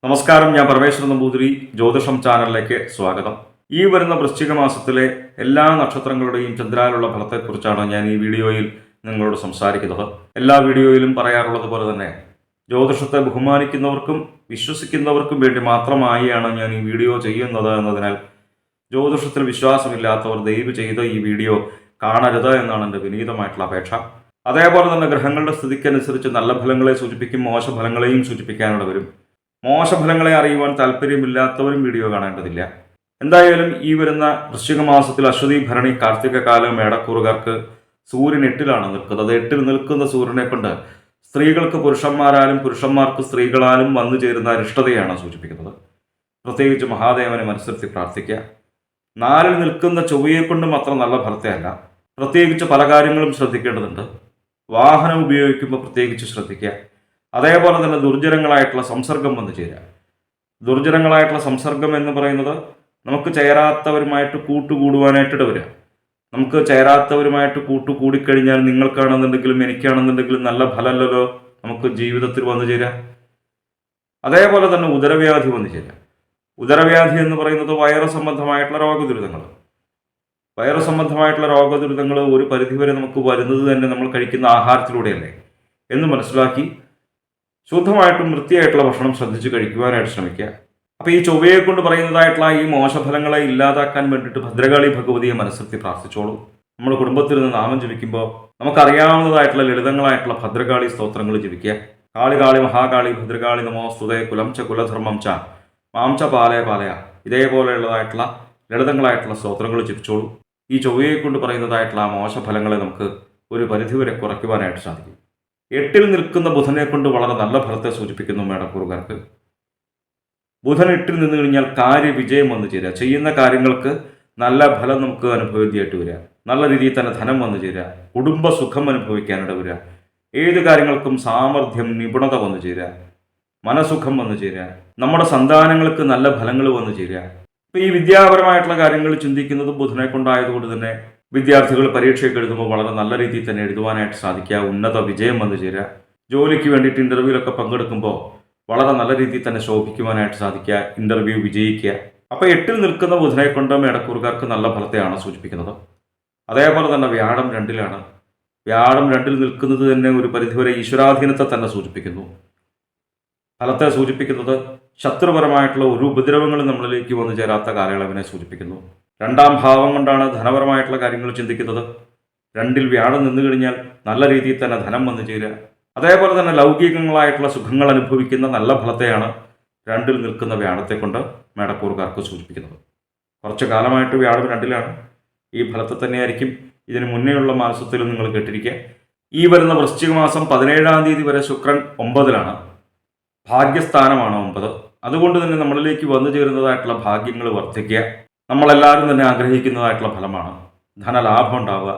നമസ്കാരം, ഞാൻ പരമേശ്വരൻ നമ്പൂതിരി. ജ്യോതിഷം ചാനലിലേക്ക് സ്വാഗതം. ഈ വരുന്ന വൃശ്ചിക മാസത്തിലെ എല്ലാ നക്ഷത്രങ്ങളുടെയും ചന്ദ്രാലുള്ള ഫലത്തെക്കുറിച്ചാണ് ഞാൻ ഈ വീഡിയോയിൽ നിങ്ങളോട് സംസാരിക്കുന്നത്. എല്ലാ വീഡിയോയിലും പറയാറുള്ളത് പോലെ തന്നെ ജ്യോതിഷത്തെ ബഹുമാനിക്കുന്നവർക്കും വിശ്വസിക്കുന്നവർക്കും വേണ്ടി മാത്രമായാണ് ഞാൻ ഈ വീഡിയോ ചെയ്യുന്നത് എന്നതിനാൽ ജ്യോതിഷത്തിൽ വിശ്വാസമില്ലാത്തവർ ദയവ് ചെയ്ത് ഈ വീഡിയോ കാണരുത് എന്നാണ് എൻ്റെ വിനീതമായിട്ടുള്ള അപേക്ഷ. അതേപോലെ തന്നെ ഗ്രഹങ്ങളുടെ സ്ഥിതിക്കനുസരിച്ച് നല്ല ഫലങ്ങളെ സൂചിപ്പിക്കും, മോശഫലങ്ങളെയും സൂചിപ്പിക്കാനുള്ള വരും. മോശഫലങ്ങളെ അറിയുവാൻ താല്പര്യമില്ലാത്തവരും വീഡിയോ കാണേണ്ടതില്ല. എന്തായാലും ഈ വരുന്ന വൃശ്ചിക മാസത്തിൽ അശ്വതി, ഭരണി, കാർത്തിക കാലം മേടക്കൂറുകാർക്ക് സൂര്യൻ 8-ലാണ് നിൽക്കുന്നത്. 8-ൽ നിൽക്കുന്ന സൂര്യനെ കൊണ്ട് സ്ത്രീകൾക്ക് പുരുഷന്മാരാലും പുരുഷന്മാർക്ക് സ്ത്രീകളാലും വന്നു ചേരുന്ന അരിഷ്ടതയാണ് സൂചിപ്പിക്കുന്നത്. പ്രത്യേകിച്ച് മഹാദേവനെ മനസ്സിരുത്തി പ്രാർത്ഥിക്കുക. 4-ൽ നിൽക്കുന്ന ചൊവ്വയെ കൊണ്ടും അത്ര നല്ല ഫലത്തെയല്ല. പ്രത്യേകിച്ച് പല കാര്യങ്ങളും ശ്രദ്ധിക്കേണ്ടതുണ്ട്. വാഹനം ഉപയോഗിക്കുമ്പോൾ പ്രത്യേകിച്ച് ശ്രദ്ധിക്കുക. അതേപോലെ തന്നെ ദുർജനങ്ങളായിട്ടുള്ള സംസർഗം വന്നു ചേരുക. ദുർജനങ്ങളായിട്ടുള്ള സംസർഗം എന്ന് പറയുന്നത് നമുക്ക് ചേരാത്തവരുമായിട്ട് കൂട്ടുകൂടുവാനായിട്ട് വരിക. നമുക്ക് ചേരാത്തവരുമായിട്ട് കൂട്ടുകൂടിക്കഴിഞ്ഞാൽ നിങ്ങൾക്കാണെന്നുണ്ടെങ്കിലും എനിക്കാണെന്നുണ്ടെങ്കിലും നല്ല ഫലമല്ലല്ലോ നമുക്ക് ജീവിതത്തിൽ വന്നു ചേരുക. അതേപോലെ തന്നെ ഉദരവ്യാധി വന്നു ചേരുക. ഉദരവ്യാധി എന്ന് പറയുന്നത് വൈറസ് സംബന്ധമായിട്ടുള്ള രോഗദുരിതങ്ങൾ. വൈറസ് സംബന്ധമായിട്ടുള്ള രോഗദുരിതങ്ങൾ ഒരു പരിധിവരെ നമുക്ക് വരുന്നത് തന്നെ നമ്മൾ കഴിക്കുന്ന ആഹാരത്തിലൂടെയല്ലേ എന്ന് മനസ്സിലാക്കി ശുദ്ധമായിട്ടും വൃത്തിയായിട്ടുള്ള ഭക്ഷണം ശ്രദ്ധിച്ച് കഴിക്കുവാനായിട്ട് ശ്രമിക്കുക. അപ്പോൾ ഈ ചൊവ്വയെ കൊണ്ട് പറയുന്നതായിട്ടുള്ള ഈ മോശഫലങ്ങളെ ഇല്ലാതാക്കാൻ വേണ്ടിയിട്ട് ഭദ്രകാളി ഭഗവതിയെ മനസ്സിരുത്തി പ്രാർത്ഥിച്ചോളൂ. നമ്മൾ കുടുംബത്തിൽ നിന്ന് നാമം ജപിക്കുമ്പോൾ നമുക്കറിയാവുന്നതായിട്ടുള്ള ലളിതങ്ങളായിട്ടുള്ള ഭദ്രകാളി സ്തോത്രങ്ങൾ ജപിക്കുക. കാളി കാളി മഹാകാളി ഭദ്രകാളി നമോസ്തുതേ കുലം ച കുലധർമ്മം ച മാം ച പാലയ പാലയ, ഇതേപോലെയുള്ളതായിട്ടുള്ള ലളിതങ്ങളായിട്ടുള്ള സ്തോത്രങ്ങൾ ജപിച്ചോളൂ. ഈ ചൊവ്വയെ കൊണ്ട് പറയുന്നതായിട്ടുള്ള ആ മോശഫലങ്ങളെ നമുക്ക് ഒരു പരിധിവരെ കുറയ്ക്കുവാനായിട്ട് സാധിക്കും. 8-ൽ നിൽക്കുന്ന ബുധനെ കൊണ്ട് വളരെ നല്ല ഫലത്തെ സൂചിപ്പിക്കുന്നു മേടക്കൂറുകാർക്ക്. ബുധൻ 8-ൽ നിന്ന് കഴിഞ്ഞാൽ കാര്യവിജയം വന്നു ചേരുക. ചെയ്യുന്ന കാര്യങ്ങൾക്ക് നല്ല ഫലം നമുക്ക് അനുഭവേണ്ടിയായിട്ട് വരിക. നല്ല രീതിയിൽ തന്നെ ധനം വന്നു ചേരുക. കുടുംബസുഖം അനുഭവിക്കാനിട വരിക. ഏത് കാര്യങ്ങൾക്കും സാമർഥ്യം, നിപുണത വന്നു ചേരുക. മനസുഖം വന്നു ചേരുക. നമ്മുടെ സന്താനങ്ങൾക്ക് നല്ല ഫലങ്ങൾ വന്നു ചേരുക. ഇപ്പം ഈ വിദ്യാപരമായിട്ടുള്ള കാര്യങ്ങൾ ചിന്തിക്കുന്നത് ബുധനെ കൊണ്ടായതുകൊണ്ട് തന്നെ വിദ്യാർത്ഥികൾ പരീക്ഷയൊക്കെ എഴുതുമ്പോൾ വളരെ നല്ല രീതിയിൽ തന്നെ എഴുതുവാനായിട്ട് സാധിക്കുക. ഉന്നത വിജയം വന്നു ചേരുക. ജോലിക്ക് വേണ്ടിയിട്ട് ഇൻ്റർവ്യൂവിലൊക്കെ പങ്കെടുക്കുമ്പോൾ വളരെ നല്ല രീതിയിൽ തന്നെ ശോഭിക്കുവാനായിട്ട് സാധിക്കുക. ഇൻ്റർവ്യൂ വിജയിക്കുക. അപ്പോൾ 8-ൽ നിൽക്കുന്ന ബുധനെ കൊണ്ട് മേടക്കൂറുകാർക്ക് നല്ല ഫലത്തെയാണ് സൂചിപ്പിക്കുന്നത്. അതേപോലെ തന്നെ വ്യാഴം 2-ലാണ്. വ്യാഴം 2-ൽ നിൽക്കുന്നത് തന്നെ ഒരു പരിധിവരെ ഈശ്വരാധീനത്തെ തന്നെ സൂചിപ്പിക്കുന്നു. ഫലത്തെ സൂചിപ്പിക്കുന്നത് ശത്രുപരമായിട്ടുള്ള ഒരു ഉപദ്രവങ്ങളും നമ്മളിലേക്ക് വന്നു ചേരാത്ത കാലയളവിനെ സൂചിപ്പിക്കുന്നു. 2-ാം ഭാവം കൊണ്ടാണ് ധനപരമായിട്ടുള്ള കാര്യങ്ങൾ ചിന്തിക്കുന്നത്. 2-ൽ വ്യാഴം നിന്നു കഴിഞ്ഞാൽ നല്ല രീതിയിൽ തന്നെ ധനം വന്നു ചേരുക. അതേപോലെ തന്നെ ലൗകികങ്ങളായിട്ടുള്ള സുഖങ്ങൾ അനുഭവിക്കുന്ന നല്ല ഫലത്തെയാണ് 2-ൽ നിൽക്കുന്ന വ്യാഴത്തെ കൊണ്ട് മേടക്കൂറുകാർക്ക് സൂചിപ്പിക്കുന്നത്. കുറച്ചു കാലമായിട്ട് വ്യാഴം 2-ലാണ്. ഈ ഫലത്തെ തന്നെയായിരിക്കും ഇതിന് മുന്നേയുള്ള മാസത്തിലും നിങ്ങൾ കേട്ടിരിക്കുക. ഈ വരുന്ന വൃശ്ചിക മാസം 17-ാം തീയതി വരെ ശുക്രൻ 9-ലാണ്. ഭാഗ്യസ്ഥാനമാണ് 9. അതുകൊണ്ട് തന്നെ നമ്മളിലേക്ക് വന്നു ചേരുന്നതായിട്ടുള്ള ഭാഗ്യങ്ങൾ വർദ്ധിക്കുക. നമ്മളെല്ലാവരും തന്നെ ആഗ്രഹിക്കുന്നതായിട്ടുള്ള ഫലമാണ്. ധനലാഭം ഉണ്ടാവുക.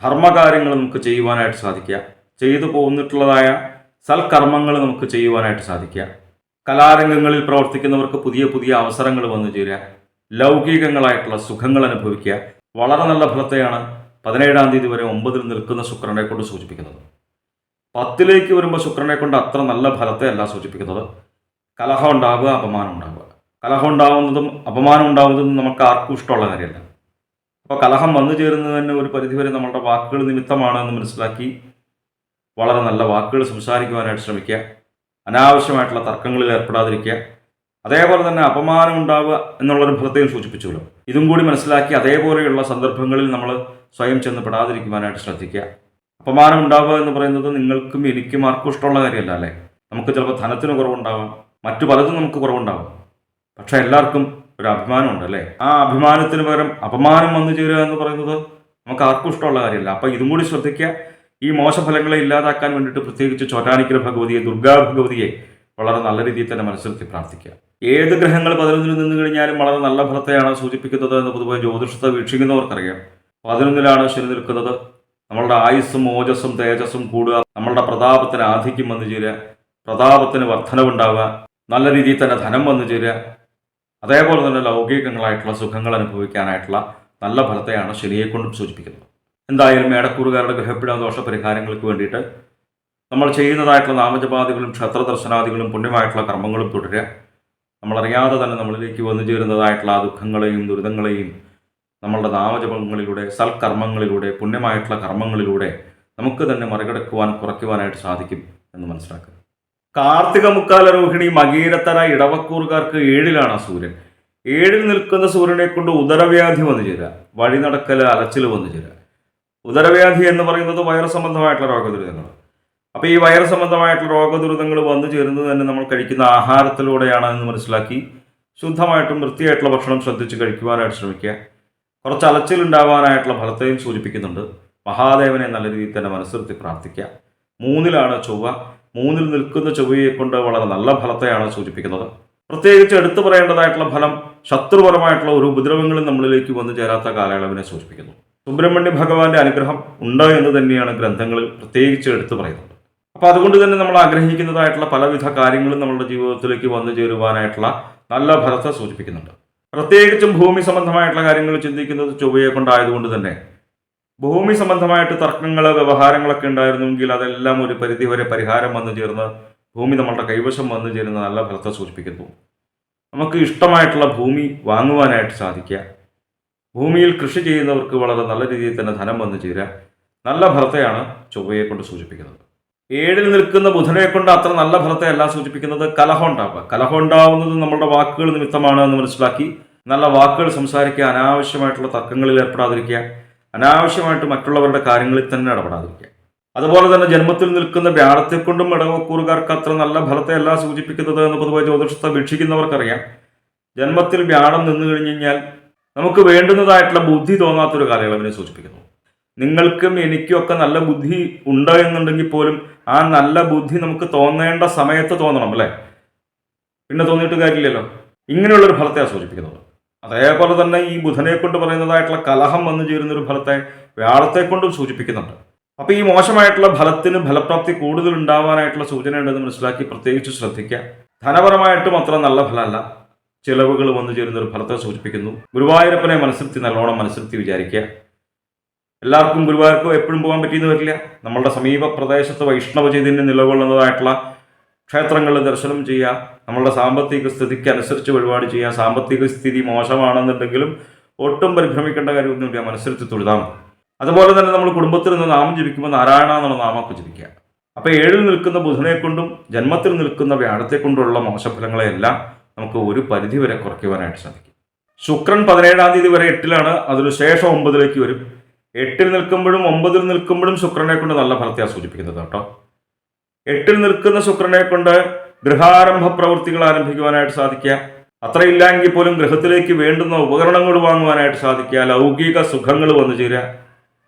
ധർമ്മകാര്യങ്ങൾ നമുക്ക് ചെയ്യുവാനായിട്ട് സാധിക്കുക. ചെയ്തു പോന്നിട്ടുള്ളതായ സൽക്കർമ്മങ്ങൾ നമുക്ക് ചെയ്യുവാനായിട്ട് സാധിക്കുക. കലാരംഗങ്ങളിൽ പ്രവർത്തിക്കുന്നവർക്ക് പുതിയ പുതിയ അവസരങ്ങൾ വന്നു ചേരുക. ലൗകികങ്ങളായിട്ടുള്ള സുഖങ്ങൾ അനുഭവിക്കുക. വളരെ നല്ല ഫലത്തെയാണ് 17-ാം തീയതി വരെ 9-ൽ നിൽക്കുന്ന ശുക്രനെ കൊണ്ട് സൂചിപ്പിക്കുന്നത്. 10-ലേക്ക് വരുമ്പോൾ ശുക്രനെ കൊണ്ട് അത്ര നല്ല ഫലത്തെ അല്ല സൂചിപ്പിക്കുന്നത്. കലഹം ഉണ്ടാവുക, അപമാനം ഉണ്ടാവുക. കലഹം ഉണ്ടാവുന്നതും അപമാനം ഉണ്ടാവുന്നതും നമുക്ക് ആർക്കും ഇഷ്ടമുള്ള കാര്യമല്ല. അപ്പോൾ കലഹം വന്നു ചേരുന്നത് തന്നെ ഒരു പരിധിവരെ നമ്മളുടെ വാക്കുകൾ നിമിത്തമാണ് എന്ന് മനസ്സിലാക്കി വളരെ നല്ല വാക്കുകൾ സംസാരിക്കുവാനായിട്ട് ശ്രമിക്കുക. അനാവശ്യമായിട്ടുള്ള തർക്കങ്ങളിൽ ഏർപ്പെടാതിരിക്കുക. അതേപോലെ തന്നെ അപമാനം ഉണ്ടാവുക എന്നുള്ളൊരു ഫലത്തെയും സൂചിപ്പിച്ചുല്ലോ. ഇതും കൂടി മനസ്സിലാക്കി അതേപോലെയുള്ള സന്ദർഭങ്ങളിൽ നമ്മൾ സ്വയം ചെന്ന് പെടാതിരിക്കുവാനായിട്ട് ശ്രദ്ധിക്കുക. അപമാനം ഉണ്ടാവുക എന്ന് പറയുന്നത് നിങ്ങൾക്കും എനിക്കും ആർക്കും ഇഷ്ടമുള്ള കാര്യമല്ല അല്ലേ. നമുക്ക് ചിലപ്പോൾ ധനത്തിന് കുറവുണ്ടാവാം, മറ്റു പലതും നമുക്ക് കുറവുണ്ടാവാം. പക്ഷെ എല്ലാവർക്കും ഒരു അഭിമാനമുണ്ട് അല്ലേ. ആ അഭിമാനത്തിന് പകരം അപമാനം വന്നു ചേരുക എന്ന് പറയുന്നത് നമുക്ക് ആർക്കും ഇഷ്ടമുള്ള കാര്യമല്ല. അപ്പം ഇതും കൂടി ശ്രദ്ധിക്കുക. ഈ മോശഫലങ്ങളെ ഇല്ലാതാക്കാൻ വേണ്ടിയിട്ട് പ്രത്യേകിച്ച് ചോറ്റാനിക്കര ഭഗവതിയെ, ദുർഗാ ഭഗവതിയെ വളരെ നല്ല രീതിയിൽ തന്നെ മനസ്സിലാക്കി പ്രാർത്ഥിക്കുക. ഏത് ഗ്രഹങ്ങൾ 11-ൽ നിന്ന് കഴിഞ്ഞാലും വളരെ നല്ല ഫലത്തെയാണ് സൂചിപ്പിക്കുന്നത് എന്ന് പൊതുവെ ജ്യോതിഷത്തെ വീക്ഷിക്കുന്നവർക്കറിയാം. 11-ലാണ് ശനി നിൽക്കുന്നത്. നമ്മളുടെ ആയുസ്സും ഓജസ്സും തേജസ്സും കൂടുക. നമ്മളുടെ പ്രതാപത്തിന് ആധിക്യം വന്നു ചേരുക. പ്രതാപത്തിന് വർധനവുണ്ടാവുക. നല്ല രീതിയിൽ തന്നെ ധനം വന്നു ചേരുക. അതേപോലെ തന്നെ ലൗകികങ്ങളായിട്ടുള്ള സുഖങ്ങൾ അനുഭവിക്കാനായിട്ടുള്ള നല്ല ഫലത്തെയാണ് ശനിയെക്കൊണ്ടും സൂചിപ്പിക്കുന്നത്. എന്തായാലും മേടക്കൂറുകാരുടെ ഗ്രഹപീഠ ദോഷ പരിഹാരങ്ങൾക്ക് വേണ്ടിയിട്ട് നമ്മൾ ചെയ്യുന്നതായിട്ടുള്ള നാമജപാദികളും ക്ഷേത്രദർശനാദികളും പുണ്യമായിട്ടുള്ള കർമ്മങ്ങളും തുടരുക. നമ്മളറിയാതെ തന്നെ നമ്മളിലേക്ക് വന്നു ചേരുന്നതായിട്ടുള്ള ആ ദുഃഖങ്ങളെയും ദുരിതങ്ങളെയും നമ്മളുടെ നാമജപങ്ങളിലൂടെ, സൽക്കർമ്മങ്ങളിലൂടെ, പുണ്യമായിട്ടുള്ള കർമ്മങ്ങളിലൂടെ നമുക്ക് തന്നെ മറികടക്കുവാൻ, കുറയ്ക്കുവാനായിട്ട് സാധിക്കും എന്ന് മനസ്സിലാക്കുക. കാർത്തിക മുക്കാല രോഹിണി മകീരത്തര ഇടവക്കൂറുകാർക്ക് 7-ലാണ് സൂര്യൻ. 7-ൽ നിൽക്കുന്ന സൂര്യനെ കൊണ്ട് ഉദരവ്യാധി വന്നു ചേരുക, വഴി നടക്കൽ, അലച്ചിൽ വന്നു ചേരുക. ഉദരവ്യാധി എന്ന് പറയുന്നത് വയറു സംബന്ധമായിട്ടുള്ള രോഗദുരിതങ്ങൾ. അപ്പോൾ ഈ വയറു സംബന്ധമായിട്ടുള്ള രോഗദുരിതങ്ങൾ വന്നു ചേരുന്നത് തന്നെ നമ്മൾ കഴിക്കുന്ന ആഹാരത്തിലൂടെയാണ് എന്ന് മനസ്സിലാക്കി ശുദ്ധമായിട്ടും വൃത്തിയായിട്ടുള്ള ഭക്ഷണം ശ്രദ്ധിച്ച് കഴിക്കുവാനായിട്ട് ശ്രമിക്കുക. കുറച്ച് അലച്ചിലുണ്ടാവാനായിട്ടുള്ള ഫലത്തെയും സൂചിപ്പിക്കുന്നുണ്ട്. മഹാദേവനെ നല്ല രീതിയിൽ തന്നെ മനസ്സിരുത്തി പ്രാർത്ഥിക്കുക. 3-ലാണ് ചൊവ്വ. 3-ൽ നിൽക്കുന്ന ചൊവ്വയെ കൊണ്ട് വളരെ നല്ല ഫലത്തെയാണ് സൂചിപ്പിക്കുന്നത്. പ്രത്യേകിച്ച് എടുത്തു പറയേണ്ടതായിട്ടുള്ള ഫലം ശത്രുപരമായിട്ടുള്ള ഒരു ഉപദ്രവങ്ങളും നമ്മളിലേക്ക് വന്നു ചേരാത്ത കാലയളവിനെ സൂചിപ്പിക്കുന്നു. സുബ്രഹ്മണ്യ ഭഗവാന്റെ അനുഗ്രഹം ഉണ്ട് എന്ന് തന്നെയാണ് ഗ്രന്ഥങ്ങളിൽ പ്രത്യേകിച്ച് എടുത്തു പറയുന്നത്. അപ്പോൾ അതുകൊണ്ട് തന്നെ നമ്മൾ ആഗ്രഹിക്കുന്നതായിട്ടുള്ള പലവിധ കാര്യങ്ങളും നമ്മളുടെ ജീവിതത്തിലേക്ക് വന്നു ചേരുവാനായിട്ടുള്ള നല്ല ഫലത്തെ സൂചിപ്പിക്കുന്നുണ്ട്. പ്രത്യേകിച്ചും ഭൂമി സംബന്ധമായിട്ടുള്ള കാര്യങ്ങൾ ചിന്തിക്കുന്നത് ചൊവ്വയെ കൊണ്ടായതുകൊണ്ട് തന്നെ ഭൂമി സംബന്ധമായിട്ട് തർക്കങ്ങൾ, വ്യവഹാരങ്ങളൊക്കെ ഉണ്ടായിരുന്നുവെങ്കിൽ അതെല്ലാം ഒരു പരിധിവരെ പരിഹാരം വന്നു ചേർന്ന് ഭൂമി നമ്മളുടെ കൈവശം വന്നു ചേരുന്ന നല്ല ഫലത്തെ സൂചിപ്പിക്കുന്നു. നമുക്ക് ഇഷ്ടമായിട്ടുള്ള ഭൂമി വാങ്ങുവാനായിട്ട് സാധിക്കുക. ഭൂമിയിൽ കൃഷി ചെയ്യുന്നവർക്ക് വളരെ നല്ല രീതിയിൽ തന്നെ ധനം വന്നു ചേരുക. നല്ല ഫലത്തെയാണ് ചൊവ്വയെ കൊണ്ട് സൂചിപ്പിക്കുന്നത്. 7-ൽ നിൽക്കുന്ന ബുധനെ കൊണ്ട് അത്ര നല്ല ഫലത്തെ അല്ല സൂചിപ്പിക്കുന്നത്. കലഹം ഉണ്ടാവുക. കലഹം ഉണ്ടാവുന്നത് നമ്മളുടെ വാക്കുകൾ നിമിത്തമാണ് എന്ന് മനസ്സിലാക്കി നല്ല വാക്കുകൾ സംസാരിക്കുക, അനാവശ്യമായിട്ടുള്ള തർക്കങ്ങളിൽ ഏർപ്പെടാതിരിക്കുക, അനാവശ്യമായിട്ട് മറ്റുള്ളവരുടെ കാര്യങ്ങളിൽ തന്നെ ഇടപെടാതിരിക്കുക. അതുപോലെ തന്നെ ജന്മത്തിൽ നിൽക്കുന്ന വ്യാഴത്തെ കൊണ്ടും ഇടവക്കൂറുകാർക്ക് അത്ര നല്ല ഫലത്തെ അല്ല സൂചിപ്പിക്കുന്നത് എന്ന് പൊതുവെ ജ്യോതിഷത്തെ വീക്ഷിക്കുന്നവർക്കറിയാം. ജന്മത്തിൽ വ്യാഴം നിന്നു കഴിഞ്ഞു കഴിഞ്ഞാൽ നമുക്ക് വേണ്ടുന്നതായിട്ടുള്ള ബുദ്ധി തോന്നാത്തൊരു കാലയളവിനെ സൂചിപ്പിക്കുന്നു. നിങ്ങൾക്കും എനിക്കും ഒക്കെ നല്ല ബുദ്ധി ഉണ്ട് എന്നുണ്ടെങ്കിൽ പോലും ആ നല്ല ബുദ്ധി നമുക്ക് തോന്നേണ്ട സമയത്ത് തോന്നണം, അല്ലേ? പിന്നെ തോന്നിയിട്ട് കാര്യമില്ലല്ലോ. ഇങ്ങനെയുള്ളൊരു ഫലത്തെയാണ് സൂചിപ്പിക്കുന്നത്. അതേപോലെ തന്നെ ഈ ബുധനെ കൊണ്ട് പറയുന്നതായിട്ടുള്ള കലഹം വന്നു ചേരുന്നൊരു ഫലത്തെ വ്യാഴത്തെ കൊണ്ടും സൂചിപ്പിക്കുന്നുണ്ട്. അപ്പോൾ ഈ മോശമായിട്ടുള്ള ഫലത്തിന് ഫലപ്രാപ്തി കൂടുതൽ ഉണ്ടാവാനായിട്ടുള്ള സൂചന ഉണ്ടെന്ന് മനസ്സിലാക്കി പ്രത്യേകിച്ച് ശ്രദ്ധിക്കുക. ധനപരമായിട്ടും അത്ര നല്ല ഫലമല്ല, ചിലവുകൾ വന്നു ചേരുന്നൊരു ഫലത്തെ സൂചിപ്പിക്കുന്നു. ഗുരുവായൂരപ്പനെ മനസ്സിരുത്തി നല്ലോണം മനസ്സിരുത്തി വിചാരിക്കുക. എല്ലാവർക്കും ഗുരുവായൂർക്കും എപ്പോഴും പോകാൻ പറ്റിയെന്ന് വരില്ല. നമ്മളുടെ സമീപ പ്രദേശത്ത് വൈഷ്ണവ ചൈതന്യം നിലകൊള്ളുന്നതായിട്ടുള്ള ക്ഷേത്രങ്ങളിൽ ദർശനം ചെയ്യുക. നമ്മളുടെ സാമ്പത്തിക സ്ഥിതിക്ക് അനുസരിച്ച് വഴിപാട് ചെയ്യുക. സാമ്പത്തിക സ്ഥിതി മോശമാണെന്നുണ്ടെങ്കിലും ഒട്ടും പരിഭ്രമിക്കേണ്ട കാര്യമൊന്നുമില്ല, മനസ്സിരുത്തി തൊഴുതാൽ മതി. അതുപോലെ തന്നെ നമ്മൾ കുടുംബത്തിൽ നിന്ന് നാമം ജപിക്കുമ്പോൾ നാരായണ എന്നുള്ള നാമമൊക്കെ ജപിക്കുക. അപ്പോൾ 7-ൽ നിൽക്കുന്ന ബുധനെ കൊണ്ടും ജന്മത്തിൽ നിൽക്കുന്ന വ്യാഴത്തെ കൊണ്ടുള്ള മോശഫലങ്ങളെല്ലാം നമുക്ക് ഒരു പരിധി വരെ കുറയ്ക്കുവാനായിട്ട് സാധിക്കും. ശുക്രൻ 17-ാം തീയതി വരെ 8-ലാണ്, അതിനുശേഷം 9-ലേക്ക് വരും. 8-ൽ നിൽക്കുമ്പോഴും 9-ൽ നിൽക്കുമ്പോഴും ശുക്രനെ കൊണ്ട് നല്ല ഫലത്തെയാണ് സൂചിപ്പിക്കുന്നത് കേട്ടോ. 8-ൽ നിൽക്കുന്ന ശുക്രനെ കൊണ്ട് ഗൃഹാരംഭ പ്രവൃത്തികൾ ആരംഭിക്കുവാനായിട്ട് സാധിക്കുക. അത്രയില്ലെങ്കിൽ പോലും ഗൃഹത്തിലേക്ക് വേണ്ടുന്ന ഉപകരണങ്ങൾ വാങ്ങുവാനായിട്ട് സാധിക്കുക. ലൗകിക സുഖങ്ങൾ വന്നു ചേരുക.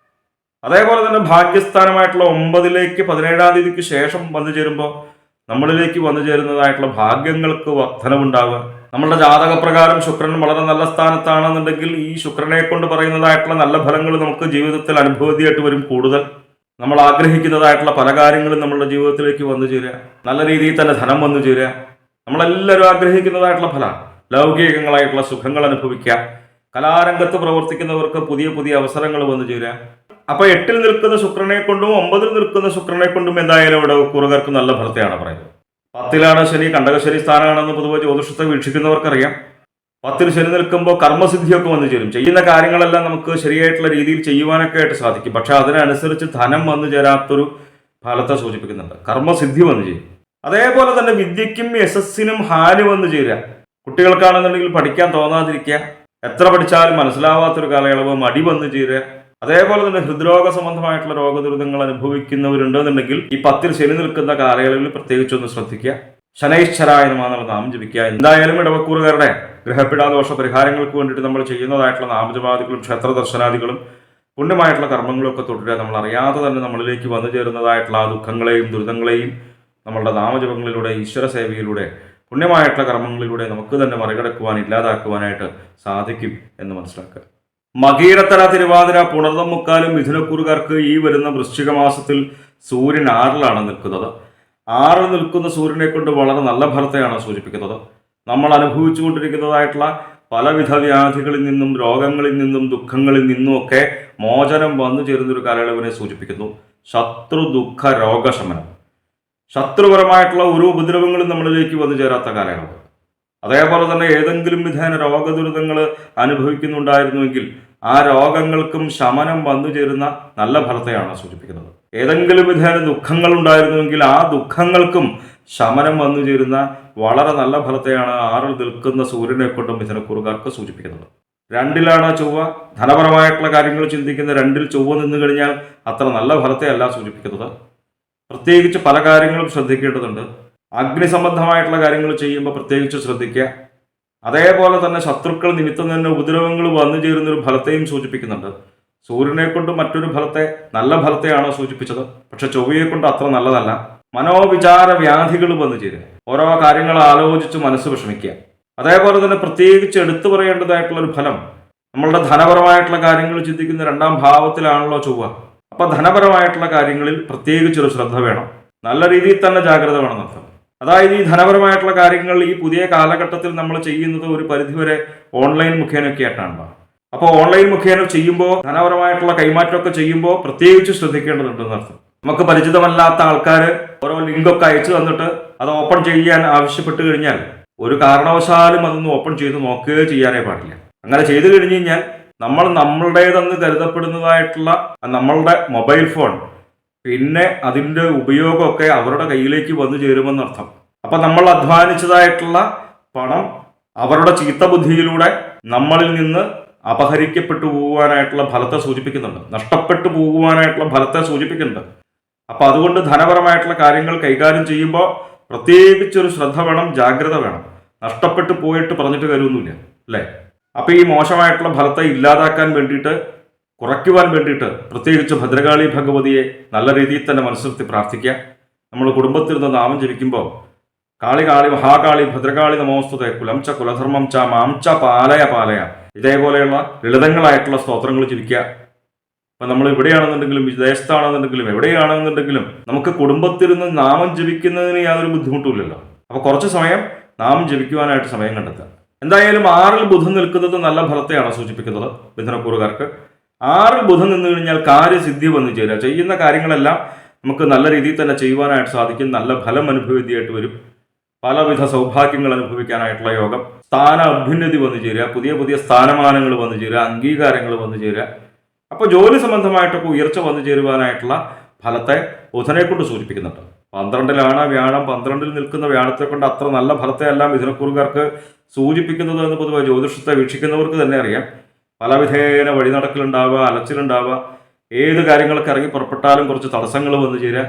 അതേപോലെ തന്നെ ഭാഗ്യസ്ഥാനമായിട്ടുള്ള 9-ലേക്ക് 17-ാം തീയതിക്ക് ശേഷം വന്നു ചേരുമ്പോൾ നമ്മളിലേക്ക് വന്നു ചേരുന്നതായിട്ടുള്ള ഭാഗ്യങ്ങൾക്ക് വർധനവുണ്ടാവുക. നമ്മളുടെ ജാതകപ്രകാരം ശുക്രൻ വളരെ നല്ല സ്ഥാനത്താണെന്നുണ്ടെങ്കിൽ ഈ ശുക്രനെ കൊണ്ട് പറയുന്നതായിട്ടുള്ള നല്ല ഫലങ്ങൾ നമുക്ക് ജീവിതത്തിൽ അനുഭവതിയായിട്ട് വരും. കൂടുതൽ നമ്മൾ ആഗ്രഹിക്കുന്നതായിട്ടുള്ള പല കാര്യങ്ങളും നമ്മളുടെ ജീവിതത്തിലേക്ക് വന്നു ചേരുക. നല്ല രീതിയിൽ തന്നെ ധനം വന്നു ചേരുക. നമ്മളെല്ലാവരും ആഗ്രഹിക്കുന്നതായിട്ടുള്ള ഫലം ലൗകികങ്ങളായിട്ടുള്ള സുഖങ്ങൾ അനുഭവിക്കുക. കലാരംഗത്ത് പ്രവർത്തിക്കുന്നവർക്ക് പുതിയ പുതിയ അവസരങ്ങൾ വന്നു ചേരുക. അപ്പോൾ 8-ൽ നിൽക്കുന്ന ശുക്രനെ കൊണ്ടും 9-ൽ നിൽക്കുന്ന ശുക്രനെ കൊണ്ടും എന്തായാലും ഇവിടെ കുറുകാർക്ക് നല്ല ഫലത്തെയാണ് പറയുന്നത്. 10-ലാണ് ശനി, കണ്ടകശനി സ്ഥാനമാണെന്ന് പൊതുവെ ജ്യോതിഷത്തെ വീക്ഷിക്കുന്നവർക്കറിയാം. 10-ൽ ശനി നിൽക്കുമ്പോൾ കർമ്മസിദ്ധിയൊക്കെ വന്നു ചേരും. ചെയ്യുന്ന കാര്യങ്ങളെല്ലാം നമുക്ക് ശരിയായിട്ടുള്ള രീതിയിൽ ചെയ്യുവാനൊക്കെ ആയിട്ട് സാധിക്കും. പക്ഷെ അതിനനുസരിച്ച് ധനം വന്നു ചേരാത്തൊരു ഫലത്തെ സൂചിപ്പിക്കുന്നുണ്ട്. കർമ്മസിദ്ധി വന്നു ചേരും. അതേപോലെ തന്നെ വിദ്യയ്ക്കും യശസ്സിനും ഹാനി വന്നു ചേരുക. കുട്ടികൾക്കാണെന്നുണ്ടെങ്കിൽ പഠിക്കാൻ തോന്നാതിരിക്കുക. എത്ര പഠിച്ചാലും മനസ്സിലാവാത്തൊരു കാലയളവ്, മടി വന്നു ചേരുക. അതേപോലെ തന്നെ ഹൃദ്രോഗ സംബന്ധമായിട്ടുള്ള രോഗദുരിതങ്ങൾ അനുഭവിക്കുന്നവരുണ്ടെന്നുണ്ടെങ്കിൽ ഈ 10-ൽ ശനി നിൽക്കുന്ന കാലയളവിൽ പ്രത്യേകിച്ചൊന്ന് ശ്രദ്ധിക്കുക. ശനൈശ്വരായ നമഃ നാമം ജപിക്കുക. എന്തായാലും ഇടവക്കൂറുകാരുടെ ഗ്രഹപിടാദോഷ പരിഹാരങ്ങൾക്ക് വേണ്ടിയിട്ട് നമ്മൾ ചെയ്യുന്നതായിട്ടുള്ള നാമജപാദികളും ക്ഷേത്ര ദർശനാദികളും പുണ്യമായിട്ടുള്ള കർമ്മങ്ങളും ഒക്കെ തുടരുക. നമ്മൾ അറിയാതെ തന്നെ നമ്മളിലേക്ക് വന്നു ചേരുന്നതായിട്ടുള്ള ആ ദുഃഖങ്ങളെയും ദുരിതങ്ങളെയും നമ്മളുടെ നാമജപങ്ങളിലൂടെ, ഈശ്വര സേവയിലൂടെ, പുണ്യമായിട്ടുള്ള കർമ്മങ്ങളിലൂടെ നമുക്ക് തന്നെ മറികടക്കുവാൻ, ഇല്ലാതാക്കുവാനായിട്ട് സാധിക്കും എന്ന് മനസ്സിലാക്കുക. മകീരത്തര, തിരുവാതിര, പുണർദം, മുക്കാലും മിഥുനക്കൂറുകാർക്ക് ഈ വരുന്ന വൃശ്ചിക മാസത്തിൽ സൂര്യൻ 6-ലാണ് നിൽക്കുന്നത്. 6-ൽ നിൽക്കുന്ന സൂര്യനെ കൊണ്ട് വളരെ നല്ല ഫലത്തെയാണ് സൂചിപ്പിക്കുന്നത്. നമ്മൾ അനുഭവിച്ചു കൊണ്ടിരിക്കുന്നതായിട്ടുള്ള പലവിധ വ്യാധികളിൽ നിന്നും, രോഗങ്ങളിൽ നിന്നും, ദുഃഖങ്ങളിൽ നിന്നുമൊക്കെ മോചനം വന്നു ചേരുന്നൊരു കാലയളവിനെ സൂചിപ്പിക്കുന്നു. ശത്രു ദുഃഖ രോഗശമനം. ശത്രുപരമായിട്ടുള്ള ഒരു ഉപദ്രവങ്ങളും നമ്മളിലേക്ക് വന്നു ചേരാത്ത കാലയളവ്. അതേപോലെ തന്നെ ഏതെങ്കിലും വിധേന രോഗദുരിതങ്ങൾ അനുഭവിക്കുന്നുണ്ടായിരുന്നുവെങ്കിൽ ആ രോഗങ്ങൾക്കും ശമനം വന്നു ചേരുന്ന നല്ല ഫലത്തെയാണ് സൂചിപ്പിക്കുന്നത്. ഏതെങ്കിലും വിധേന ദുഃഖങ്ങൾ ഉണ്ടായിരുന്നുവെങ്കിൽ ആ ദുഃഖങ്ങൾക്കും ശമനം വന്നു ചേരുന്ന വളരെ നല്ല ഫലത്തെയാണ് 6-ൽ നിൽക്കുന്ന സൂര്യനെ കൊണ്ടും മിഥുനക്കൂറുകാർക്ക് സൂചിപ്പിക്കുന്നത്. 2-ലാണ് ചൊവ്വ. ധനപരമായിട്ടുള്ള കാര്യങ്ങൾ ചിന്തിക്കുന്ന 2-ൽ ചൊവ്വ നിന്ന് കഴിഞ്ഞാൽ അത്ര നല്ല ഫലത്തെ അല്ല സൂചിപ്പിക്കുന്നത്. പ്രത്യേകിച്ച് പല കാര്യങ്ങളും ശ്രദ്ധിക്കേണ്ടതുണ്ട്. അഗ്നിസംബന്ധമായിട്ടുള്ള കാര്യങ്ങൾ ചെയ്യുമ്പോൾ പ്രത്യേകിച്ച് ശ്രദ്ധിക്കുക. അതേപോലെ തന്നെ ശത്രുക്കൾ നിമിത്തം തന്നെ ഉപദ്രവങ്ങൾ വന്നു ചേരുന്നൊരു ഫലത്തെയും സൂചിപ്പിക്കുന്നുണ്ട്. സൂര്യനെ കൊണ്ട് മറ്റൊരു ഫലത്തെ, നല്ല ഫലത്തെയാണോ സൂചിപ്പിച്ചത്, പക്ഷെ ചൊവ്വയെ കൊണ്ട് അത്ര നല്ലതല്ല. മനോവിചാര വ്യാധികൾ വന്നു ചേരുക, ഓരോ കാര്യങ്ങൾ ആലോചിച്ച് മനസ്സ് വിഷമിക്കുക. അതേപോലെ തന്നെ പ്രത്യേകിച്ച് എടുത്തു പറയേണ്ടതായിട്ടുള്ള ഒരു ഫലം, നമ്മളുടെ ധനപരമായിട്ടുള്ള കാര്യങ്ങൾ ചിന്തിക്കുന്ന 2-ാം ഭാവത്തിലാണല്ലോ ചൊവ്വ. അപ്പൊ ധനപരമായിട്ടുള്ള കാര്യങ്ങളിൽ പ്രത്യേകിച്ചൊരു ശ്രദ്ധ വേണം, നല്ല രീതിയിൽ തന്നെ ജാഗ്രത വേണമെന്നർത്ഥം. അതായത് ഈ ധനപരമായിട്ടുള്ള കാര്യങ്ങൾ ഈ പുതിയ കാലഘട്ടത്തിൽ നമ്മൾ ചെയ്യുന്നത് ഒരു പരിധിവരെ ഓൺലൈൻ മുഖേനയൊക്കെ ആയിട്ടാണ്. അപ്പോൾ ഓൺലൈൻ മുഖേന ചെയ്യുമ്പോൾ, ധനപരമായിട്ടുള്ള കൈമാറ്റമൊക്കെ ചെയ്യുമ്പോൾ പ്രത്യേകിച്ച് ശ്രദ്ധിക്കേണ്ടതുണ്ടെന്നർത്ഥം. നമുക്ക് പരിചിതമല്ലാത്ത ആൾക്കാർ ഓരോ ലിങ്കൊക്കെ അയച്ചു തന്നിട്ട് അത് ഓപ്പൺ ചെയ്യാൻ ആവശ്യപ്പെട്ട് കഴിഞ്ഞാൽ ഒരു കാരണവശാലും അതൊന്നും ഓപ്പൺ ചെയ്ത് നോക്കുകയോ ചെയ്യാനേ പാടില്ല. അങ്ങനെ ചെയ്തു കഴിഞ്ഞു കഴിഞ്ഞാൽ നമ്മൾ നമ്മളുടേതെന്ന് കരുതപ്പെടുന്നതായിട്ടുള്ള നമ്മളുടെ മൊബൈൽ ഫോൺ, പിന്നെ അതിൻ്റെ ഉപയോഗമൊക്കെ അവരുടെ കയ്യിലേക്ക് വന്നു ചേരുമെന്നർത്ഥം. അപ്പം നമ്മൾ അധ്വാനിച്ചതായിട്ടുള്ള പണം അവരുടെ ചീത്തബുദ്ധിയിലൂടെ നമ്മളിൽ നിന്ന് അപഹരിക്കപ്പെട്ടു പോകുവാനായിട്ടുള്ള ഫലത്തെ സൂചിപ്പിക്കുന്നുണ്ട്, നഷ്ടപ്പെട്ടു പോകുവാനായിട്ടുള്ള ഫലത്തെ സൂചിപ്പിക്കുന്നുണ്ട്. അപ്പം അതുകൊണ്ട് ധനപരമായിട്ടുള്ള കാര്യങ്ങൾ കൈകാര്യം ചെയ്യുമ്പോൾ പ്രത്യേകിച്ചൊരു ശ്രദ്ധ വേണം, ജാഗ്രത വേണം. നഷ്ടപ്പെട്ടു പോയിട്ട് പറഞ്ഞിട്ട് കാര്യമൊന്നുമില്ല, അല്ലേ? അപ്പം ഈ മോശമായിട്ടുള്ള ഫലത്തെ ഇല്ലാതാക്കാൻ വേണ്ടിയിട്ട്, കുറയ്ക്കുവാൻ വേണ്ടിയിട്ട് പ്രത്യേകിച്ച് ഭദ്രകാളി ഭഗവതിയെ നല്ല രീതിയിൽ തന്നെ മനസ്സിർത്തി പ്രാർത്ഥിക്കുക. നമ്മൾ കുടുംബത്തിൽ നിന്ന് നാമം ജപിക്കുമ്പോൾ കാളി കാളി മഹാകാളി ഭദ്രകാളി നമോസ്തുതേ കുലം ച കുലധർമ്മം ച മാം ച പാലയ പാലയ, ഇതേപോലെയുള്ള ലളിതങ്ങളായിട്ടുള്ള സ്തോത്രങ്ങൾ ജപിക്കുക. അപ്പം നമ്മൾ ഇവിടെയാണെന്നുണ്ടെങ്കിലും വിദേശത്താണെന്നുണ്ടെങ്കിലും എവിടെയാണെന്നുണ്ടെങ്കിലും നമുക്ക് കുടുംബത്തിൽ നിന്ന് നാമം ജപിക്കുന്നതിന് യാതൊരു ബുദ്ധിമുട്ടുമില്ലല്ലോ. അപ്പോൾ കുറച്ച് സമയം നാമം ജപിക്കുവാനായിട്ട് സമയം കണ്ടെത്തുക. എന്തായാലും 6-ൽ ബുധൻ നിൽക്കുന്നത് നല്ല ഫലത്തെയാണ് സൂചിപ്പിക്കുന്നത് മിഥുനക്കൂറുകാർക്ക്. 6-ൽ ബുധൻ നിന്ന് കഴിഞ്ഞാൽ കാര്യസിദ്ധി വന്നു ചേരുക, ചെയ്യുന്ന കാര്യങ്ങളെല്ലാം നമുക്ക് നല്ല രീതിയിൽ തന്നെ ചെയ്യുവാനായിട്ട് സാധിക്കും, നല്ല ഫലം അനുഭവേദ്യമായിട്ട് വരും, പലവിധ സൗഭാഗ്യങ്ങൾ അനുഭവിക്കാനായിട്ടുള്ള യോഗം, സ്ഥാന അഭ്യുന്നതി വന്നു ചേരുക, പുതിയ പുതിയ സ്ഥാനമാനങ്ങൾ വന്നു ചേരുക, അംഗീകാരങ്ങൾ വന്നു ചേരുക. അപ്പോൾ ജോലി സംബന്ധമായിട്ടൊക്കെ ഉയർച്ച വന്നു ചേരുവാനായിട്ടുള്ള ഫലത്തെ ബുധനെ കൊണ്ട് സൂചിപ്പിക്കുന്നുണ്ട്. 12-ലാണ് വ്യാഴം. 12-ൽ നിൽക്കുന്ന വ്യാഴത്തെ കൊണ്ട് അത്ര നല്ല ഫലത്തെ അല്ല മിഥുനക്കൂറുകാർക്ക് സൂചിപ്പിക്കുന്നത് എന്ന് പൊതുവെ ജ്യോതിഷത്തെ വീക്ഷിക്കുന്നവർക്ക് തന്നെ അറിയാം. പലവിധേന വഴിനടക്കലുണ്ടാവുക, അലച്ചിലുണ്ടാവുക, ഏത് കാര്യങ്ങളൊക്കെ ഇറങ്ങി പുറപ്പെട്ടാലും കുറച്ച് തടസ്സങ്ങൾ വന്നു ചേരുക.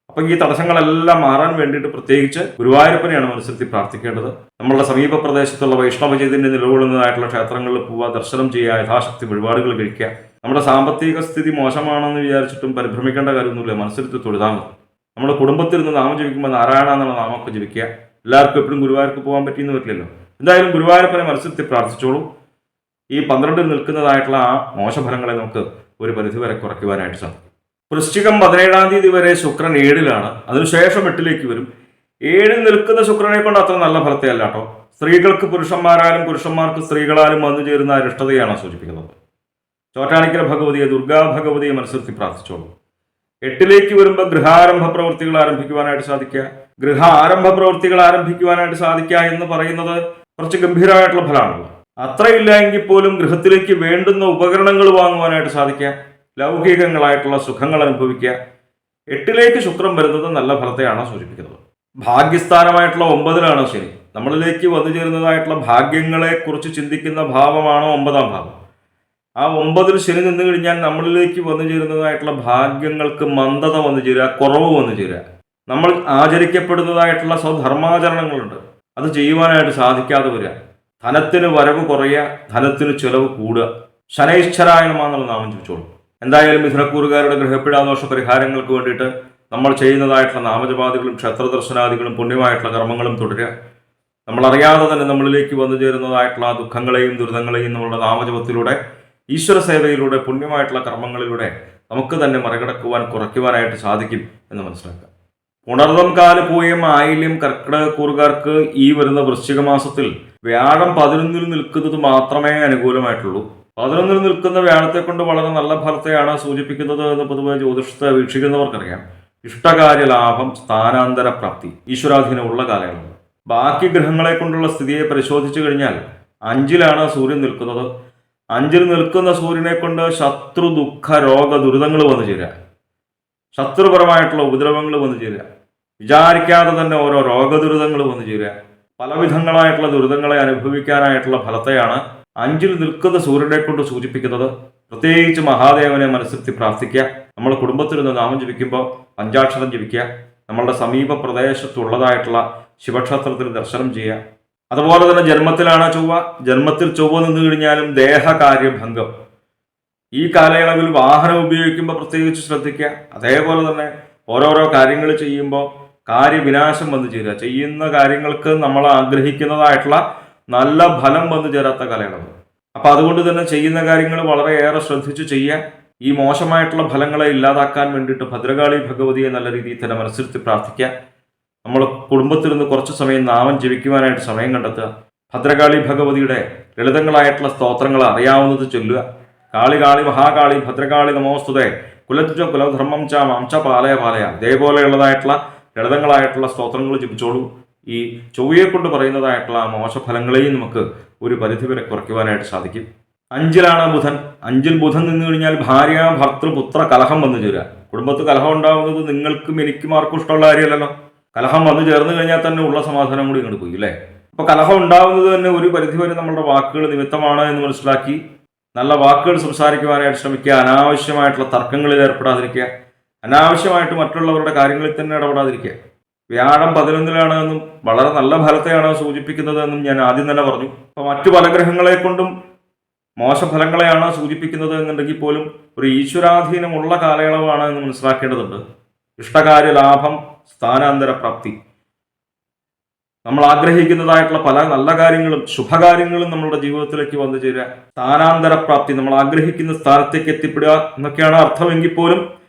അപ്പം ഈ തടസ്സങ്ങളെല്ലാം മാറാൻ വേണ്ടിയിട്ട് പ്രത്യേകിച്ച് ഗുരുവായൂരപ്പനെയാണ് മനസ്സിരുത്തി പ്രാർത്ഥിക്കേണ്ടത്. നമ്മളുടെ സമീപ പ്രദേശത്തുള്ള വൈഷ്ണവ ചൈതന്യം നിലകൊള്ളുന്നതായിട്ടുള്ള ക്ഷേത്രങ്ങളിൽ പോവുക, ദർശനം ചെയ്യുക, യഥാശക്തി വഴിപാടുകൾ കഴിക്കുക. നമ്മുടെ സാമ്പത്തിക സ്ഥിതി മോശമാണെന്ന് വിചാരിച്ചിട്ടും പരിഭ്രമിക്കേണ്ട കാര്യമൊന്നുമില്ല, മനസ്സിരുത്തി തൊഴുതാൽ മതി. നമ്മുടെ കുടുംബത്തിൽ നിന്ന് നാമം ജപിക്കുമ്പോൾ നാരായണ എന്നുള്ള നാമമൊക്കെ ജപിക്കുക. എല്ലാവർക്കും എപ്പോഴും ഗുരുവായൂർക്ക് പോകാൻ പറ്റിയെന്ന് വരില്ലല്ലോ. എന്തായാലും ഗുരുവായൂരപ്പനെ മനസ്സിരുത്തി പ്രാർത്ഥിച്ചോളൂ. ഈ 12-ൽ നിൽക്കുന്നതായിട്ടുള്ള ആ മോശഫലങ്ങളെ നമുക്ക് ഒരു പരിധിവരെ കുറയ്ക്കുവാനായിട്ട് സാധിക്കും. വൃശ്ചികം 17-ാം തീയതി വരെ ശുക്രൻ 7-ലാണ്, അതിനുശേഷം 8-ലേക്ക് വരും. 7-ൽ നിൽക്കുന്ന ശുക്രനെ കൊണ്ട് അത്ര നല്ല ഫലത്തെ അല്ല കേട്ടോ. സ്ത്രീകൾക്ക് പുരുഷന്മാരാലും പുരുഷന്മാർക്ക് സ്ത്രീകളാലും വന്നു ചേരുന്ന അരിഷ്ടതയാണ് സൂചിപ്പിക്കുന്നത്. ചോറ്റാനിക്കര ഭഗവതിയെ, ദുർഗാ ഭഗവതിയെ മനസ്സിരുത്തി പ്രാർത്ഥിച്ചോളൂ. 8-ലേക്ക് വരുമ്പോൾ ഗൃഹാരംഭ പ്രവൃത്തികൾ ആരംഭിക്കുവാനായിട്ട് സാധിക്കുക. ഗൃഹ ആരംഭ പ്രവൃത്തികൾ ആരംഭിക്കുവാനായിട്ട് സാധിക്കുക എന്ന് പറയുന്നത് കുറച്ച് ഗംഭീരമായിട്ടുള്ള ഫലമാണല്ലോ. അത്രയില്ല എങ്കിൽ പോലും ഗൃഹത്തിലേക്ക് വേണ്ടുന്ന ഉപകരണങ്ങൾ വാങ്ങുവാനായിട്ട് സാധിക്കുക, ലൗകികങ്ങളായിട്ടുള്ള സുഖങ്ങൾ അനുഭവിക്കുക. 8-ലേക്ക് ശുക്രൻ വരുന്നത് നല്ല ഫലത്തെയാണ് സൂചിപ്പിക്കുന്നത്. ഭാഗ്യസ്ഥാനമായിട്ടുള്ള 9-ലാണ് ശനി. നമ്മളിലേക്ക് വന്നു ചേരുന്നതായിട്ടുള്ള ഭാഗ്യങ്ങളെ കുറിച്ച് ചിന്തിക്കുന്ന ഭാവമാണോ 9-ാം ഭാവം. ആ 9-ൽ ശനി നിന്ന് കഴിഞ്ഞാൽ നമ്മളിലേക്ക് വന്നു ചേരുന്നതായിട്ടുള്ള ഭാഗ്യങ്ങൾക്ക് മന്ദത വന്നു ചേരുക, കുറവ് വന്നു ചേരുക. നമ്മൾ ആചരിക്കപ്പെടുന്നതായിട്ടുള്ള സ്വധർമാചരണങ്ങളുണ്ട്, അത് ചെയ്യുവാനായിട്ട് സാധിക്കാതെ വരിക. ധനത്തിന് വരവ് കുറയുക, ധനത്തിന് ചെലവ് കൂടുക. ശനൈശ്വരായ നമഃ എന്നുള്ള നാമം ജപിച്ചോളൂ. എന്തായാലും മിഥുനക്കൂറുകാരുടെ ഗ്രഹപീഡാദോഷ പരിഹാരങ്ങൾക്ക് വേണ്ടിയിട്ട് നമ്മൾ ചെയ്യുന്നതായിട്ടുള്ള നാമജപാദികളും ക്ഷേത്രദർശനാദികളും പുണ്യമായിട്ടുള്ള കർമ്മങ്ങളും തുടരുക. നമ്മളറിയാതെ തന്നെ നമ്മളിലേക്ക് വന്നു ചേരുന്നതായിട്ടുള്ള ദുഃഖങ്ങളെയും ദുരിതങ്ങളെയും നമ്മളുടെ നാമജപത്തിലൂടെ, ഈശ്വര സേവയിലൂടെ, പുണ്യമായിട്ടുള്ള കർമ്മങ്ങളിലൂടെ നമുക്ക് തന്നെ മറികടക്കുവാൻ, കുറയ്ക്കുവാനായിട്ട് സാധിക്കും എന്ന് മനസ്സിലാക്കുക. ഉണർന്നം കാല് പൂയം ആയില്യം കർക്കിടകക്കൂറുകാർക്ക് ഈ വരുന്ന വൃശ്ചിക മാസത്തിൽ വ്യാഴം 11-ൽ നിൽക്കുന്നത് മാത്രമേ അനുകൂലമായിട്ടുള്ളൂ. 11-ൽ നിൽക്കുന്ന വ്യാഴത്തെ കൊണ്ട് വളരെ നല്ല ഫലത്തെയാണ് സൂചിപ്പിക്കുന്നത് എന്ന് പൊതുവെ ജ്യോതിഷത്തെ വീക്ഷിക്കുന്നവർക്കറിയാം. ഇഷ്ടകാര്യ ലാഭം, സ്ഥാനാന്തര പ്രാപ്തി, ഈശ്വരാധീനമുള്ള കാലയളവ്. ബാക്കി ഗ്രഹങ്ങളെ കൊണ്ടുള്ള സ്ഥിതിയെ പരിശോധിച്ചു കഴിഞ്ഞാൽ 5-ലാണ് സൂര്യൻ നിൽക്കുന്നത്. 5-ൽ നിൽക്കുന്ന സൂര്യനെ കൊണ്ട് ശത്രു, ദുഃഖ, രോഗ, ദുരിതങ്ങൾ വന്നു ചേരുക, ശത്രുപരമായിട്ടുള്ള ഉപദ്രവങ്ങൾ വന്നു ചേരുക, വിചാരിക്കാതെ തന്നെ ഓരോ രോഗദുരിതങ്ങൾ വന്നു ചേരുക, പലവിധങ്ങളായിട്ടുള്ള ദുരിതങ്ങളെ അനുഭവിക്കാനായിട്ടുള്ള ഫലത്തെയാണ് 5-ൽ നിൽക്കുന്ന സൂര്യനെ കൊണ്ട് സൂചിപ്പിക്കുന്നത്. പ്രത്യേകിച്ച് മഹാദേവനെ മനസ്സിരുത്തി പ്രാർത്ഥിക്കുക. നമ്മൾ കുടുംബത്തിൽ നിന്ന് നാമം ജപിക്കുമ്പോൾ പഞ്ചാക്ഷരം ജപിക്കുക. നമ്മളുടെ സമീപ പ്രദേശത്തുള്ളതായിട്ടുള്ള ശിവക്ഷേത്രത്തിൽ ദർശനം ചെയ്യുക. അതുപോലെ തന്നെ ജന്മത്തിലാണ് ചൊവ്വ. ജന്മത്തിൽ ചൊവ്വ നിന്ന് കഴിഞ്ഞാലും ദേഹകാര്യഭംഗം. ഈ കാലയളവിൽ വാഹനം ഉപയോഗിക്കുമ്പോൾ പ്രത്യേകിച്ച് ശ്രദ്ധിക്കുക. അതേപോലെ തന്നെ ഓരോരോ കാര്യങ്ങൾ ചെയ്യുമ്പോൾ കാര്യവിനാശം വന്നു ചേരുക. ചെയ്യുന്ന കാര്യങ്ങൾക്ക് നമ്മൾ ആഗ്രഹിക്കുന്നതായിട്ടുള്ള നല്ല ഫലം വന്നു ചേരാത്ത കാലയളവ്. അപ്പം അതുകൊണ്ട് തന്നെ ചെയ്യുന്ന കാര്യങ്ങൾ വളരെയേറെ ശ്രദ്ധിച്ചു ചെയ്യുക. ഈ മോശമായിട്ടുള്ള ഫലങ്ങളെ ഇല്ലാതാക്കാൻ വേണ്ടിയിട്ട് ഭദ്രകാളി ഭഗവതിയെ നല്ല രീതിയിൽ തന്നെ മനസ്സിരുത്തി പ്രാർത്ഥിക്കുക. നമ്മൾ കുടുംബത്തിൽ നിന്ന് കുറച്ച് സമയം നാമം ജപിക്കുവാനായിട്ട് സമയം കണ്ടെത്തുക. ഭദ്രകാളി ഭഗവതിയുടെ ലളിതങ്ങളായിട്ടുള്ള സ്തോത്രങ്ങൾ അറിയാവുന്നത് ചൊല്ലുക. കാളി കാളി മഹാകാളി ഭദ്രകാളി നമോസ്തുതേ കുലത്വ കുലധർമ്മം ച മാംസ പാലയ പാലയ, ഇതേപോലെയുള്ളതായിട്ടുള്ള ലളിതങ്ങളായിട്ടുള്ള സ്തോത്രങ്ങൾ ജപിച്ചോളൂ. ഈ ചൊവ്വയെ കൊണ്ട് പറയുന്നതായിട്ടുള്ള മോശഫലങ്ങളെയും നമുക്ക് ഒരു പരിധിവരെ കുറയ്ക്കുവാനായിട്ട് സാധിക്കും. 5-ലാണ് ബുധൻ. 5-ൽ ബുധൻ നിന്ന് കഴിഞ്ഞാൽ ഭാര്യ, ഭർത്തൃ, പുത്ര കലഹം വന്നു ചേരുക. കുടുംബത്ത് കലഹം ഉണ്ടാകുന്നത് നിങ്ങൾക്കും എനിക്കും ആർക്കും ഇഷ്ടമുള്ള കാര്യമല്ലല്ലോ. കലഹം വന്നു ചേർന്ന് കഴിഞ്ഞാൽ തന്നെ ഉള്ള സമാധാനം കൂടി ഇങ്ങോട്ട് പോയി അല്ലേ. അപ്പോൾ കലഹം ഉണ്ടാകുന്നത് തന്നെ ഒരു പരിധിവരെ നമ്മുടെ വാക്കുകൾ നിമിത്തമാണ് എന്ന് മനസ്സിലാക്കി നല്ല വാക്കുകൾ സംസാരിക്കുവാനായിട്ട് ശ്രമിക്കുക. അനാവശ്യമായിട്ടുള്ള തർക്കങ്ങളിൽ ഏർപ്പെടാതിരിക്കുക. അനാവശ്യമായിട്ട് മറ്റുള്ളവരുടെ കാര്യങ്ങളിൽ തന്നെ ഇടപെടാതിരിക്കുക. വ്യാഴം 11-ലാണ് എന്നും വളരെ നല്ല ഫലത്തെയാണ് സൂചിപ്പിക്കുന്നത് എന്നും ഞാൻ ആദ്യം തന്നെ പറഞ്ഞു. അപ്പോൾ മറ്റു പല ഗ്രഹങ്ങളെ കൊണ്ടും മോശഫലങ്ങളെയാണ് സൂചിപ്പിക്കുന്നത് എന്നുണ്ടെങ്കിൽ പോലും ഒരു ഈശ്വരാധീനമുള്ള കാലയളവാണ് എന്ന് മനസ്സിലാക്കേണ്ടതുണ്ട്. ഇഷ്ടകാര്യ ലാഭം, സ്ഥാനാന്തര പ്രാപ്തി, നമ്മൾ ആഗ്രഹിക്കുന്നതായിട്ടുള്ള പല നല്ല കാര്യങ്ങളും ശുഭകാര്യങ്ങളും നമ്മളുടെ ജീവിതത്തിലേക്ക് വന്നു ചേരുക. സ്ഥാനാന്തര പ്രാപ്തി, നമ്മൾ ആഗ്രഹിക്കുന്ന സ്ഥാനത്തേക്ക് എത്തിപ്പെടുക എന്നൊക്കെയാണ് അർത്ഥമെങ്കിൽ പോലും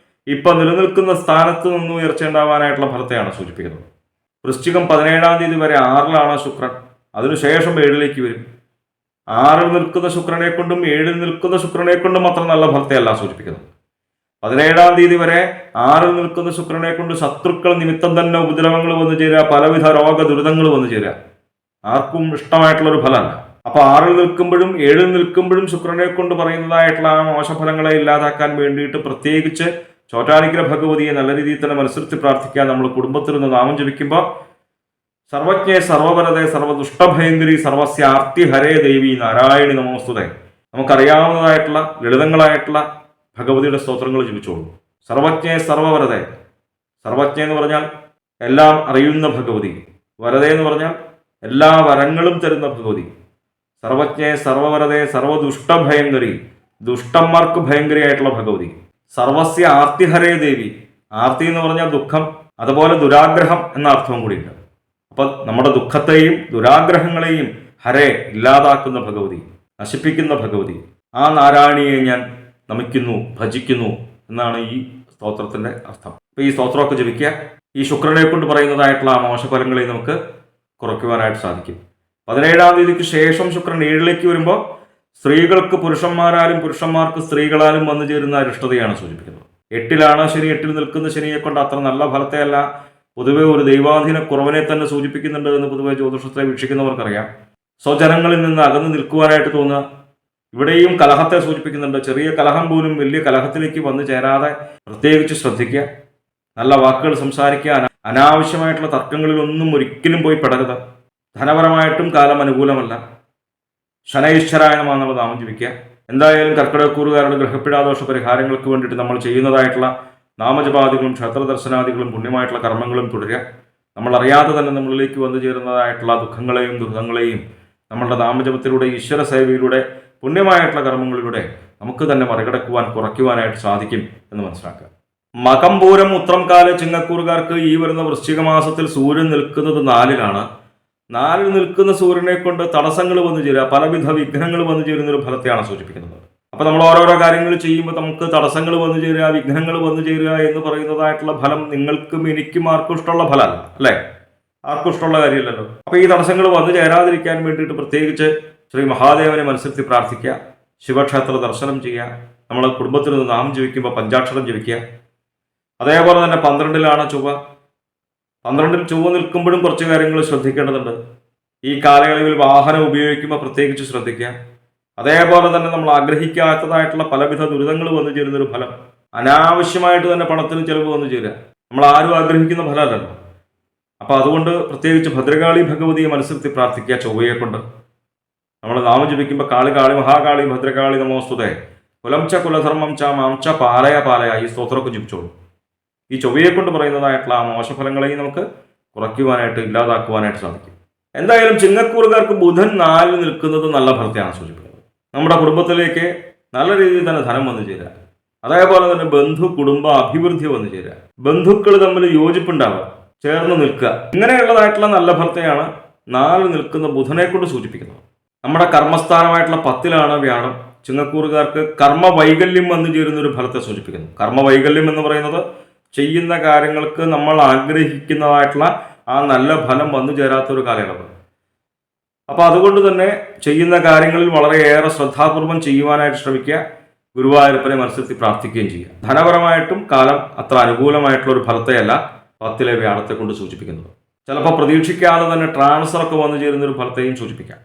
ഇപ്പൊ നിലനിൽക്കുന്ന സ്ഥാനത്ത് നിന്ന് ഉയർച്ചയുണ്ടാവാനായിട്ടുള്ള ഫലത്തെയാണ് സൂചിപ്പിക്കുന്നത്. വൃശ്ചികം 17-ാം തീയതി വരെ 6-ലാണ് ശുക്രൻ. അതിനുശേഷം 7-ലേക്ക് വരും. 6-ൽ നിൽക്കുന്ന ശുക്രനെ കൊണ്ടും 7-ൽ നിൽക്കുന്ന ശുക്രനെ കൊണ്ടും അത്ര നല്ല ഫലത്തെയല്ല സൂചിപ്പിക്കുന്നത്. 17-ാം തീയതി വരെ 6-ൽ നിൽക്കുന്ന ശുക്രനെ കൊണ്ട് ശത്രുക്കൾ നിമിത്തം തന്നെ ഉപദ്രവങ്ങൾ വന്നു ചേരുക, പലവിധ രോഗ ദുരിതങ്ങൾ വന്നു ചേരുക. ആർക്കും ഇഷ്ടമായിട്ടുള്ള ഒരു ഫലമല്ല. അപ്പൊ 6-ൽ നിൽക്കുമ്പോഴും 7-ൽ നിൽക്കുമ്പോഴും ശുക്രനെ കൊണ്ട് പറയുന്നതായിട്ടുള്ള ആ മോശഫലങ്ങളെ ഇല്ലാതാക്കാൻ വേണ്ടിയിട്ട് പ്രത്യേകിച്ച് ചോറ്റാനിക്കര ഭഗവതിയെ നല്ല രീതിയിൽ തന്നെ മനസ്സിരുത്തി പ്രാർത്ഥിക്കാൻ നമ്മൾ കുടുംബത്തിൽ നിന്ന് നാമം ജപിക്കുമ്പോൾ സർവജ്ഞേ സർവപരതേ സർവദുഷ്ടഭയങ്കരി സർവസ്യ ആർത്തി ഹരേ ദേവി നാരായണി നമോസ്തുതേ. നമുക്കറിയാവുന്നതായിട്ടുള്ള ലളിതങ്ങളായിട്ടുള്ള ഭഗവതിയുടെ സ്തോത്രങ്ങൾ ജപിച്ചോളൂ. സർവജ്ഞേ സർവവരതേ. സർവജ്ഞ എന്ന് പറഞ്ഞാൽ എല്ലാം അറിയുന്ന ഭഗവതി. വരതേ എന്ന് പറഞ്ഞാൽ എല്ലാ വരങ്ങളും തരുന്ന ഭഗവതി. സർവജ്ഞേ സർവവരതേ സർവദുഷ്ടഭയങ്കരി, ദുഷ്ടന്മാർക്ക് ഭയങ്കരിയായിട്ടുള്ള ഭഗവതി. സർവസ്യ ആർത്തിഹരേ ദേവി. ആർത്തി എന്ന് പറഞ്ഞാൽ ദുഃഖം, അതുപോലെ ദുരാഗ്രഹം എന്ന അർത്ഥവും കൂടിയുണ്ട്. അപ്പൊ നമ്മുടെ ദുഃഖത്തെയും ദുരാഗ്രഹങ്ങളെയും ഹരേ ഇല്ലാതാക്കുന്ന ഭഗവതി, നശിപ്പിക്കുന്ന ഭഗവതി, ആ നാരായണിയെ ഞാൻ നമിക്കുന്നു, ഭജിക്കുന്നു എന്നാണ് ഈ സ്തോത്രത്തിന്റെ അർത്ഥം. അപ്പൊ ഈ സ്തോത്രമൊക്കെ ജപിക്കുക. ഈ ശുക്രനെ കൊണ്ട് പറയുന്നതായിട്ടുള്ള ആ മോശഫലങ്ങളെ നമുക്ക് കുറയ്ക്കുവാനായിട്ട് സാധിക്കും. 17-ാം തീയതിക്ക് ശേഷം ശുക്രൻ 7-ലേക്ക് വരുമ്പോൾ സ്ത്രീകൾക്ക് പുരുഷന്മാരാലും പുരുഷന്മാർക്ക് സ്ത്രീകളാലും വന്നു ചേരുന്ന അരിഷ്ടതയാണ് സൂചിപ്പിക്കുന്നത്. 8-ലാണ് ശനി. 8-ൽ നിൽക്കുന്ന ശനിയെ കൊണ്ട് അത്ര നല്ല ഫലത്തെയല്ല, പൊതുവെ ഒരു ദൈവാധീന കുറവിനെ തന്നെ സൂചിപ്പിക്കുന്നുണ്ട് എന്ന് പൊതുവെ ജ്യോതിഷത്തെ വീക്ഷിക്കുന്നവർക്കറിയാം. സ്വജനങ്ങളിൽ നിന്ന് അകന്നു നിൽക്കുവാനായിട്ട് തോന്നുക. ഇവിടെയും കലഹത്തെ സൂചിപ്പിക്കുന്നുണ്ട്. ചെറിയ കലഹം പോലും വലിയ കലഹത്തിലേക്ക് വന്നു ചേരാതെ പ്രത്യേകിച്ച് ശ്രദ്ധിക്കുക. നല്ല വാക്കുകൾ സംസാരിക്കുക. അനാവശ്യമായിട്ടുള്ള തർക്കങ്ങളിലൊന്നും ഒരിക്കലും പോയി പെടരുത്. ധനപരമായിട്ടും കാലം അനുകൂലമല്ല. ശനൈശ്വരായ നമഃ നാമം ജപിക്കുക. എന്തായാലും കർക്കിടകക്കൂറുകാരുടെ ഗ്രഹപ്പിടാദോഷ പരിഹാരങ്ങൾക്ക് വേണ്ടിയിട്ട് നമ്മൾ ചെയ്യുന്നതായിട്ടുള്ള നാമജപാദികളും ക്ഷേത്രദർശനാദികളും പുണ്യമായിട്ടുള്ള കർമ്മങ്ങളും തുടരുക. നമ്മൾ അറിയാതെ തന്നെ നമ്മളിലേക്ക് വന്നു ചേരുന്നതായിട്ടുള്ള ദുഃഖങ്ങളെയും ദുരിതങ്ങളെയും നമ്മളുടെ നാമജപത്തിലൂടെ ഈശ്വര സേവയിലൂടെ പുണ്യമായിട്ടുള്ള കർമ്മങ്ങളിലൂടെ നമുക്ക് തന്നെ മറികടക്കുവാൻ കുറയ്ക്കുവാനായിട്ട് സാധിക്കും എന്ന് മനസ്സിലാക്കുക. മകം പൂരം ഉത്രം കാല ചിങ്ങക്കൂറുകാർക്ക് ഈ വരുന്ന വൃശ്ചിക മാസത്തിൽ സൂര്യൻ നിൽക്കുന്നത് 4-ലാണ്. 4-ൽ നിൽക്കുന്ന സൂര്യനെ കൊണ്ട് തടസ്സങ്ങൾ വന്നു ചേരുക, പലവിധ വിഘ്നങ്ങൾ വന്നു ചേരുന്ന ഒരു ഫലത്തെയാണ് സൂചിപ്പിക്കുന്നത്. അപ്പൊ നമ്മൾ ഓരോരോ കാര്യങ്ങൾ ചെയ്യുമ്പോൾ നമുക്ക് തടസ്സങ്ങൾ വന്നു ചേരുക, വിഘ്നങ്ങൾ വന്നു ചേരുക എന്ന് പറയുന്നതായിട്ടുള്ള ഫലം നിങ്ങൾക്കും എനിക്കും ആർക്കും ഇഷ്ടമുള്ള ഫലമല്ല അല്ലേ. ആർക്കും ഇഷ്ടമുള്ള കാര്യമില്ലല്ലോ. അപ്പൊ ഈ തടസ്സങ്ങൾ വന്നു ചേരാതിരിക്കാൻ വേണ്ടിയിട്ട് പ്രത്യേകിച്ച് ശ്രീ മഹാദേവനെ മനസ്സിരുത്തി പ്രാർത്ഥിക്കുക. ശിവക്ഷേത്ര ദർശനം ചെയ്യുക. നമ്മൾ കുടുംബത്തിൽ നിന്ന് നാമം ജപിക്കുമ്പോൾ പഞ്ചാക്ഷരം ജപിക്കുക. അതേപോലെ തന്നെ 12-ലാണ് ചൊവ്വ. 12-ൽ ചൊവ്വ നിൽക്കുമ്പോഴും കുറച്ച് കാര്യങ്ങൾ ശ്രദ്ധിക്കേണ്ടതുണ്ട്. ഈ കാലയളവിൽ വാഹനം ഉപയോഗിക്കുമ്പോൾ പ്രത്യേകിച്ച് ശ്രദ്ധിക്കുക. അതേപോലെ തന്നെ നമ്മൾ ആഗ്രഹിക്കാത്തതായിട്ടുള്ള പലവിധ ദുരിതങ്ങൾ വന്നു ചേരുന്നൊരു ഫലം. അനാവശ്യമായിട്ട് തന്നെ പണത്തിന് ചിലവ് വന്നു ചേരുക. നമ്മൾ ആരും ആഗ്രഹിക്കുന്ന ഫലമല്ലല്ലോ. അപ്പൊ അതുകൊണ്ട് പ്രത്യേകിച്ച് ഭദ്രകാളി ഭഗവതിയെ മനസ്സിരുത്തി പ്രാർത്ഥിക്കുക. ചൊവ്വയെ കൊണ്ട് നമ്മൾ നാമം ജപിക്കുമ്പോൾ കാളി കാളി മഹാകാളി ഭദ്രകാളി നമോസ്തുതേ കുലം ച കുലധർമ്മം ച മാം ച പാലയ പാലയ ഈ സ്തോത്രമൊക്കെ ജപിച്ചോളൂ. ഈ ചൊവ്വയെ കൊണ്ട് പറയുന്നതായിട്ടുള്ള ആ മോശഫലങ്ങളെയും നമുക്ക് കുറയ്ക്കുവാനായിട്ട്, ഇല്ലാതാക്കുവാനായിട്ട് സാധിക്കും. എന്തായാലും ചിങ്ങക്കൂറുകാർക്ക് ബുധൻ 4 നിൽക്കുന്നത് നല്ല ഫലത്തെയാണ് സൂചിപ്പിക്കുന്നത്. നമ്മുടെ കുടുംബത്തിലേക്ക് നല്ല രീതിയിൽ തന്നെ ധനം വന്നു ചേരുക. അതേപോലെ തന്നെ ബന്ധു കുടുംബ അഭിവൃദ്ധി വന്നു ചേരുക. ബന്ധുക്കൾ തമ്മിൽ യോജിപ്പുണ്ടാവുക, ചേർന്ന് നിൽക്കുക. ഇങ്ങനെയുള്ളതായിട്ടുള്ള നല്ല ഫലത്തെയാണ് 4 നിൽക്കുന്ന ബുധനെ കൊണ്ട് സൂചിപ്പിക്കുന്നത്. നമ്മുടെ കർമ്മസ്ഥാനമായിട്ടുള്ള 10-ലാണ് വ്യാഴം. ചിങ്ങക്കൂറുകാർക്ക് കർമ്മവൈകല്യം വന്നു ചേരുന്ന ഒരു ഫലത്തെ സൂചിപ്പിക്കുന്നു. കർമ്മവൈകല്യം എന്ന് പറയുന്നത് ചെയ്യുന്ന കാര്യങ്ങൾക്ക് നമ്മൾ ആഗ്രഹിക്കുന്നതായിട്ടുള്ള ആ നല്ല ഫലം വന്നു ചേരാത്തൊരു കാലയളവ്. അപ്പോൾ അതുകൊണ്ട് തന്നെ ചെയ്യുന്ന കാര്യങ്ങളിൽ വളരെയേറെ ശ്രദ്ധാപൂർവം ചെയ്യുവാനായിട്ട് ശ്രമിക്കുക. ഗുരുവായൂരപ്പനെ മനസ്സിൽ പ്രാർത്ഥിക്കുകയും ചെയ്യുക. ധനപരമായിട്ടും കാലം അത്ര അനുകൂലമായിട്ടുള്ള ഒരു ഫലത്തെയല്ല 10-ലെ വ്യാഴത്തെ കൊണ്ട് സൂചിപ്പിക്കുന്നത്. ചിലപ്പോൾ പ്രതീക്ഷിക്കാതെ തന്നെ ട്രാൻസ്ഫറൊക്കെ വന്നു ചേരുന്ന ഒരു ഫലത്തെയും സൂചിപ്പിക്കാം.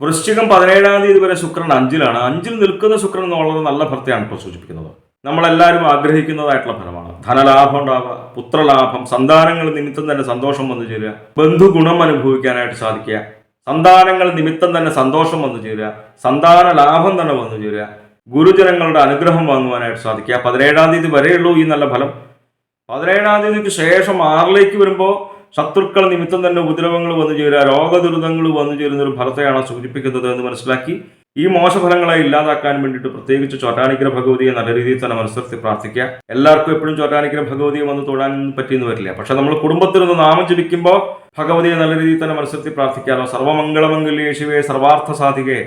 വൃശ്ചികം 17-ാം തീയതി വരെ ശുക്രൻ 5-ലാണ്. 5-ൽ നിൽക്കുന്ന ശുക്രൻ എന്ന് വളരെ നല്ല ഫലത്തെയാണ് ഇപ്പോൾ സൂചിപ്പിക്കുന്നത്. നമ്മളെല്ലാവരും ആഗ്രഹിക്കുന്നതായിട്ടുള്ള ഫലമാണ്. ധനലാഭം ഉണ്ടാവുക, പുത്രലാഭം, സന്താനങ്ങൾ നിമിത്തം തന്നെ സന്തോഷം വന്നു ചേരുക, ബന്ധുഗുണം അനുഭവിക്കാനായിട്ട് സാധിക്കുക, സന്താനങ്ങൾ നിമിത്തം തന്നെ സന്തോഷം വന്നു ചേരുക, സന്താന ലാഭം തന്നെ വന്നു ചേരുക, ഗുരുജനങ്ങളുടെ അനുഗ്രഹം വാങ്ങുവാനായിട്ട് സാധിക്കുക. 17-ാം തീയതി വരെയുള്ളൂ ഈ നല്ല ഫലം. 17-ാം തീയതിക്ക് ശേഷം 6-ലേക്ക് വരുമ്പോൾ ശത്രുക്കൾ നിമിത്തം തന്നെ ഉപദ്രവങ്ങൾ വന്നു ചേരുക, രോഗദുരിതങ്ങൾ വന്നു ചേരുന്ന ഒരു ഫലത്തെയാണ് സൂചിപ്പിക്കുന്നത് എന്ന് മനസ്സിലാക്കി ഈ മോശഫലങ്ങളെ ഇല്ലാതാക്കാൻ വേണ്ടിയിട്ട് പ്രത്യേകിച്ച് ചോറ്റാനിക്കര ഭഗവതിയെ നല്ല രീതിയിൽ തന്നെ മനസ്സിലാക്കി പ്രാർത്ഥിക്കുക. എല്ലാവർക്കും എപ്പോഴും ചോറ്റാനിക്കര ഭഗവതിയെ വന്ന് തൊഴാൻ പറ്റിയെന്ന് വരില്ല. പക്ഷെ നമ്മൾ കുടുംബത്തിൽ നിന്ന് നാമം ജപിക്കുമ്പോൾ ഭഗവതിയെ നല്ല രീതിയിൽ തന്നെ മനസ്സിലാക്കി പ്രാർത്ഥിക്കാമല്ലോ. സർവമംഗളമംഗല്യേ ശിവേ സർവാർത്ഥ സാധികേ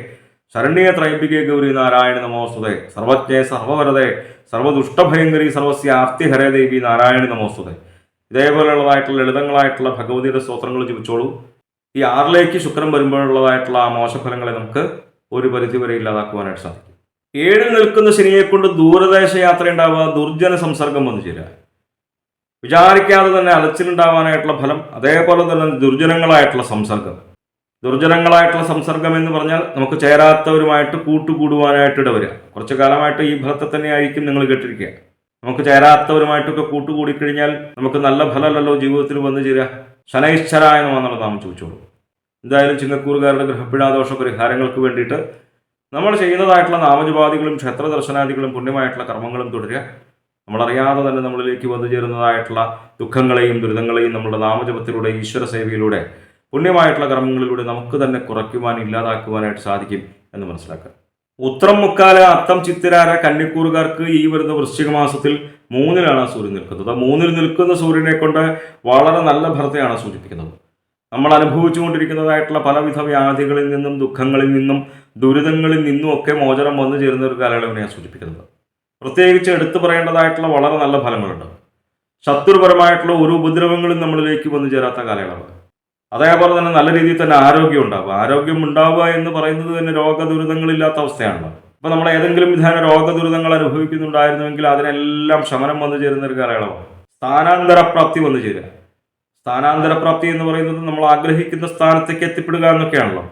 ശരണ്യേ ത്രൈംബികേ ഗൗരി നാരായണ നമോസ്തുതേ സർവജ്ഞേ സർവവരതേ സർവദുഷ്ടഭയങ്കരി സർവസ്യ ആർത്തിഹരേ ദേവി നാരായണ നമോസ്തുതേ. ഇതേപോലെയുള്ളതായിട്ടുള്ള ലളിതങ്ങളായിട്ടുള്ള ഭഗവതിയുടെ സ്തോത്രങ്ങൾ ജപിച്ചോളൂ. ഈ 6-ലേക്ക് ശുക്രൻ വരുമ്പോഴുള്ളതായിട്ടുള്ള ആ മോശഫലങ്ങളെ നമുക്ക് ഒരു പരിധിവരെ ഇല്ലാതാക്കുവാനായിട്ട് സാധിക്കും. 7-ൽ നിൽക്കുന്ന ശനിയെ കൊണ്ട് ദൂരദേശ യാത്ര ഉണ്ടാവുക, ദുർജന സംസർഗം വന്നു ചേരുക, വിചാരിക്കാതെ തന്നെ അലച്ചിലുണ്ടാവാനായിട്ടുള്ള ഫലം, അതേപോലെ തന്നെ ദുർജനങ്ങളായിട്ടുള്ള സംസർഗം. ദുർജനങ്ങളായിട്ടുള്ള സംസർഗം എന്ന് പറഞ്ഞാൽ നമുക്ക് ചേരാത്തവരുമായിട്ട് കൂട്ടുകൂടുവാനായിട്ട് ഇടവരിക. കുറച്ചു കാലമായിട്ട് ഈ ഫലത്തെ തന്നെയായിരിക്കും നിങ്ങൾ കേട്ടിരിക്കുക. നമുക്ക് ചേരാത്തവരുമായിട്ടൊക്കെ കൂട്ടുകൂടിക്കഴിഞ്ഞാൽ നമുക്ക് നല്ല ഫലമല്ലല്ലോ ജീവിതത്തിൽ വന്നു ചേരുക. ശനൈശ്വരായ നമഃ നാം ചോദിച്ചോളൂ. എന്തായാലും ചിങ്ങക്കൂറുകാരുടെ ഗ്രഹപീഡാദോഷ പരിഹാരങ്ങൾക്ക് വേണ്ടിയിട്ട് നമ്മൾ ചെയ്യുന്നതായിട്ടുള്ള നാമജപാദികളും ക്ഷേത്ര ദർശനാദികളും പുണ്യമായിട്ടുള്ള കർമ്മങ്ങളും തുടരുക. നമ്മളറിയാതെ തന്നെ നമ്മളിലേക്ക് വന്നു ചേരുന്നതായിട്ടുള്ള ദുഃഖങ്ങളെയും ദുരിതങ്ങളെയും നമ്മുടെ നാമജപത്തിലൂടെ, ഈശ്വര സേവയിലൂടെ, പുണ്യമായിട്ടുള്ള കർമ്മങ്ങളിലൂടെ നമുക്ക് തന്നെ കുറയ്ക്കുവാൻ, ഇല്ലാതാക്കുവാനായിട്ട് സാധിക്കും എന്ന് മനസ്സിലാക്കുക. ഉത്രം മുക്കാല അത്തം ചിത്തിരാര കന്നിക്കൂറുകാർക്ക് ഈ വരുന്ന വൃശ്ചിക മാസത്തിൽ 3-ലാണ് സൂര്യൻ നിൽക്കുന്നത്. 3-ൽ നിൽക്കുന്ന സൂര്യനെ കൊണ്ട് വളരെ നല്ല ഫലത്തെയാണ് സൂചിപ്പിക്കുന്നത്. നമ്മൾ അനുഭവിച്ചുകൊണ്ടിരിക്കുന്നതായിട്ടുള്ള പലവിധ വ്യാധികളിൽ നിന്നും, ദുഃഖങ്ങളിൽ നിന്നും, ദുരിതങ്ങളിൽ നിന്നും ഒക്കെ മോചനം വന്നു ചേരുന്ന ഒരു കാലയളവിനെയാണ് സൂചിപ്പിക്കുന്നത്. പ്രത്യേകിച്ച് എടുത്തു പറയേണ്ടതായിട്ടുള്ള വളരെ നല്ല ഫലങ്ങളുണ്ട്. ശത്രുപരമായിട്ടുള്ള ഒരു ഉപദ്രവങ്ങളും നമ്മളിലേക്ക് വന്നു ചേരാത്ത കാലയളവ്. അതേപോലെ തന്നെ നല്ല രീതിയിൽ തന്നെ ആരോഗ്യം ഉണ്ടാവുക. ആരോഗ്യം ഉണ്ടാവുക എന്ന് പറയുന്നത് തന്നെ രോഗദുരിതങ്ങളില്ലാത്ത അവസ്ഥയാണല്ലോ. ഇപ്പം നമ്മൾ ഏതെങ്കിലും വിധാന രോഗദുരിതങ്ങൾ അനുഭവിക്കുന്നുണ്ടായിരുന്നുവെങ്കിൽ അതിനെല്ലാം ശമനം വന്നു ചേരുന്ന ഒരു കാലയളവാണ്. സ്ഥാനാന്തരപ്രാപ്തി വന്നു ചേരുക. സ്ഥാനാന്തരപ്രാപ്തി എന്ന് പറയുന്നത് നമ്മൾ ആഗ്രഹിക്കുന്ന സ്ഥാനത്തേക്ക് എത്തിപ്പെടുക എന്നൊക്കെയാണല്ലോ.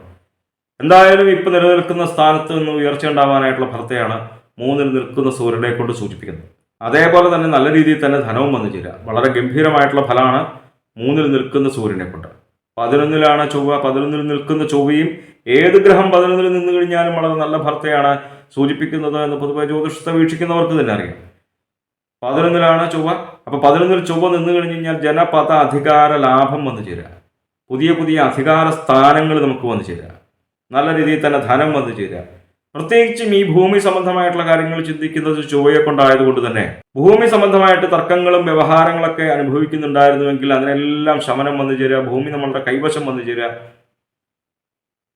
എന്തായാലും ഇപ്പം നിലനിൽക്കുന്ന സ്ഥാനത്ത് നിന്ന് ഉയർച്ച ഉണ്ടാവാനായിട്ടുള്ള ഫലത്തെയാണ് 3-ൽ നിൽക്കുന്ന സൂര്യനെ കൊണ്ട് സൂചിപ്പിക്കുന്നത്. അതേപോലെ തന്നെ നല്ല രീതിയിൽ തന്നെ ധനവും വന്നു ചേരുക. വളരെ ഗംഭീരമായിട്ടുള്ള ഫലമാണ് 3-ൽ നിൽക്കുന്ന സൂര്യനെ കൊണ്ട്. 11-ലാണ് ചൊവ്വ. 11-ൽ നിൽക്കുന്ന ചൊവ്വയും ഏത് ഗ്രഹം 11-ൽ നിന്ന് കഴിഞ്ഞാലും വളരെ നല്ല ഫലത്തെയാണ് സൂചിപ്പിക്കുന്നത് എന്ന് പൊതുവെ ജ്യോതിഷത്തെ വീക്ഷിക്കുന്നവർക്ക് തന്നെ അറിയാം. 11-ലാണ് ചൊവ്വ. അപ്പോൾ 11-ൽ ചൊവ്വ നിന്ന് കഴിഞ്ഞ് കഴിഞ്ഞാൽ ജനപദ അധികാര ലാഭം വന്നു ചേരുക. പുതിയ പുതിയ അധികാര സ്ഥാനങ്ങൾ നമുക്ക് വന്നു ചേരുക. നല്ല രീതിയിൽ തന്നെ ധനം വന്നു ചേരുക. പ്രത്യേകിച്ചും ഈ ഭൂമി സംബന്ധമായിട്ടുള്ള കാര്യങ്ങൾ ചിന്തിക്കുന്നത് ചൊവ്വയെ കൊണ്ടായതുകൊണ്ട് തന്നെ ഭൂമി സംബന്ധമായിട്ട് തർക്കങ്ങളും വ്യവഹാരങ്ങളൊക്കെ അനുഭവിക്കുന്നുണ്ടായിരുന്നുവെങ്കിൽ അതിനെല്ലാം ശമനം വന്നു ചേരുക. ഭൂമി നമ്മളുടെ കൈവശം വന്നു ചേരുക.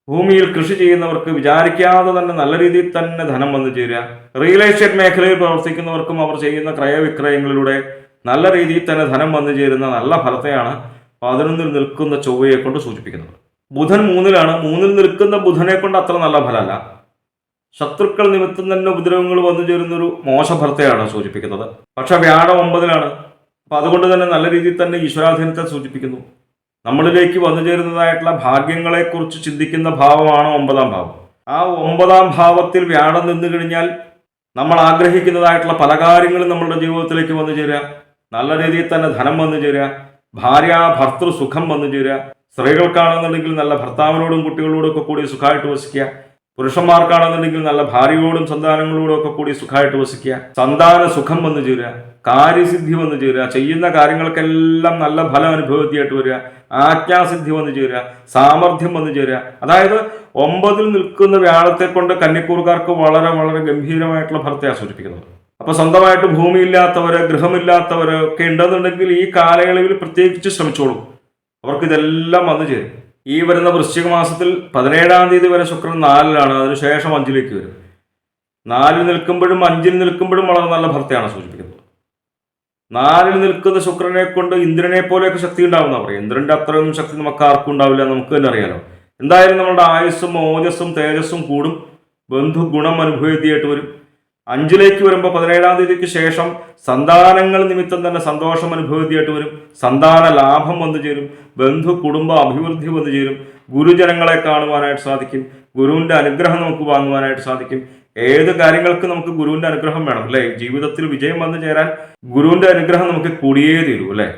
ഭൂമിയിൽ കൃഷി ചെയ്യുന്നവർക്ക് വിചാരിക്കാതെ തന്നെ നല്ല രീതിയിൽ തന്നെ ധനം വന്നു ചേരുക. റിയൽ എസ്റ്റേറ്റ് മേഖലയിൽ പ്രവർത്തിക്കുന്നവർക്കും അവർ ചെയ്യുന്ന ക്രയവിക്രയങ്ങളിലൂടെ നല്ല രീതിയിൽ തന്നെ ധനം വന്നു ചേരുന്ന നല്ല ഫലത്തെയാണ് 11-ൽ നിൽക്കുന്ന ചൊവ്വയെ കൊണ്ട് സൂചിപ്പിക്കുന്നത്. ബുധൻ 3-ലാണ്. 3-ൽ നിൽക്കുന്ന ബുധനെ കൊണ്ട് അത്ര നല്ല ഫലമല്ല. ശത്രുക്കൾ നിമിത്തം തന്നെ ഉപദ്രവങ്ങൾ വന്നു ചേരുന്നൊരു മോശഫലത്തെയാണ് സൂചിപ്പിക്കുന്നത്. പക്ഷെ വ്യാഴം 9-ലാണ്. അപ്പം അതുകൊണ്ട് തന്നെ നല്ല രീതിയിൽ തന്നെ ഈശ്വരാധീനത്തെ സൂചിപ്പിക്കുന്നു. നമ്മളിലേക്ക് വന്നു ചേരുന്നതായിട്ടുള്ള ഭാഗ്യങ്ങളെക്കുറിച്ച് ചിന്തിക്കുന്ന ഭാവമാണ് 9-ാം ഭാവം. ആ 9-ാം ഭാവത്തിൽ വ്യാഴം നിന്നു കഴിഞ്ഞാൽ നമ്മൾ ആഗ്രഹിക്കുന്നതായിട്ടുള്ള പല കാര്യങ്ങളും നമ്മളുടെ ജീവിതത്തിലേക്ക് വന്നു ചേരുക, നല്ല രീതിയിൽ തന്നെ ധനം വന്നു ചേരുക, ഭാര്യ ഭർത്തൃ സുഖം വന്നു ചേരുക, സ്ത്രീകൾക്കാണെന്നുണ്ടെങ്കിൽ നല്ല ഭർത്താവിനോടും കുട്ടികളോടും ഒക്കെ കൂടി സുഖമായിട്ട് വസിക്കുക, പുരുഷന്മാർക്കാണെന്നുണ്ടെങ്കിൽ നല്ല ഭാര്യയോടും സന്താനങ്ങളോടും ഒക്കെ കൂടി സുഖമായിട്ട് വസിക്കുക, സന്താന സുഖം വന്നു ചേരുക, കാര്യസിദ്ധി വന്നു ചേരുക, ചെയ്യുന്ന കാര്യങ്ങൾക്കെല്ലാം നല്ല ഫലം അനുഭവത്തിയായിട്ട് വരിക, ആജ്ഞാസിദ്ധി വന്നു ചേരുക, സാമർഥ്യം വന്നു ചേരുക. അതായത് 9-ൽ നിൽക്കുന്ന വ്യാഴത്തെ കൊണ്ട് കന്നിക്കൂറുകാർക്ക് വളരെ വളരെ ഗംഭീരമായിട്ടുള്ള ഫലത്തെയാണ് സൂചിപ്പിക്കുന്നത്. അപ്പൊ സ്വന്തമായിട്ട് ഭൂമിയില്ലാത്തവര്, ഗൃഹമില്ലാത്തവര് ഒക്കെ ഉണ്ടെന്നുണ്ടെങ്കിൽ ഈ കാലയളവിൽ പ്രത്യേകിച്ച് ശ്രമിച്ചോളൂ, അവർക്ക് ഇതെല്ലാം വന്നു ചേരും. ഈ വരുന്ന വൃശ്ചിക മാസത്തിൽ 17-ാം തീയതി വരെ ശുക്രൻ 4-ലാണ്, അതിനുശേഷം 5-ലേക്ക് വരും. 4-ൽ നിൽക്കുമ്പോഴും 5-ൽ നിൽക്കുമ്പോഴും വളരെ നല്ല ഫലത്തെയാണ് സൂചിപ്പിക്കുന്നത്. 4-ൽ നിൽക്കുന്ന ശുക്രനെ കൊണ്ട് ഇന്ദ്രനെ പോലെയൊക്കെ ശക്തി ഉണ്ടാവുന്ന പറയും. ഇന്ദ്രന്റെ അത്രയൊന്നും ശക്തി നമുക്ക് ആർക്കും ഉണ്ടാവില്ല, നമുക്ക് തന്നെ അറിയാലോ. എന്തായാലും നമ്മുടെ ആയുസ്സും ഓജസ്സും തേജസ്സും കൂടും, ബന്ധു ഗുണം അനുഭവത്തിയായിട്ട് വരും. 5-ലേക്ക് വരുമ്പോൾ 17-ാം തീയതിക്ക് ശേഷം സന്താനങ്ങൾ നിമിത്തം തന്നെ സന്തോഷം അനുഭവത്തിയായിട്ട് വരും, സന്താന ലാഭം വന്നു ചേരും, ബന്ധു കുടുംബ അഭിവൃദ്ധി വന്നു ചേരും, ഗുരുജനങ്ങളെ കാണുവാനായിട്ട് സാധിക്കും, ഗുരുവിൻ്റെ അനുഗ്രഹം നമുക്ക് വാങ്ങുവാനായിട്ട് സാധിക്കും. ഏത് കാര്യങ്ങൾക്ക് നമുക്ക് ഗുരുവിൻ്റെ അനുഗ്രഹം വേണം അല്ലേ? ജീവിതത്തിൽ വിജയം വന്നു ചേരാൻ ഗുരുവിൻ്റെ അനുഗ്രഹം നമുക്ക് കൂടിയേ തീരൂ അല്ലേ?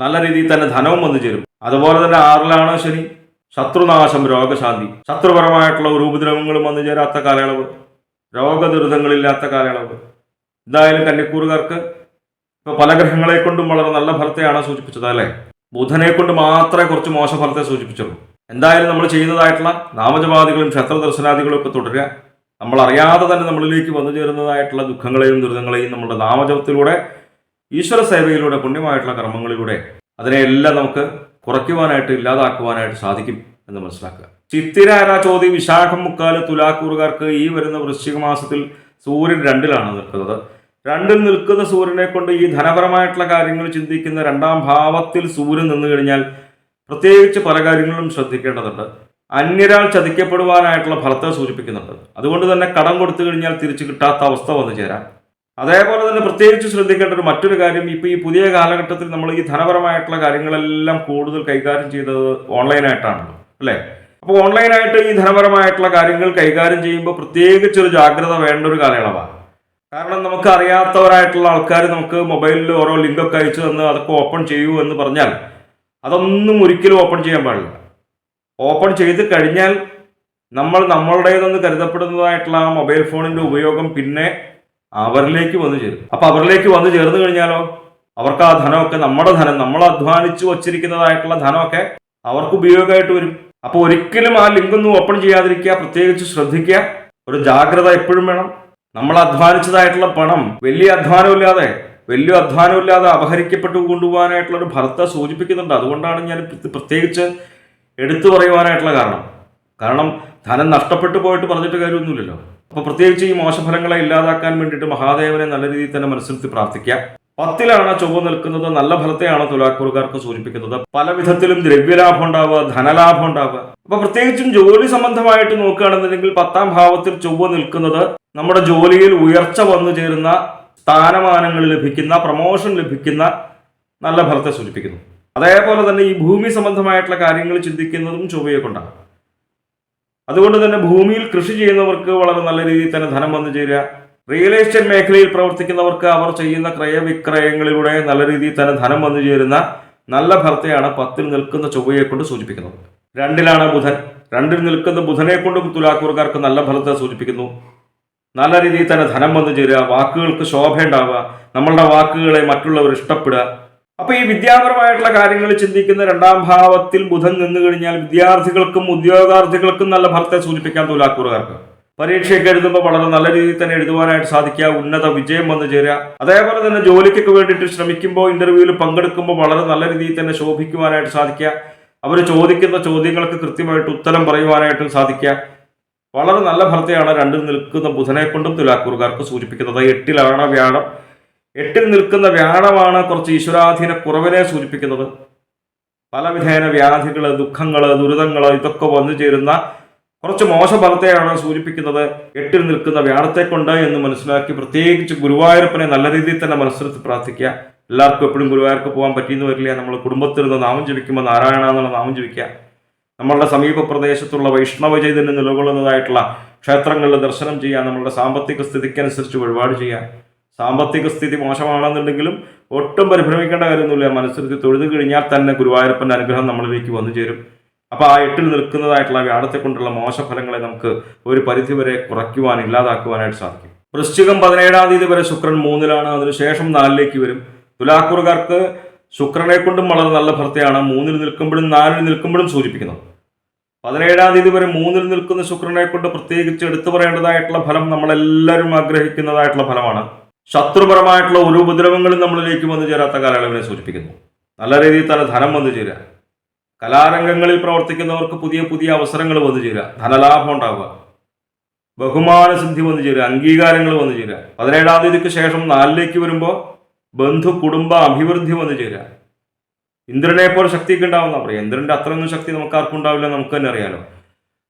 നല്ല രീതിയിൽ തന്നെ ധനവും വന്നു ചേരും. അതുപോലെ തന്നെ 6-ലാണ് ശനി, ശത്രുനാശം, രോഗശാന്തി, ശത്രുപരമായിട്ടുള്ള ഒരു ഉപദ്രവങ്ങളും വന്നു ചേരാത്ത കാലയളവ്, രോഗദുരിതങ്ങളില്ലാത്ത കാലയളവ്. എന്തായാലും കന്നിക്കൂറുകാർക്ക് ഇപ്പോൾ പല ഗ്രഹങ്ങളെ കൊണ്ടും വളരെ നല്ല ഫലത്തെയാണ് സൂചിപ്പിച്ചത് അല്ലേ? ബുധനെ കൊണ്ട് മാത്രമേ കുറച്ച് മോശ ഫലത്തെ സൂചിപ്പിച്ചുള്ളൂ. എന്തായാലും നമ്മൾ ചെയ്യുന്നതായിട്ടുള്ള നാമജപാദികളും ക്ഷേത്ര ദർശനാദികളും ഒക്കെ തുടരുക. നമ്മൾ അറിയാതെ തന്നെ നമ്മളിലേക്ക് വന്നു ചേരുന്നതായിട്ടുള്ള ദുഃഖങ്ങളെയും ദുരിതങ്ങളെയും നമ്മുടെ നാമജപത്തിലൂടെ, ഈശ്വര സേവയിലൂടെ, പുണ്യമായിട്ടുള്ള കർമ്മങ്ങളിലൂടെ അതിനെയെല്ലാം നമുക്ക് കുറയ്ക്കുവാനായിട്ട്, ഇല്ലാതാക്കുവാനായിട്ട് സാധിക്കും എന്ന് മനസ്സിലാക്കുക. ചിത്തിര, ചോതി, വിശാഖം, മുക്കാല് തുലാക്കൂറുകാർക്ക് ഈ വരുന്ന വൃശ്ചിക മാസത്തിൽ സൂര്യൻ 2-ലാണ് നിൽക്കുന്നത്. 2-ൽ നിൽക്കുന്ന സൂര്യനെ കൊണ്ട് ഈ ധനപരമായിട്ടുള്ള കാര്യങ്ങൾ ചിന്തിക്കുന്ന 2-ാം ഭാവത്തിൽ സൂര്യൻ നിന്നു കഴിഞ്ഞാൽ പ്രത്യേകിച്ച് പല കാര്യങ്ങളും ശ്രദ്ധിക്കേണ്ടതുണ്ട്. അന്യരാൾ ചതിക്കപ്പെടുവാനായിട്ടുള്ള ഫലത്തെ സൂചിപ്പിക്കുന്നുണ്ട്. അതുകൊണ്ട് തന്നെ കടം കൊടുത്തു കഴിഞ്ഞാൽ തിരിച്ചു കിട്ടാത്ത അവസ്ഥ വന്നു ചേരാം. അതേപോലെ തന്നെ പ്രത്യേകിച്ച് ശ്രദ്ധിക്കേണ്ട ഒരു മറ്റൊരു കാര്യം, ഇപ്പോൾ ഈ പുതിയ കാലഘട്ടത്തിൽ നമ്മൾ ഈ ധനപരമായിട്ടുള്ള കാര്യങ്ങളെല്ലാം കൂടുതൽ കൈകാര്യം ചെയ്തത് ഓൺലൈനായിട്ടാണല്ലോ അല്ലേ? അപ്പോൾ ഓൺലൈനായിട്ട് ഈ ധനപരമായിട്ടുള്ള കാര്യങ്ങൾ കൈകാര്യം ചെയ്യുമ്പോൾ പ്രത്യേകിച്ചൊരു ജാഗ്രത വേണ്ട ഒരു കാലയളവാണ്. കാരണം നമുക്ക് അറിയാത്തവരായിട്ടുള്ള ആൾക്കാർ നമുക്ക് മൊബൈലിൽ ഓരോ ലിങ്കൊക്കെ അയച്ചു തന്ന് അതൊക്കെ ഓപ്പൺ ചെയ്യൂ എന്ന് പറഞ്ഞാൽ അതൊന്നും ഒരിക്കലും ഓപ്പൺ ചെയ്യാൻ പാടില്ല. ഓപ്പൺ ചെയ്ത് കഴിഞ്ഞാൽ നമ്മളുടേതെന്ന് കരുതപ്പെടുന്നതായിട്ടുള്ള ആ മൊബൈൽ ഫോണിൻ്റെ ഉപയോഗം പിന്നെ അവരിലേക്ക് വന്നു ചേരും. അപ്പോൾ അവരിലേക്ക് വന്നു ചേർന്ന് കഴിഞ്ഞാലോ അവർക്ക് ആ ധനമൊക്കെ, നമ്മുടെ ധനം, നമ്മൾ അധ്വാനിച്ചു വച്ചിരിക്കുന്നതായിട്ടുള്ള ധനമൊക്കെ അവർക്ക് ഉപയോഗമായിട്ട് വരും. അപ്പോൾ ഒരിക്കലും ആ ലിങ്കൊന്നും ഓപ്പൺ ചെയ്യാതിരിക്കുക, പ്രത്യേകിച്ച് ശ്രദ്ധിക്കുക. ഒരു ജാഗ്രത എപ്പോഴും വേണം. നമ്മൾ അധ്വാനിച്ചതായിട്ടുള്ള പണം വലിയ അധ്വാനമില്ലാതെ അപഹരിക്കപ്പെട്ടു കൊണ്ടുപോകാനായിട്ടുള്ള ഒരു ഫലത്തെ സൂചിപ്പിക്കുന്നുണ്ട്. അതുകൊണ്ടാണ് ഞാൻ പ്രത്യേകിച്ച് എടുത്തു പറയുവാനായിട്ടുള്ള കാരണം ധനം നഷ്ടപ്പെട്ടു പോയിട്ട് പറഞ്ഞിട്ട് കാര്യമൊന്നുമില്ലല്ലോ. അപ്പോൾ പ്രത്യേകിച്ച് ഈ മോശഫലങ്ങളെ ഇല്ലാതാക്കാൻ വേണ്ടിയിട്ട് മഹാദേവനെ നല്ല രീതിയിൽ തന്നെ മനസ്സിലെത്തി പ്രാർത്ഥിക്കുക. 10-ലാണ് ചൊവ്വ നിൽക്കുന്നത്. നല്ല ഫലത്തെയാണ് തുലാക്കൂറുകാർക്ക് സൂചിപ്പിക്കുന്നത്. പല വിധത്തിലും ദ്രവ്യലാഭം ഉണ്ടാവുക, ധനലാഭം ഉണ്ടാവുക. അപ്പൊ പ്രത്യേകിച്ചും ജോലി സംബന്ധമായിട്ട് നോക്കുകയാണെന്നുണ്ടെങ്കിൽ 10-ാം ഭാവത്തിൽ ചൊവ്വ നിൽക്കുന്നത് നമ്മുടെ ജോലിയിൽ ഉയർച്ച വന്നു ചേരുന്ന, സ്ഥാനമാനങ്ങൾ ലഭിക്കുന്ന, പ്രമോഷൻ ലഭിക്കുന്ന നല്ല ഫലത്തെ സൂചിപ്പിക്കുന്നു. അതേപോലെ തന്നെ ഈ ഭൂമി സംബന്ധമായിട്ടുള്ള കാര്യങ്ങൾ ചിന്തിക്കുന്നതും ചൊവ്വയെ കൊണ്ടാണ്. അതുകൊണ്ട് തന്നെ ഭൂമിയിൽ കൃഷി ചെയ്യുന്നവർക്ക് വളരെ നല്ല രീതിയിൽ തന്നെ ധനം വന്നു ചേരുക. റിയൽ എസ്റ്റേറ്റ് മേഖലയിൽ പ്രവർത്തിക്കുന്നവർക്ക് അവർ ചെയ്യുന്ന ക്രയവിക്രയങ്ങളിലൂടെ നല്ല രീതിയിൽ തന്നെ ധനം വന്നു ചേരുന്ന നല്ല ഫലത്തെയാണ് 10-ൽ നിൽക്കുന്ന ചൊവ്വയെ കൊണ്ട് സൂചിപ്പിക്കുന്നത്. 2-ലാണ് ബുധൻ. 2-ൽ നിൽക്കുന്ന ബുധനെ കൊണ്ട് തുലാക്കൂറുകാർക്ക് നല്ല ഫലത്തെ സൂചിപ്പിക്കുന്നു. നല്ല രീതിയിൽ തന്നെ ധനം വന്നു ചേരുക, വാക്കുകൾക്ക് ശോഭയുണ്ടാവുക, നമ്മളുടെ വാക്കുകളെ മറ്റുള്ളവർ ഇഷ്ടപ്പെടുക. അപ്പൊ ഈ വിദ്യാപരമായിട്ടുള്ള കാര്യങ്ങൾ ചിന്തിക്കുന്ന 2-ാം ഭാവത്തിൽ ബുധൻ നിന്നു കഴിഞ്ഞാൽ വിദ്യാർത്ഥികൾക്കും ഉദ്യോഗാർത്ഥികൾക്കും നല്ല ഫലത്തെ സൂചിപ്പിക്കാൻ തുലാക്കൂറുകാർക്ക്. പരീക്ഷയൊക്കെ എഴുതുമ്പോൾ വളരെ നല്ല രീതിയിൽ തന്നെ എഴുതുവാനായിട്ട് സാധിക്കുക, ഉന്നത വിജയം വന്നു ചേരുക. അതേപോലെ തന്നെ ജോലിക്കൊക്കെ വേണ്ടിയിട്ട് ശ്രമിക്കുമ്പോൾ, ഇന്റർവ്യൂവിൽ പങ്കെടുക്കുമ്പോൾ വളരെ നല്ല രീതിയിൽ തന്നെ ശോഭിക്കുവാനായിട്ട് സാധിക്കുക. അവർ ചോദിക്കുന്ന ചോദ്യങ്ങൾക്ക് കൃത്യമായിട്ട് ഉത്തരം പറയുവാനായിട്ട് സാധിക്കുക. വളരെ നല്ല ഫലത്തെയാണ് 2-ൽ നിൽക്കുന്ന ബുധനെ കൊണ്ടും തുലാക്കൂറുകാർക്ക് സൂചിപ്പിക്കുന്നത്. 8-ലാണ് വ്യാഴം. 8-ൽ നിൽക്കുന്ന വ്യാഴമാണ് കുറച്ച് ഈശ്വരാധീന കുറവിനെ സൂചിപ്പിക്കുന്നത്. പല വിധേന വ്യാധികൾ, ദുഃഖങ്ങൾ, ദുരിതങ്ങൾ ഇതൊക്കെ വന്നു ചേരുന്ന കുറച്ച് മോശ ഫലത്തെയാണ് സൂചിപ്പിക്കുന്നത് 8-ൽ നിൽക്കുന്ന വ്യാഴത്തെ കൊണ്ട് എന്ന് മനസ്സിലാക്കി പ്രത്യേകിച്ച് ഗുരുവായൂരപ്പനെ നല്ല രീതിയിൽ തന്നെ മനസ്സിലെത്തി പ്രാർത്ഥിക്കുക. എല്ലാവർക്കും എപ്പോഴും ഗുരുവായൂർക്ക് പോകാൻ പറ്റിയെന്ന് വരില്ല. നമ്മൾ കുടുംബത്തിരുന്ന് നാമം ജപിക്കുമ്പോൾ നാരായണ എന്നുള്ള നാമം ജപിക്കുക. നമ്മളുടെ സമീപ പ്രദേശത്തുള്ള വൈഷ്ണവ ചൈതന്യം നിലകൊള്ളുന്നതായിട്ടുള്ള ക്ഷേത്രങ്ങളിൽ ദർശനം ചെയ്യുക. നമ്മളുടെ സാമ്പത്തിക സ്ഥിതിക്കനുസരിച്ച് വഴിപാട് ചെയ്യുക. സാമ്പത്തിക സ്ഥിതി മോശമാണെന്നുണ്ടെങ്കിലും ഒട്ടും പരിഭ്രമിക്കേണ്ട കാര്യമൊന്നുമില്ല. മനസ്സിരുത്തി തൊഴുതു കഴിഞ്ഞാൽ തന്നെ ഗുരുവായൂരപ്പൻ്റെ അനുഗ്രഹം നമ്മളിലേക്ക് വന്നു ചേരും. അപ്പോൾ ആ 8-ൽ നിൽക്കുന്നതായിട്ടുള്ള വ്യാഴത്തെ കൊണ്ടുള്ള മോശഫലങ്ങളെ നമുക്ക് ഒരു പരിധിവരെ കുറയ്ക്കുവാൻ, ഇല്ലാതാക്കുവാനായിട്ട് സാധിക്കും. വൃശ്ചികം 17-ാം തീയതി വരെ ശുക്രൻ 3-ലാണ്. അതിനുശേഷം 4-ലേക്ക് വരും. തുലാക്കൂറുകാർക്ക് ശുക്രനെ കൊണ്ടും വളരെ നല്ല ഫലത്തെയാണ് 3-ൽ നിൽക്കുമ്പോഴും 4-ൽ നിൽക്കുമ്പോഴും സൂചിപ്പിക്കുന്നത്. 17-ാം തീയതി വരെ 3-ൽ നിൽക്കുന്ന ശുക്രനെ കൊണ്ട് പ്രത്യേകിച്ച് എടുത്തു പറയേണ്ടതായിട്ടുള്ള ഫലം നമ്മളെല്ലാവരും ആഗ്രഹിക്കുന്നതായിട്ടുള്ള ഫലമാണ്. ശത്രുപരമായിട്ടുള്ള ഒരു ഉപദ്രവങ്ങളും നമ്മളിലേക്ക് വന്നു ചേരാത്ത കാലയളവിനെ സൂചിപ്പിക്കുന്നു. നല്ല രീതിയിൽ തന്നെ ധനം വന്നു ചേരുക. കലാരംഗങ്ങളിൽ പ്രവർത്തിക്കുന്നവർക്ക് പുതിയ പുതിയ അവസരങ്ങൾ വന്നു ചേരുക. ധനലാഭം ഉണ്ടാവുക. ബഹുമാന സിദ്ധി വന്നു ചേരുക. അംഗീകാരങ്ങൾ വന്നു ചേരുക. 17-ാം തീയതിക്ക് ശേഷം 4-ലേക്ക് വരുമ്പോൾ ബന്ധു കുടുംബ അഭിവൃദ്ധി വന്നു ചേരുക. ഇന്ദ്രനെ പോലെ ശക്തിയൊക്കെ ഉണ്ടാവുന്ന പറയാം. ഇന്ദ്രന്റെ അത്രയൊന്നും ശക്തി നമുക്ക് ആർക്കും ഉണ്ടാവില്ല, നമുക്ക് തന്നെ അറിയാലോ.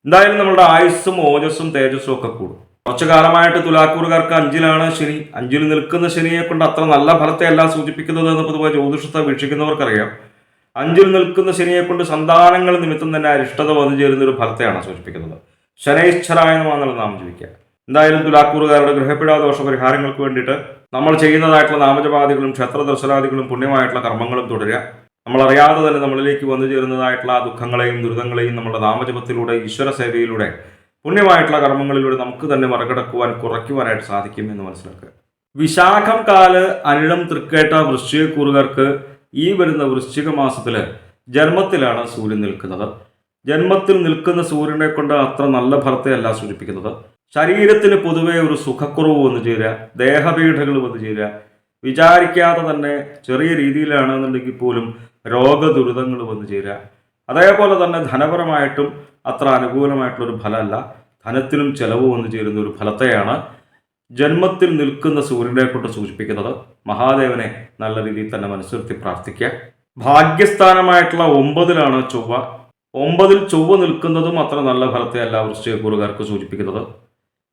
എന്തായാലും നമ്മളുടെ ആയുസ്സും ഓജസ്സും തേജസ്സും ഒക്കെ കൂടും. കുറച്ചു കാലമായിട്ട് തുലാക്കൂറുകാർക്ക് 5-ലാണ് ശനി. 5-ൽ നിൽക്കുന്ന ശനിയെ കൊണ്ട് അത്ര നല്ല ഫലത്തെ അല്ല സൂചിപ്പിക്കുന്നത് എന്ന് പൊതുവെ ജ്യോതിഷത്തെ വീക്ഷിക്കുന്നവർക്കറിയാം. 5-ൽ നിൽക്കുന്ന ശനിയെ കൊണ്ട് സന്താനങ്ങൾ നിമിത്തം തന്നെ അരിഷ്ടത വന്നു ചേരുന്ന ഒരു ഫലത്തെയാണ് സൂചിപ്പിക്കുന്നത്. ശനൈശ്വരായ നമഃ നാമം ജപിക്കുക. എന്തായാലും തുലാക്കൂറുകാരുടെ ഗ്രഹപ്പിഴ ദോഷ പരിഹാരങ്ങൾക്ക് വേണ്ടിയിട്ട് നമ്മൾ ചെയ്യുന്നതായിട്ടുള്ള നാമജപാദികളും ക്ഷേത്ര ദർശനാദികളും പുണ്യമായിട്ടുള്ള കർമ്മങ്ങളും തുടരുക. നമ്മളറിയാതെ തന്നെ നമ്മളിലേക്ക് വന്നു ചേരുന്നതായിട്ടുള്ള ആ ദുഃഖങ്ങളെയും ദുരിതങ്ങളെയും നമ്മുടെ നാമജപത്തിലൂടെ, ഈശ്വര സേവയിലൂടെ, പുണ്യമായിട്ടുള്ള കർമ്മങ്ങളിലൂടെ നമുക്ക് തന്നെ മറികടക്കുവാൻ, കുറയ്ക്കുവാനായിട്ട് സാധിക്കും എന്ന് മനസ്സിലാക്കുക. വിശാഖം കാല് അനിഴം തൃക്കേട്ട വൃശ്ചികക്കൂറുകാർക്ക് ഈ വരുന്ന വൃശ്ചിക മാസത്തിൽ ജന്മത്തിലാണ് സൂര്യൻ നിൽക്കുന്നത്. ജന്മത്തിൽ നിൽക്കുന്ന സൂര്യനെ കൊണ്ട് അത്ര നല്ല ഫലത്തെ അല്ല സൂചിപ്പിക്കുന്നത്. ശരീരത്തിന് പൊതുവെ ഒരു സുഖക്കുറവ് വന്നു ചേരുക, ദേഹപീഠകൾ വന്നു ചേരുക, വിചാരിക്കാതെ തന്നെ ചെറിയ രീതിയിലാണെന്നുണ്ടെങ്കിൽ പോലും രോഗദുരിതങ്ങൾ വന്നു ചേരുക. അതേപോലെ തന്നെ ധനപരമായിട്ടും അത്ര അനുകൂലമായിട്ടുള്ളൊരു ഫലമല്ല. ധനത്തിനും ചെലവ് വന്നു ചേരുന്ന ഒരു ഫലത്തെയാണ് ജന്മത്തിൽ നിൽക്കുന്ന സൂര്യനെ കൊണ്ട് സൂചിപ്പിക്കുന്നത്. മഹാദേവനെ നല്ല രീതിയിൽ തന്നെ മനസ്സിരുത്തി പ്രാർത്ഥിക്കുക. ഭാഗ്യസ്ഥാനമായിട്ടുള്ള 9-ലാണ് ചൊവ്വ. 9-ൽ ചൊവ്വ നിൽക്കുന്നതും അത്ര നല്ല ഫലത്തെ അല്ല വൃശ്ചികക്കൂറുകാർക്ക് സൂചിപ്പിക്കുന്നത്.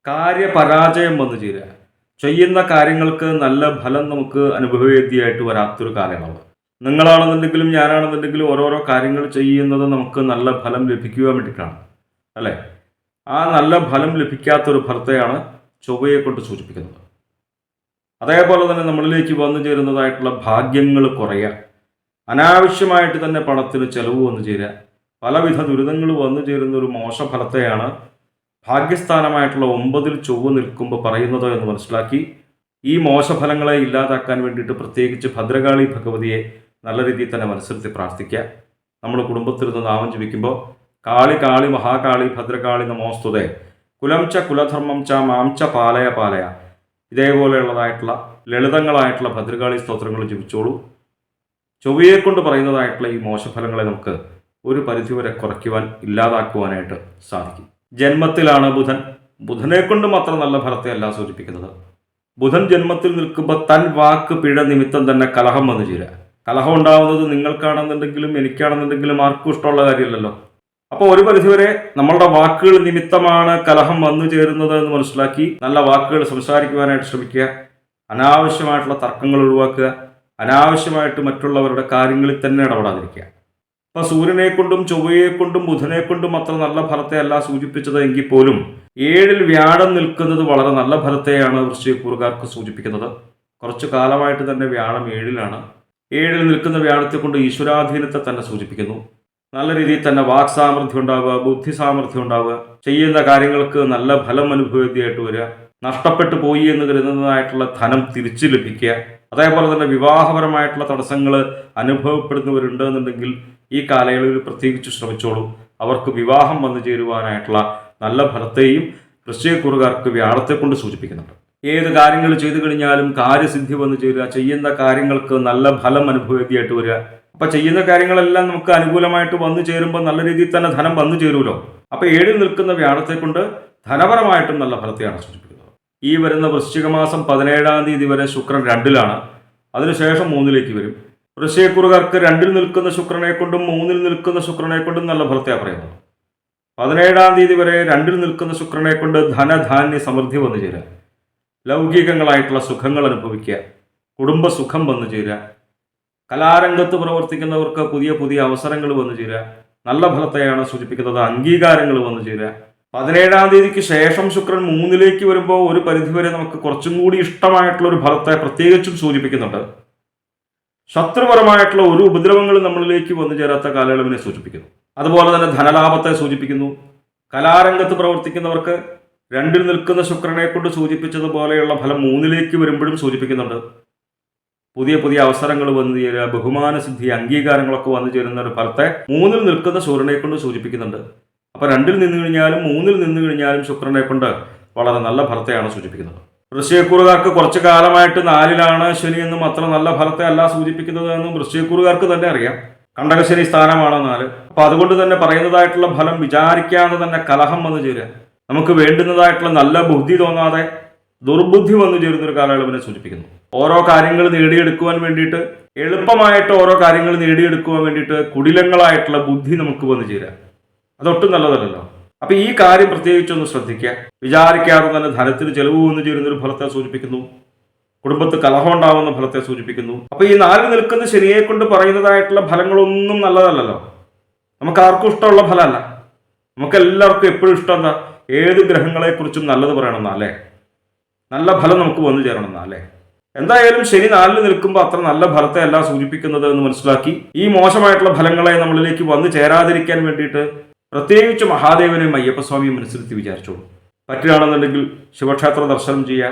കാര്യപരാജയം വന്നു ചേരുക. ചെയ്യുന്ന കാര്യങ്ങൾക്ക് നല്ല ഫലം നമുക്ക് അനുഭവവേദ്യമായിട്ട് വരാത്തൊരു കാലയളവ്. നിങ്ങളാണെന്നുണ്ടെങ്കിലും ഞാനാണെന്നുണ്ടെങ്കിലും ഓരോരോ കാര്യങ്ങൾ ചെയ്യുന്നത് നമുക്ക് നല്ല ഫലം ലഭിക്കുവാൻ വേണ്ടിയിട്ടാണ്, അല്ലേ? ആ നല്ല ഫലം ലഭിക്കാത്തൊരു ഫലത്തെയാണ് ചൊവ്വയെ കൊണ്ട് സൂചിപ്പിക്കുന്നത്. അതേപോലെ തന്നെ നമ്മളിലേക്ക് വന്നു ചേരുന്നതായിട്ടുള്ള ഭാഗ്യങ്ങൾ കുറയുക. അനാവശ്യമായിട്ട് തന്നെ പണത്തിന് ചെലവ് വന്നു ചേരുക. പലവിധ ദുരിതങ്ങൾ വന്നു ചേരുന്ന ഒരു മോശഫലത്തെയാണ് ഭാഗ്യസ്ഥാനമായിട്ടുള്ള 9-ൽ ചൊവ്വ നിൽക്കുമ്പോൾ പറയുന്നത് എന്ന് മനസ്സിലാക്കി ഈ മോശഫലങ്ങളെ ഇല്ലാതാക്കാൻ വേണ്ടിയിട്ട് പ്രത്യേകിച്ച് ഭദ്രകാളി ഭഗവതിയെ നല്ല രീതിയിൽ തന്നെ മനസ്സിരുത്തി പ്രാർത്ഥിക്കുക. നമ്മൾ കുടുംബത്തിരുന്ന് നാമം ജപിക്കുമ്പോൾ കാളി കാളി മഹാകാളി ഭദ്രകാളി നമോസ്തുതേ കുലം ച കുലധർമ്മം ച മാം ച പാലയ പാലയ, ഇതേപോലെയുള്ളതായിട്ടുള്ള ലളിതങ്ങളായിട്ടുള്ള ഭദ്രകാളി സ്തോത്രങ്ങൾ ജപിച്ചോളൂ. ചൊവ്വയെ കൊണ്ട് പറയുന്നതായിട്ടുള്ള ഈ മോശഫലങ്ങളെ നമുക്ക് ഒരു പരിധിവരെ കുറയ്ക്കുവാൻ, ഇല്ലാതാക്കുവാനായിട്ട് സാധിക്കും. ജന്മത്തിലാണ് ബുധൻ. ബുധനെ കൊണ്ടും അത്ര നല്ല ഫലത്തെ അല്ല സൂചിപ്പിക്കുന്നത്. ബുധൻ ജന്മത്തിൽ നിൽക്കുമ്പോൾ തൻ വാക്ക് പിഴ നിമിത്തം തന്നെ കലഹം വന്നു ചേരുക. കലഹം ഉണ്ടാവുന്നത് നിങ്ങൾക്കാണെന്നുണ്ടെങ്കിലും എനിക്കാണെന്നുണ്ടെങ്കിലും ആർക്കും ഇഷ്ടമുള്ള കാര്യമല്ലല്ലോ. അപ്പോൾ ഒരു പരിധിവരെ നമ്മളുടെ വാക്കുകൾ നിമിത്തമാണ് കലഹം വന്നു ചേരുന്നത് എന്ന് മനസ്സിലാക്കി നല്ല വാക്കുകൾ സംസാരിക്കുവാനായിട്ട് ശ്രമിക്കുക. അനാവശ്യമായിട്ടുള്ള തർക്കങ്ങൾ ഒഴിവാക്കുക. അനാവശ്യമായിട്ട് മറ്റുള്ളവരുടെ കാര്യങ്ങളിൽ തന്നെ ഇടപെടാതിരിക്കുക. അപ്പോൾ സൂര്യനെ കൊണ്ടും ചൊവ്വയെ കൊണ്ടും ബുധനെ കൊണ്ടും അത്ര നല്ല ഫലത്തെ അല്ല സൂചിപ്പിച്ചത് എങ്കിൽ പോലും 7-ൽ വ്യാഴം നിൽക്കുന്നത് വളരെ നല്ല ഫലത്തെയാണ് വൃശ്ചികക്കൂറുകാർക്ക് സൂചിപ്പിക്കുന്നത്. കുറച്ചു കാലമായിട്ട് തന്നെ വ്യാഴം 7-ലാണ്. 7-ൽ നിൽക്കുന്ന വ്യാഴത്തെ കൊണ്ട് ഈശ്വരാധീനത്തെ തന്നെ സൂചിപ്പിക്കുന്നു. നല്ല രീതിയിൽ തന്നെ വാക് സാമർഥ്യം ഉണ്ടാവുക, ബുദ്ധി സാമർഥ്യം ഉണ്ടാവുക, ചെയ്യുന്ന കാര്യങ്ങൾക്ക് നല്ല ഫലം അനുഭവേദ്യമായിട്ട് വരിക, നഷ്ടപ്പെട്ടു പോയി എന്ന് കരുതുന്നതായിട്ടുള്ള ധനം തിരിച്ചു ലഭിക്കുക. അതേപോലെ തന്നെ വിവാഹപരമായിട്ടുള്ള തടസ്സങ്ങൾ അനുഭവപ്പെടുന്നവരുണ്ട് എന്നുണ്ടെങ്കിൽ ഈ കാലയളവിൽ പ്രത്യേകിച്ച് ശ്രമിച്ചോളൂ. അവർക്ക് വിവാഹം വന്നു ചേരുവാനായിട്ടുള്ള നല്ല ഫലത്തെയും വൃശ്ചികക്കൂറുകാർക്ക് വ്യാഴത്തെ കൊണ്ട് സൂചിപ്പിക്കുന്നുണ്ട്. ഏത് കാര്യങ്ങൾ ചെയ്തു കഴിഞ്ഞാലും കാര്യസിദ്ധി വന്നു ചേരുക, ചെയ്യുന്ന കാര്യങ്ങൾക്ക് നല്ല ഫലം അനുഭവേദ്യമായിട്ട് വരിക. അപ്പൊ ചെയ്യുന്ന കാര്യങ്ങളെല്ലാം നമുക്ക് അനുകൂലമായിട്ട് വന്നു ചേരുമ്പോൾ നല്ല രീതിയിൽ തന്നെ ധനം വന്നു ചേരുമല്ലോ. അപ്പൊ 7-ൽ നിൽക്കുന്ന വ്യാഴത്തെ കൊണ്ട് ധനപരമായിട്ടും നല്ല ഫലത്തെയാണ് സൂചിപ്പിക്കുന്നത്. ഈ വരുന്ന വൃശ്ചിക മാസം 17-ാം തീയതി വരെ ശുക്രൻ 2-ലാണ്. അതിനുശേഷം 3-ലേക്ക് വരും. വൃശ്ചികക്കൂറുകാർക്ക് 2-ൽ നിൽക്കുന്ന ശുക്രനെ കൊണ്ടും 3-ൽ നിൽക്കുന്ന ശുക്രനെ കൊണ്ടും നല്ല ഫലത്തെയാണ് പറയുന്നത്. 17-ാം തീയതി വരെ 2-ൽ നിൽക്കുന്ന ശുക്രനെ കൊണ്ട് ധനധാന്യ സമൃദ്ധി വന്നു ചേരുക, ലൗകികങ്ങളായിട്ടുള്ള സുഖങ്ങൾ അനുഭവിക്കുക, കുടുംബസുഖം വന്നു ചേരുക, കലാരംഗത്ത് പ്രവർത്തിക്കുന്നവർക്ക് പുതിയ പുതിയ അവസരങ്ങൾ വന്നു ചേരുക, നല്ല ഫലത്തെയാണ് സൂചിപ്പിക്കുന്നത്. അംഗീകാരങ്ങൾ വന്നു ചേരുക. 17-ാം തീയതിക്ക് ശേഷം ശുക്രൻ 3-ലേക്ക് വരുമ്പോൾ ഒരു പരിധിവരെ നമുക്ക് കുറച്ചും കൂടി ഇഷ്ടമായിട്ടുള്ള ഒരു ഫലത്തെ പ്രത്യേകിച്ചും സൂചിപ്പിക്കുന്നുണ്ട്. ശത്രുപരമായിട്ടുള്ള ഒരു ഉപദ്രവങ്ങളും നമ്മളിലേക്ക് വന്നു ചേരാത്ത കാലയളവിനെ സൂചിപ്പിക്കുന്നു. അതുപോലെ തന്നെ ധനലാഭത്തെ സൂചിപ്പിക്കുന്നു. കലാരംഗത്ത് പ്രവർത്തിക്കുന്നവർക്ക് 2-ൽ നിൽക്കുന്ന ശുക്രനെ കൊണ്ട് സൂചിപ്പിച്ചതുപോലെയുള്ള ഫലം 3-ലേക്ക് വരുമ്പോഴും സൂചിപ്പിക്കുന്നുണ്ട്. പുതിയ പുതിയ അവസരങ്ങൾ വന്നു ചേരുക, ബഹുമാന സിദ്ധി, അംഗീകാരങ്ങളൊക്കെ വന്നു ചേരുന്ന ഒരു ഫലത്തെ 3-ൽ നിൽക്കുന്ന സൂര്യനെ കൊണ്ട് സൂചിപ്പിക്കുന്നുണ്ട്. അപ്പോൾ 2-ൽ നിന്ന് കഴിഞ്ഞാലും 3-ൽ നിന്ന് കഴിഞ്ഞാലും ശുക്രനെ കൊണ്ട് വളരെ നല്ല ഫലത്തെയാണ് സൂചിപ്പിക്കുന്നത്. വൃശ്ചികക്കൂറുകാർക്ക് കുറച്ചു കാലമായിട്ട് 4-ലാണ് ശനി എന്നും അത്ര നല്ല ഫലത്തെ അല്ല സൂചിപ്പിക്കുന്നത് എന്നും വൃശ്ചികക്കൂറുകാർക്ക് തന്നെ അറിയാം. കണ്ടകശനി സ്ഥാനമാണ് 4. അപ്പോൾ അതുകൊണ്ട് തന്നെ പറയുന്നതായിട്ടുള്ള ഫലം വിചാരിക്കാതെ തന്നെ കലഹം വന്നു ചേരുക, നമുക്ക് വേണ്ടുന്നതായിട്ടുള്ള നല്ല ബുദ്ധി തോന്നാതെ ദുർബുദ്ധി വന്നു ചേരുന്നൊരു കാലയളവിനെ സൂചിപ്പിക്കുന്നു. ഓരോ കാര്യങ്ങൾ നേടിയെടുക്കുവാൻ വേണ്ടിയിട്ട്, എളുപ്പമായിട്ട് ഓരോ കാര്യങ്ങൾ നേടിയെടുക്കുവാൻ വേണ്ടിയിട്ട് കുടിലങ്ങളായിട്ടുള്ള ബുദ്ധി നമുക്ക് വന്നു ചേരുക, അതൊട്ടും നല്ലതല്ലല്ലോ. അപ്പൊ ഈ കാര്യം പ്രത്യേകിച്ചൊന്ന് ശ്രദ്ധിക്കുക. വിചാരിക്കാതെ തന്നെ ധനത്തിന് ചെലവ് വന്നു ചേരുന്നൊരു ഫലത്തെ സൂചിപ്പിക്കുന്നു. കുടുംബത്ത് കലഹം ഉണ്ടാവുന്ന ഫലത്തെ സൂചിപ്പിക്കുന്നു. അപ്പൊ ഈ 4 നിൽക്കുന്ന ശനിയെ കൊണ്ട് പറയുന്നതായിട്ടുള്ള ഫലങ്ങളൊന്നും നല്ലതല്ലല്ലോ. നമുക്ക് ആർക്കും ഇഷ്ടമുള്ള ഫലമല്ല. നമുക്ക് എല്ലാവർക്കും എപ്പോഴും ഇഷ്ടം എന്താ? ഏത് ഗ്രഹങ്ങളെ കുറിച്ചും നല്ലത് പറയണമെന്നാ അല്ലേ, നല്ല ഫലം നമുക്ക് വന്നു ചേരണമെന്നാ അല്ലേ. എന്തായാലും ശനി 4-ൽ നിൽക്കുമ്പോൾ അത്ര നല്ല ഫലത്തെ അല്ല സൂചിപ്പിക്കുന്നത് എന്ന് മനസ്സിലാക്കി ഈ മോശമായിട്ടുള്ള ഫലങ്ങളെ നമ്മളിലേക്ക് വന്നു ചേരാതിരിക്കാൻ വേണ്ടിയിട്ട് പ്രത്യേകിച്ച് മഹാദേവനെയും അയ്യപ്പസ്വാമിയും മനസ്സിലെത്തി വിചാരിച്ചോളൂ. പറ്റുകയാണെന്നുണ്ടെങ്കിൽ ശിവക്ഷേത്ര ദർശനം ചെയ്യുക,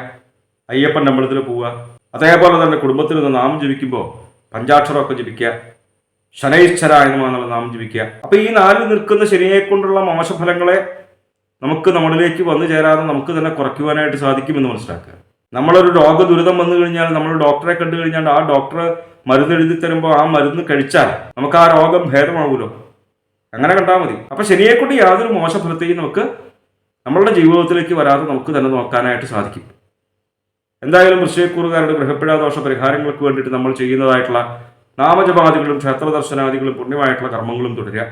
അയ്യപ്പൻ്റെ അമ്പലത്തിൽ പോവുക, അതേപോലെ തന്നെ കുടുംബത്തിൽ നിന്ന് നാമം ജപിക്കുമ്പോൾ പഞ്ചാക്ഷരമൊക്കെ ജപിക്കുക, ശനൈശ്വര എന്നുള്ള നാമം ജപിക്കുക. അപ്പൊ ഈ 4-ൽ നിൽക്കുന്ന ശനിയെ കൊണ്ടുള്ള മോശഫലങ്ങളെ നമുക്ക് നമ്മളിലേക്ക് വന്നു ചേരാതെ നമുക്ക് തന്നെ കുറയ്ക്കുവാനായിട്ട് സാധിക്കുമെന്ന് മനസ്സിലാക്കുക. നമ്മളൊരു രോഗദുരിതം വന്നു കഴിഞ്ഞാൽ നമ്മൾ ഡോക്ടറെ കണ്ടു കഴിഞ്ഞാൽ ആ ഡോക്ടർ മരുന്ന് എഴുതി തരുമ്പോൾ ആ മരുന്ന് കഴിച്ചാൽ നമുക്ക് ആ രോഗം ഭേദമാവുമല്ലോ. അങ്ങനെ കണ്ടാൽ മതി. അപ്പൊ ശനിയെ കൊണ്ട് യാതൊരു മോശഫലത്തെയും നമുക്ക് നമ്മളുടെ ജീവിതത്തിലേക്ക് വരാതെ നമുക്ക് തന്നെ നോക്കാനായിട്ട് സാധിക്കും. എന്തായാലും വൃശ്ചികക്കൂറുകാരുടെ ഗ്രഹപ്പിഴാദോഷ പരിഹാരങ്ങൾക്ക് വേണ്ടിയിട്ട് നമ്മൾ ചെയ്യുന്നതായിട്ടുള്ള നാമജപാദികളും ക്ഷേത്ര ദർശനാദികളും പുണ്യമായിട്ടുള്ള കർമ്മങ്ങളും തുടരുക.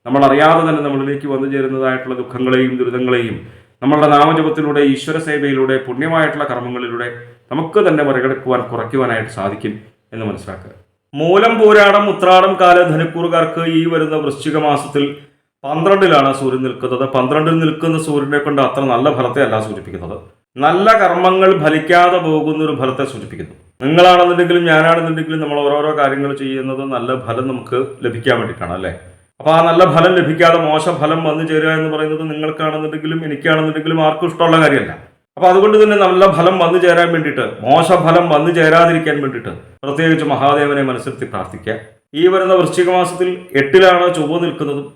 നമ്മൾ അറിയാതെ തന്നെ നമ്മളിലേക്ക് വന്നു ചേരുന്നതായിട്ടുള്ള ദുഃഖങ്ങളെയും ദുരിതങ്ങളെയും നമ്മളുടെ നാമജപത്തിലൂടെ, ഈശ്വര സേവയിലൂടെ, പുണ്യമായിട്ടുള്ള കർമ്മങ്ങളിലൂടെ നമുക്ക് തന്നെ മറികടക്കുവാൻ, കുറയ്ക്കുവാനായിട്ട് സാധിക്കും എന്ന് മനസ്സിലാക്കുക. മൂലം, പൂരാടം, ഉത്രാടം കാല ധനുക്കൂറുകാർക്ക് ഈ വരുന്ന വൃശ്ചിക മാസത്തിൽ 12-ലാണ് സൂര്യൻ നിൽക്കുന്നത്. 12-ൽ നിൽക്കുന്ന സൂര്യനെ കൊണ്ട് അത്ര നല്ല ഫലത്തെ അല്ല സൂചിപ്പിക്കുന്നത്. നല്ല കർമ്മങ്ങൾ ഫലിക്കാതെ പോകുന്ന ഒരു ഫലത്തെ സൂചിപ്പിക്കുന്നു. നിങ്ങളാണെന്നുണ്ടെങ്കിലും ഞാനാണെന്നുണ്ടെങ്കിലും നമ്മൾ ഓരോരോ കാര്യങ്ങൾ ചെയ്യുന്നത് നല്ല ഫലം നമുക്ക് ലഭിക്കാൻ വേണ്ടിയിട്ടാണ് അല്ലേ. അപ്പോൾ ആ നല്ല ഫലം ലഭിക്കാതെ മോശം ഫലം വന്നു ചേരുക എന്ന് പറയുന്നത് നിങ്ങൾക്കാണെന്നുണ്ടെങ്കിലും എനിക്കാണെന്നുണ്ടെങ്കിലും ആർക്കും ഇഷ്ടമുള്ള കാര്യമല്ല. അപ്പൊ അതുകൊണ്ട് തന്നെ നല്ല ഫലം വന്നു ചേരാൻ വേണ്ടിയിട്ട്, മോശഫലം വന്നു ചേരാതിരിക്കാൻ വേണ്ടിയിട്ട് പ്രത്യേകിച്ച് മഹാദേവനെ മനസ്സിലെത്തി പ്രാർത്ഥിക്കുക. ഈ വരുന്ന വൃശ്ചിക മാസത്തിൽ 8-ലാണ് ചൊവ്വ നിൽക്കുന്നതും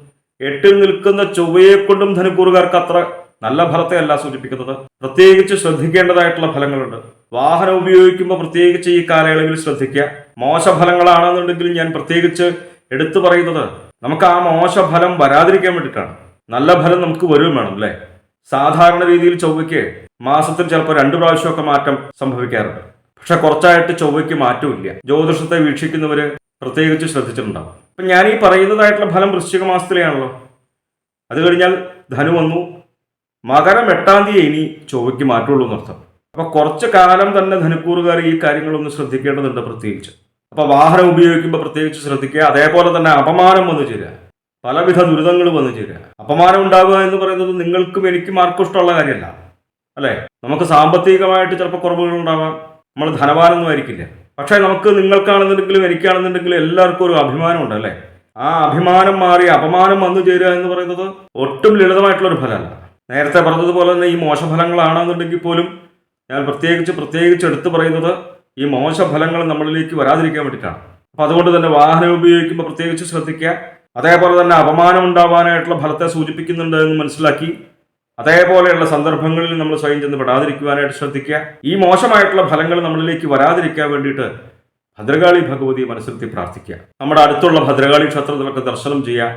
8-ൽ നിൽക്കുന്ന ചൊവ്വയെ കൊണ്ടും ധനുക്കൂറുകാർക്ക് അത്ര നല്ല ഫലത്തെ അല്ല സൂചിപ്പിക്കുന്നത്. പ്രത്യേകിച്ച് ശ്രദ്ധിക്കേണ്ടതായിട്ടുള്ള ഫലങ്ങളുണ്ട്. വാഹനം ഉപയോഗിക്കുമ്പോൾ പ്രത്യേകിച്ച് ഈ കാലയളവിൽ ശ്രദ്ധിക്കുക. മോശഫലങ്ങളാണെന്നുണ്ടെങ്കിലും ഞാൻ പ്രത്യേകിച്ച് എടുത്തു പറയുന്നത് നമുക്ക് ആ മോശഫലം വരാതിരിക്കാൻ വേണ്ടിയിട്ടാണ്. നല്ല ഫലം നമുക്ക് വരും വേണം അല്ലേ. സാധാരണ രീതിയിൽ ചൊവ്വയ്ക്ക് മാസത്തിൽ ചിലപ്പോൾ 2 പ്രാവശ്യമൊക്കെ മാറ്റം സംഭവിക്കാറുണ്ട്. പക്ഷെ കുറച്ചായിട്ട് ചൊവ്വയ്ക്ക് മാറ്റമില്ല. ജ്യോതിഷത്തെ വീക്ഷിക്കുന്നവര് പ്രത്യേകിച്ച് ശ്രദ്ധിച്ചിട്ടുണ്ടാവും. അപ്പൊ ഞാൻ ഈ പറയുന്നതായിട്ടുള്ള ഫലം വൃശ്ചിക മാസത്തിലെയാണല്ലോ. അത് കഴിഞ്ഞാൽ ധനു വന്നു, മകരം 8-ാം തീയതി ഇനി ചൊവ്വയ്ക്ക് മാറ്റമുള്ളൂ എന്നർത്ഥം. അപ്പൊ കുറച്ച് കാലം തന്നെ ധനുക്കൂറുകാർ ഈ കാര്യങ്ങളൊന്ന് ശ്രദ്ധിക്കേണ്ടതുണ്ട് പ്രത്യേകിച്ച്. അപ്പൊ വാഹനം ഉപയോഗിക്കുമ്പോൾ പ്രത്യേകിച്ച് ശ്രദ്ധിക്കുക. അതേപോലെ തന്നെ അപമാനം വന്നു ചേരുക, പലവിധ ദുരിതങ്ങൾ വന്നു ചേരുക. അപമാനം ഉണ്ടാവുക എന്ന് പറയുന്നത് നിങ്ങൾക്കും എനിക്കും ആർക്കും ഇഷ്ടമുള്ള കാര്യമല്ല അല്ലേ. നമുക്ക് സാമ്പത്തികമായിട്ട് ചിലപ്പോൾ കുറവുകൾ ഉണ്ടാവാം, നമ്മൾ ധനവാനൊന്നും ആയിരിക്കില്ല. പക്ഷേ നമുക്ക് നിങ്ങൾക്കാണെന്നുണ്ടെങ്കിലും എനിക്കാണെന്നുണ്ടെങ്കിലും എല്ലാവർക്കും ഒരു അഭിമാനമുണ്ട് അല്ലേ. ആ അഭിമാനം മാറി അപമാനം വന്നു ചേരുക എന്ന് പറയുന്നത് ഒട്ടും ലളിതമായിട്ടുള്ള ഒരു ഫലമല്ല. നേരത്തെ പറഞ്ഞതുപോലെ തന്നെ ഈ മോശഫലങ്ങളാണെന്നുണ്ടെങ്കിൽ പോലും ഞാൻ പ്രത്യേകിച്ച് എടുത്തു പറയുന്നത് ഈ മോശഫലങ്ങൾ നമ്മളിലേക്ക് വരാതിരിക്കാൻ വേണ്ടിയിട്ടാണ്. അപ്പം അതുകൊണ്ട് തന്നെ വാഹനം ഉപയോഗിക്കുമ്പോൾ പ്രത്യേകിച്ച് ശ്രദ്ധിക്കുക. അതേപോലെ തന്നെ അപമാനം ഉണ്ടാവാനായിട്ടുള്ള ഫലത്തെ സൂചിപ്പിക്കുന്നുണ്ട് എന്ന് മനസ്സിലാക്കി അതേപോലെയുള്ള സന്ദർഭങ്ങളിൽ നമ്മൾ സ്വയം ചെന്ന് പെടാതിരിക്കുവാനായിട്ട് ശ്രദ്ധിക്കുക. ഈ മോശമായിട്ടുള്ള ഫലങ്ങൾ നമ്മളിലേക്ക് വരാതിരിക്കാൻ വേണ്ടിയിട്ട് ഭദ്രകാളി ഭഗവതിയെ മനസ്സിലെത്തി പ്രാർത്ഥിക്കുക. നമ്മുടെ അടുത്തുള്ള ഭദ്രകാളി ക്ഷേത്രത്തിലൊക്കെ ദർശനം ചെയ്യുക,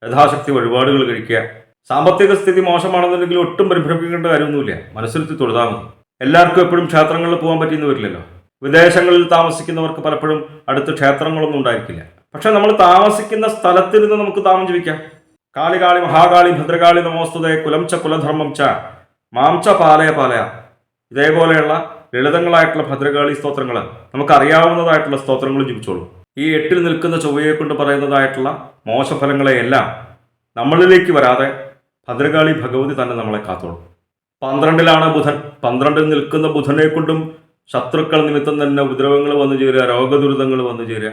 യഥാശക്തി വഴിപാടുകൾ കഴിക്കുക. സാമ്പത്തിക സ്ഥിതി മോശമാണെന്നുണ്ടെങ്കിൽ ഒട്ടും പരിഭ്രമിക്കേണ്ട കാര്യമൊന്നുമില്ല, മനസ്സിലെത്തി തൊഴുതാൽ മതി. എല്ലാവർക്കും എപ്പോഴും ക്ഷേത്രങ്ങളിൽ പോകാൻ പറ്റിയെന്ന് വരില്ലല്ലോ. വിദേശങ്ങളിൽ താമസിക്കുന്നവർക്ക് പലപ്പോഴും അടുത്ത് ക്ഷേത്രങ്ങളൊന്നും ഉണ്ടായിരിക്കില്ല. പക്ഷെ നമ്മൾ താമസിക്കുന്ന സ്ഥലത്തിരുന്ന് നമുക്ക് നാമം ജപിക്കാം. കാളികാളി മഹാകാളി ഭദ്രകാളി നമോസ്തുതേ കുലം ച കുലധർമ്മം ച മാം ച പാലയ പാലയ. ഇതേപോലെയുള്ള ലളിതങ്ങളായിട്ടുള്ള ഭദ്രകാളി സ്തോത്രങ്ങൾ, നമുക്കറിയാവുന്നതായിട്ടുള്ള സ്തോത്രങ്ങൾ ജപിച്ചോളൂ. ഈ 8-ൽ നിൽക്കുന്ന ചൊവ്വയെ കൊണ്ട് പറയുന്നതായിട്ടുള്ള മോശഫലങ്ങളെയെല്ലാം നമ്മളിലേക്ക് വരാതെ ഭദ്രകാളി ഭഗവതി തന്നെ നമ്മളെ കാത്തോളും. 12-ലാണ് ബുധൻ. 12-ൽ നിൽക്കുന്ന ബുധനെ കൊണ്ടും ശത്രുക്കൾ നിമിത്തം തന്നെ ഉപദ്രവങ്ങൾ വന്നു ചേരുക, രോഗദുരിതങ്ങൾ വന്നു ചേരുക.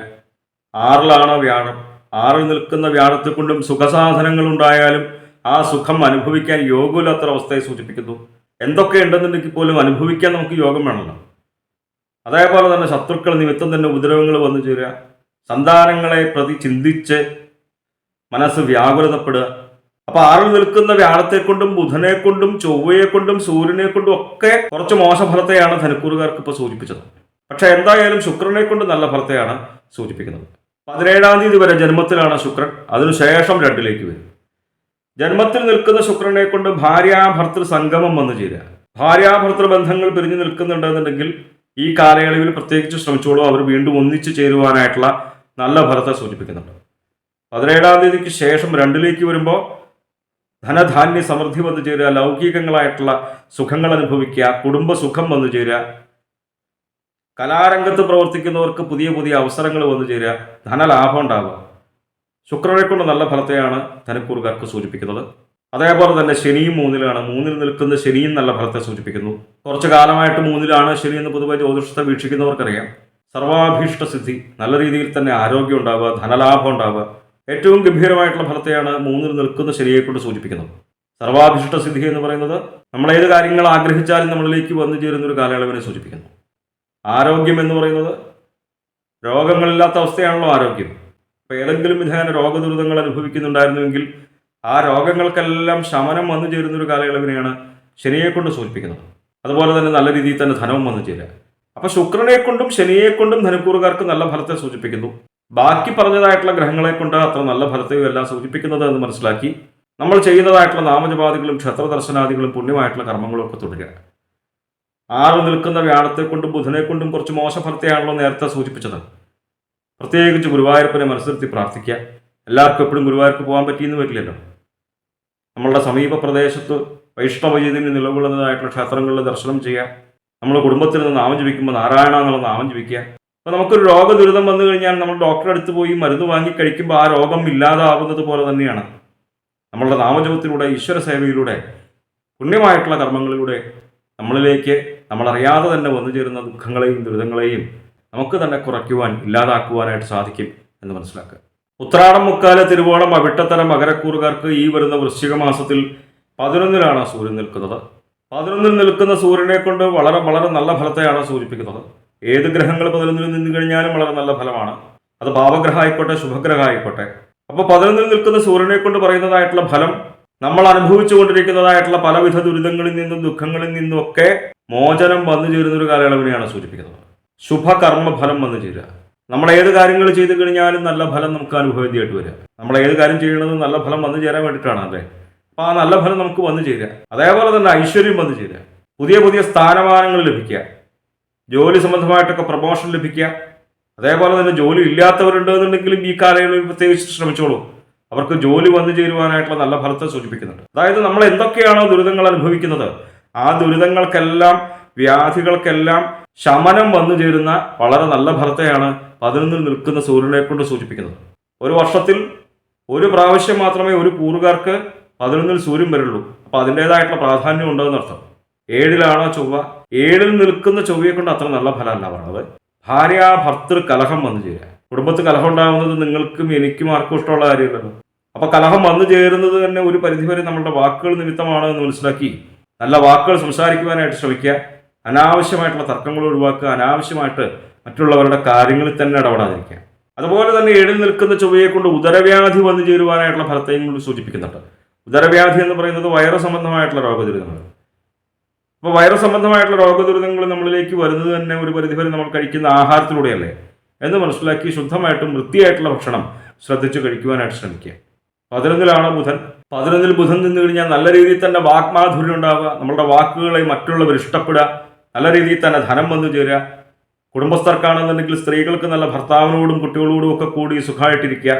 6-ലാണ് വ്യാഴം. 6-ൽ നിൽക്കുന്ന വ്യാഴത്തെ കൊണ്ടും സുഖസാധനങ്ങൾ ഉണ്ടായാലും ആ സുഖം അനുഭവിക്കാൻ യോഗമില്ലാത്തൊരവസ്ഥയെ സൂചിപ്പിക്കുന്നു. എന്തൊക്കെ ഉണ്ടെന്നുണ്ടെങ്കിൽ പോലും അനുഭവിക്കാൻ നമുക്ക് യോഗം വേണമല്ലോ. അതേപോലെ തന്നെ ശത്രുക്കൾ നിമിത്തം തന്നെ ഉപദ്രവങ്ങൾ വന്നു ചേരുക, സന്താനങ്ങളെ പ്രതി ചിന്തിച്ച് മനസ്സ് വ്യാകുലതപ്പെടുക. അപ്പൊ 6-ൽ നിൽക്കുന്ന വ്യാഴത്തെ കൊണ്ടും ബുധനെ കൊണ്ടും ചൊവ്വയെ കൊണ്ടും സൂര്യനെ കൊണ്ടും ഒക്കെ കുറച്ച് മോശഫലത്തെയാണ് ധനുക്കൂറുകാർക്ക് ഇപ്പോൾ സൂചിപ്പിച്ചത്. പക്ഷെ എന്തായാലും ശുക്രനെ കൊണ്ട് നല്ല ഫലത്തെയാണ് സൂചിപ്പിക്കുന്നത്. 17-ാം തീയതി വരെ ജന്മത്തിലാണ് ശുക്രൻ, അതിനുശേഷം 2-ലേക്ക് വരും. ജന്മത്തിൽ നിൽക്കുന്ന ശുക്രനെ കൊണ്ട് ഭാര്യാഭർത്തൃ സംഗമം വന്നു ചേരുക. ഭാര്യാഭർത്തൃ ബന്ധങ്ങൾ പിരിഞ്ഞു നിൽക്കുന്നുണ്ടെന്നുണ്ടെങ്കിൽ ഈ കാലയളവിൽ പ്രത്യേകിച്ച് ശ്രമിച്ചോളൂ, അവർ വീണ്ടും ഒന്നിച്ചു ചേരുവാനായിട്ടുള്ള നല്ല ഫലത്തെ സൂചിപ്പിക്കുന്നുണ്ട്. 17-ാം തീയതിക്ക് ശേഷം 2-ലേക്ക് വരുമ്പോൾ ധനധാന്യ സമൃദ്ധി വന്നു ചേരുക, ലൗകികങ്ങളായിട്ടുള്ള സുഖങ്ങൾ അനുഭവിക്കുക, കുടുംബ സുഖം വന്നു ചേരുക, കലാരംഗത്ത് പ്രവർത്തിക്കുന്നവർക്ക് പുതിയ പുതിയ അവസരങ്ങൾ വന്നു ചേരുക, ധനലാഭം ഉണ്ടാവുക. ശുക്രനെ കൊണ്ട് നല്ല ഫലത്തെയാണ് ധനുക്കൂറുകാർക്ക് സൂചിപ്പിക്കുന്നത്. അതേപോലെ തന്നെ ശനിയും 3-ലാണ്. 3-ൽ നിൽക്കുന്ന ശനിയും നല്ല ഫലത്തെ സൂചിപ്പിക്കുന്നു. കുറച്ചു കാലമായിട്ട് 3-ലാണ് ശനി എന്ന് പൊതുവെ ജ്യോതിഷത്തെ വീക്ഷിക്കുന്നവർക്കറിയാം. സർവാഭീഷ്ട സിദ്ധി, നല്ല രീതിയിൽ തന്നെ ആരോഗ്യം ഉണ്ടാവുക, ധനലാഭം ഉണ്ടാവുക, ഏറ്റവും ഗംഭീരമായിട്ടുള്ള ഫലത്തെയാണ് 3-ൽ നിൽക്കുന്ന ശനിയെ കൊണ്ട് സൂചിപ്പിക്കുന്നത്. സർവാഭീഷ്ട സിദ്ധി എന്ന് പറയുന്നത് നമ്മൾ ഏത് കാര്യങ്ങൾ ആഗ്രഹിച്ചാലും നമ്മളിലേക്ക് വന്നു ചേരുന്ന ഒരു കാലയളവിനെ സൂചിപ്പിക്കുന്നു. ആരോഗ്യം എന്ന് പറയുന്നത് രോഗങ്ങളില്ലാത്ത അവസ്ഥയാണല്ലോ ആരോഗ്യം. അപ്പോൾ ഏതെങ്കിലും വിധേന രോഗദുരിതങ്ങൾ അനുഭവിക്കുന്നുണ്ടായിരുന്നുവെങ്കിൽ ആ രോഗങ്ങൾക്കെല്ലാം ശമനം വന്നു ചേരുന്ന ഒരു കാലയളവിനെയാണ് ശനിയെ കൊണ്ട് സൂചിപ്പിക്കുന്നത്. അതുപോലെ തന്നെ നല്ല രീതിയിൽ തന്നെ ധനവും വന്നു ചേരുക. അപ്പൊ ശുക്രനെ കൊണ്ടും ശനിയെ കൊണ്ടും ധനുക്കൂറുകാർക്ക് നല്ല ഫലത്തെ സൂചിപ്പിക്കുന്നു. ബാക്കി പറഞ്ഞതായിട്ടുള്ള ഗ്രഹങ്ങളെ കൊണ്ട് അത്ര നല്ല ഫലത്തെയും എല്ലാം സൂചിപ്പിക്കുന്നത് എന്ന് മനസ്സിലാക്കി നമ്മൾ ചെയ്യുന്നതായിട്ടുള്ള നാമജപാദികളും ക്ഷേത്രദർശനാദികളും പുണ്യമായിട്ടുള്ള കർമ്മങ്ങളും ഒക്കെ തുടരുക. 6 നിൽക്കുന്ന വ്യാഴത്തെ കൊണ്ടും ബുധനെ കൊണ്ടും കുറച്ച് മോശഫലത്തെയാണല്ലോ നേരത്തെ സൂചിപ്പിച്ചത്. പ്രത്യേകിച്ച് ഗുരുവായൂരപ്പനെ മനസ്സിലെത്തി പ്രാർത്ഥിക്കുക. എല്ലാവർക്കും എപ്പോഴും ഗുരുവായൂർക്ക് പോകാൻ പറ്റിയെന്ന് വരില്ലല്ലോ. നമ്മളുടെ സമീപ പ്രദേശത്ത് വൈഷ്ണവചൈതന്യം നിലകൊള്ളുന്നതായിട്ടുള്ള ക്ഷേത്രങ്ങളിൽ ദർശനം ചെയ്യുക. നമ്മൾ കുടുംബത്തിൽ നിന്ന് നാമം ജപിക്കുമ്പോൾ നാരായണ എന്നുള്ള നാമം ജപിക്കുക. അപ്പോൾ നമുക്കൊരു രോഗദുരിതം വന്നു കഴിഞ്ഞാൽ നമ്മൾ ഡോക്ടറെ അടുത്ത് പോയി മരുന്ന് വാങ്ങി കഴിക്കുമ്പോൾ ആ രോഗം ഇല്ലാതാവുന്നത് പോലെ തന്നെയാണ് നമ്മളുടെ നാമജപത്തിലൂടെ, ഈശ്വര സേവയിലൂടെ, പുണ്യമായിട്ടുള്ള കർമ്മങ്ങളിലൂടെ നമ്മളിലേക്ക് നമ്മളറിയാതെ തന്നെ വന്നു ചേരുന്ന ദുഃഖങ്ങളെയും ദുരിതങ്ങളെയും നമുക്ക് തന്നെ കുറയ്ക്കുവാൻ, ഇല്ലാതാക്കുവാനായിട്ട് സാധിക്കും എന്ന് മനസ്സിലാക്കുക. ഉത്രാടം, മുക്കാല, തിരുവോണം, അവിട്ടത്തര, മകരക്കൂറുകാർക്ക് ഈ വരുന്ന വൃശ്ചിക മാസത്തിൽ 11-ലാണ് സൂര്യൻ നിൽക്കുന്നത്. 11-ൽ നിൽക്കുന്ന സൂര്യനെ കൊണ്ട് വളരെ വളരെ നല്ല ഫലത്തെയാണ് സൂചിപ്പിക്കുന്നത്. ഏത് ഗ്രഹങ്ങൾ 11-ൽ നിന്ന് കഴിഞ്ഞാലും വളരെ നല്ല ഫലമാണ്. അത് പാപഗ്രഹം ആയിക്കോട്ടെ, ശുഭഗ്രഹം ആയിക്കോട്ടെ. അപ്പോൾ 11-ൽ നിൽക്കുന്ന സൂര്യനെ കൊണ്ട് പറയുന്നതായിട്ടുള്ള ഫലം നമ്മൾ അനുഭവിച്ചു കൊണ്ടിരിക്കുന്നതായിട്ടുള്ള പലവിധ ദുരിതങ്ങളിൽ നിന്നും ദുഃഖങ്ങളിൽ നിന്നും ഒക്കെ മോചനം വന്നു ചേരുന്ന ഒരു കാലയളവിനെയാണ് സൂചിപ്പിക്കുന്നത്. ശുഭകർമ്മ ഫലം വന്നു ചേരുക. നമ്മൾ ഏത് കാര്യങ്ങൾ ചെയ്തു കഴിഞ്ഞാലും നല്ല ഫലം നമുക്ക് അനുഭവേദ്യമായിട്ട് വരിക. നമ്മൾ ഏത് കാര്യം ചെയ്യണത് നല്ല ഫലം വന്നു ചേരാൻ വേണ്ടിയിട്ടാണ് അല്ലേ. അപ്പോൾ ആ നല്ല ഫലം നമുക്ക് വന്നു ചേരുക. അതേപോലെ തന്നെ ഐശ്വര്യം വന്നു ചേരുക, പുതിയ പുതിയ സ്ഥാനമാനങ്ങൾ ലഭിക്കുക, ജോലി സംബന്ധമായിട്ടൊക്കെ പ്രമോഷൻ ലഭിക്കുക. അതേപോലെ തന്നെ ജോലി ഇല്ലാത്തവരുണ്ടെന്നുണ്ടെങ്കിലും ഈ കാലയളവിൽ പ്രത്യേകിച്ച് ശ്രമിച്ചോളൂ, അവർക്ക് ജോലി വന്നു ചേരുവാനായിട്ടുള്ള നല്ല ഫലത്തെ സൂചിപ്പിക്കുന്നുണ്ട്. അതായത് നമ്മൾ എന്തൊക്കെയാണോ ദുരിതങ്ങൾ അനുഭവിക്കുന്നത് ആ ദുരിതങ്ങൾക്കെല്ലാം, വ്യാധികൾക്കെല്ലാം ശമനം വന്നു ചേരുന്ന വളരെ നല്ല ഫലത്തെയാണ് 11-ൽ നിൽക്കുന്ന സൂര്യനെ കൊണ്ട് സൂചിപ്പിക്കുന്നത്. ഒരു വർഷത്തിൽ ഒരു പ്രാവശ്യം മാത്രമേ ഒരു കൂറുകാർക്ക് 11-ൽ സൂര്യൻ വരുള്ളൂ. അപ്പോൾ അതിൻ്റെതായിട്ടുള്ള പ്രാധാന്യം ഉണ്ടെന്ന് അർത്ഥം. 7-ലാണോ ചൊവ്വ, 7-ൽ നിൽക്കുന്ന ചൊവ്വയെ കൊണ്ട് അത്ര നല്ല ഫലമല്ല പറഞ്ഞത്. ഭാര്യാഭർത്തൃ കലഹം വന്നു ചേരുക. കുടുംബത്തിൽ കലഹം ഉണ്ടാകുന്നത് നിങ്ങൾക്കും എനിക്കും ആർക്കും ഇഷ്ടമുള്ള കാര്യമല്ലല്ലോ. അപ്പോൾ കലഹം വന്നു ചേരുന്നത് തന്നെ ഒരു പരിധിവരെ നമ്മളുടെ വാക്കുകൾ നിമിത്തമാണ് എന്ന് മനസ്സിലാക്കി നല്ല വാക്കുകൾ സംസാരിക്കുവാനായിട്ട് ശ്രമിക്കുക. അനാവശ്യമായിട്ടുള്ള തർക്കങ്ങൾ ഒഴിവാക്കുക. അനാവശ്യമായിട്ട് മറ്റുള്ളവരുടെ കാര്യങ്ങളിൽ തന്നെ ഇടപെടാതിരിക്കുക. അതുപോലെ തന്നെ 7-ൽ നിൽക്കുന്ന ചൊവ്വയെ കൊണ്ട് ഉദരവ്യാധി വന്നു ചേരുവാനായിട്ടുള്ള ഫലത്തെയും കൂടി സൂചിപ്പിക്കുന്നുണ്ട്. ഉദരവ്യാധി എന്ന് പറയുന്നത് വൈറസ് സംബന്ധമായിട്ടുള്ള രോഗദുരിതങ്ങൾ. അപ്പോൾ വൈറസ് സംബന്ധമായിട്ടുള്ള രോഗദുരിതങ്ങൾ നമ്മളിലേക്ക് വരുന്നത് തന്നെ ഒരു പരിധിവരെ നമ്മൾ കഴിക്കുന്ന ആഹാരത്തിലൂടെയല്ലേ എന്ന് മനസ്സിലാക്കി ശുദ്ധമായിട്ടും വൃത്തിയായിട്ടുള്ള ഭക്ഷണം ശ്രദ്ധിച്ച് കഴിക്കുവാനായിട്ട് ശ്രമിക്കുക. 11-ലാണ് ബുധൻ. 11-ൽ ബുധൻ നിന്ന് കഴിഞ്ഞാൽ നല്ല രീതിയിൽ തന്നെ വാക്മാധുര്യം ഉണ്ടാവുക, നമ്മളുടെ വാക്കുകളെ മറ്റുള്ളവർ ഇഷ്ടപ്പെടുക, നല്ല രീതിയിൽ തന്നെ ധനം വന്നു ചേരുക. കുടുംബസ്ഥർക്കാണെന്നുണ്ടെങ്കിൽ സ്ത്രീകൾക്ക് നല്ല ഭർത്താവിനോടും കുട്ടികളോടും ഒക്കെ കൂടി സുഖമായിട്ടിരിക്കുക.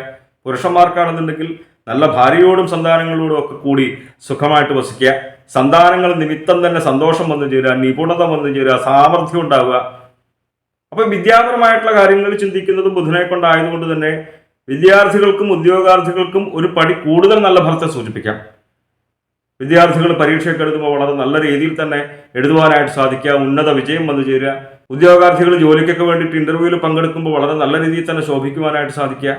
പുരുഷന്മാർക്കാണെന്നുണ്ടെങ്കിൽ നല്ല ഭാര്യയോടും സന്താനങ്ങളോടും ഒക്കെ കൂടി സുഖമായിട്ട് വസിക്കുക, സന്താനങ്ങൾ നിമിത്തം തന്നെ സന്തോഷം വന്നു ചേരുക, നിപുണത വന്നു ചേരുക, സാമർഥ്യം ഉണ്ടാവുക. അപ്പൊ വിദ്യാപരമായിട്ടുള്ള കാര്യങ്ങൾ ചിന്തിക്കുന്നത് ബുധനെ കൊണ്ടായതുകൊണ്ട് തന്നെ വിദ്യാർത്ഥികൾക്കും ഉദ്യോഗാർത്ഥികൾക്കും ഒരു പടി കൂടുതൽ നല്ല ഫലത്തെ സൂചിപ്പിക്കാം. വിദ്യാർത്ഥികൾ പരീക്ഷയൊക്കെ എഴുതുമ്പോൾ വളരെ നല്ല രീതിയിൽ തന്നെ എഴുതുവാനായിട്ട് സാധിക്കുക, ഉന്നത വിജയം വന്നു ചേരുക. ഉദ്യോഗാർത്ഥികൾ ജോലിക്കൊക്കെ വേണ്ടിയിട്ട് ഇന്റർവ്യൂവിൽ പങ്കെടുക്കുമ്പോൾ വളരെ നല്ല രീതിയിൽ തന്നെ ശോഭിക്കുവാനായിട്ട് സാധിക്കുക.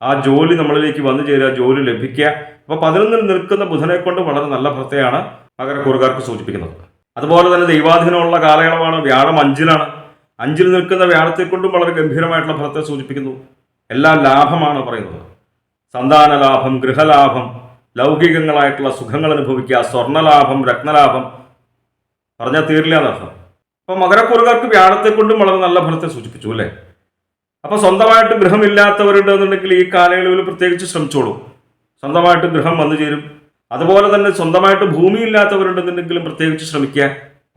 ആ ജോലി നമ്മളിലേക്ക് വന്നു ചേരുക, ജോലി ലഭിക്കുക. അപ്പൊ 11-ൽ നിൽക്കുന്ന ബുധനെ കൊണ്ട് വളരെ നല്ല ഫലത്തെയാണ് മകരക്കൂറുകാർക്ക് സൂചിപ്പിക്കുന്നത്. അതുപോലെ തന്നെ ദൈവാധീനമുള്ള കാലയളവാണ്. വ്യാഴം 5-ലാണ്. 5-ൽ നിൽക്കുന്ന വ്യാഴത്തെ കൊണ്ടും വളരെ ഗംഭീരമായിട്ടുള്ള ഫലത്തെ സൂചിപ്പിക്കുന്നു. എല്ലാം ലാഭമാണ് പറയുന്നത്. സന്താന ലാഭം, ഗൃഹലാഭം, ലൗകികങ്ങളായിട്ടുള്ള സുഖങ്ങൾ അനുഭവിക്കുക, സ്വർണ്ണലാഭം, രത്നലാഭം, പറഞ്ഞാൽ തീരില്ല എന്നർത്ഥം. അപ്പൊ മകരക്കൂറുകാർക്ക് വ്യാഴത്തെ കൊണ്ടും വളരെ നല്ല ഫലത്തെ സൂചിപ്പിച്ചു അല്ലേ. അപ്പൊ സ്വന്തമായിട്ട് ഗൃഹമില്ലാത്തവരുണ്ടെന്നുണ്ടെങ്കിൽ ഈ കാലയളവിൽ പ്രത്യേകിച്ച് ശ്രമിച്ചോളൂ. സ്വന്തമായിട്ട് ഗൃഹം വന്നു ചേരും. അതുപോലെ തന്നെ സ്വന്തമായിട്ട് ഭൂമി ഇല്ലാത്തവരുണ്ടെന്നുണ്ടെങ്കിലും പ്രത്യേകിച്ച് ശ്രമിക്കുക,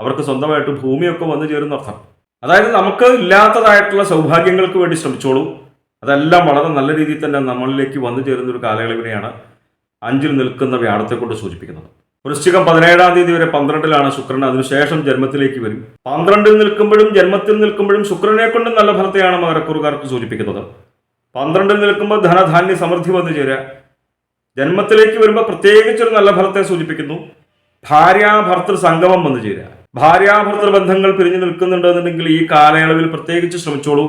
അവർക്ക് സ്വന്തമായിട്ട് ഭൂമിയൊക്കെ വന്നു ചേരുന്ന അർത്ഥം. അതായത് നമുക്ക് ഇല്ലാത്തതായിട്ടുള്ള സൗഭാഗ്യങ്ങൾക്ക് വേണ്ടി ശ്രമിച്ചോളൂ. അതെല്ലാം വളരെ നല്ല രീതിയിൽ തന്നെ നമ്മളിലേക്ക് വന്നു ചേരുന്ന ഒരു കാലയളവിനെയാണ് 5-ൽ നിൽക്കുന്ന വ്യാഴത്തെ കൊണ്ട് സൂചിപ്പിക്കുന്നത്. വൃശ്ചികം 17-ാം തീയതി വരെ 12-ലാണ് ശുക്രൻ. അതിനുശേഷം ജന്മത്തിലേക്ക് വരും. 12-ൽ നിൽക്കുമ്പോഴും ജന്മത്തിൽ നിൽക്കുമ്പോഴും ശുക്രനെ കൊണ്ടും നല്ല ഫലത്തെയാണ് മകരക്കൂറുകാർക്ക് സൂചിപ്പിക്കുന്നത്. 12-ൽ നിൽക്കുമ്പോൾ ധനധാന്യ സമൃദ്ധി വന്നു ചേരുക. ജന്മത്തിലേക്ക് വരുമ്പോൾ പ്രത്യേകിച്ചൊരു നല്ല ഫലത്തെ സൂചിപ്പിക്കുന്നു. ഭാര്യാഭർത്തൃ സംഗമം വന്നു ചേരുക. ഭാര്യാഭർത്തൃ ബന്ധങ്ങൾ പിരിഞ്ഞു നിൽക്കുന്നുണ്ടെന്നുണ്ടെങ്കിൽ ഈ കാലയളവിൽ പ്രത്യേകിച്ച് ശ്രമിച്ചോളൂ.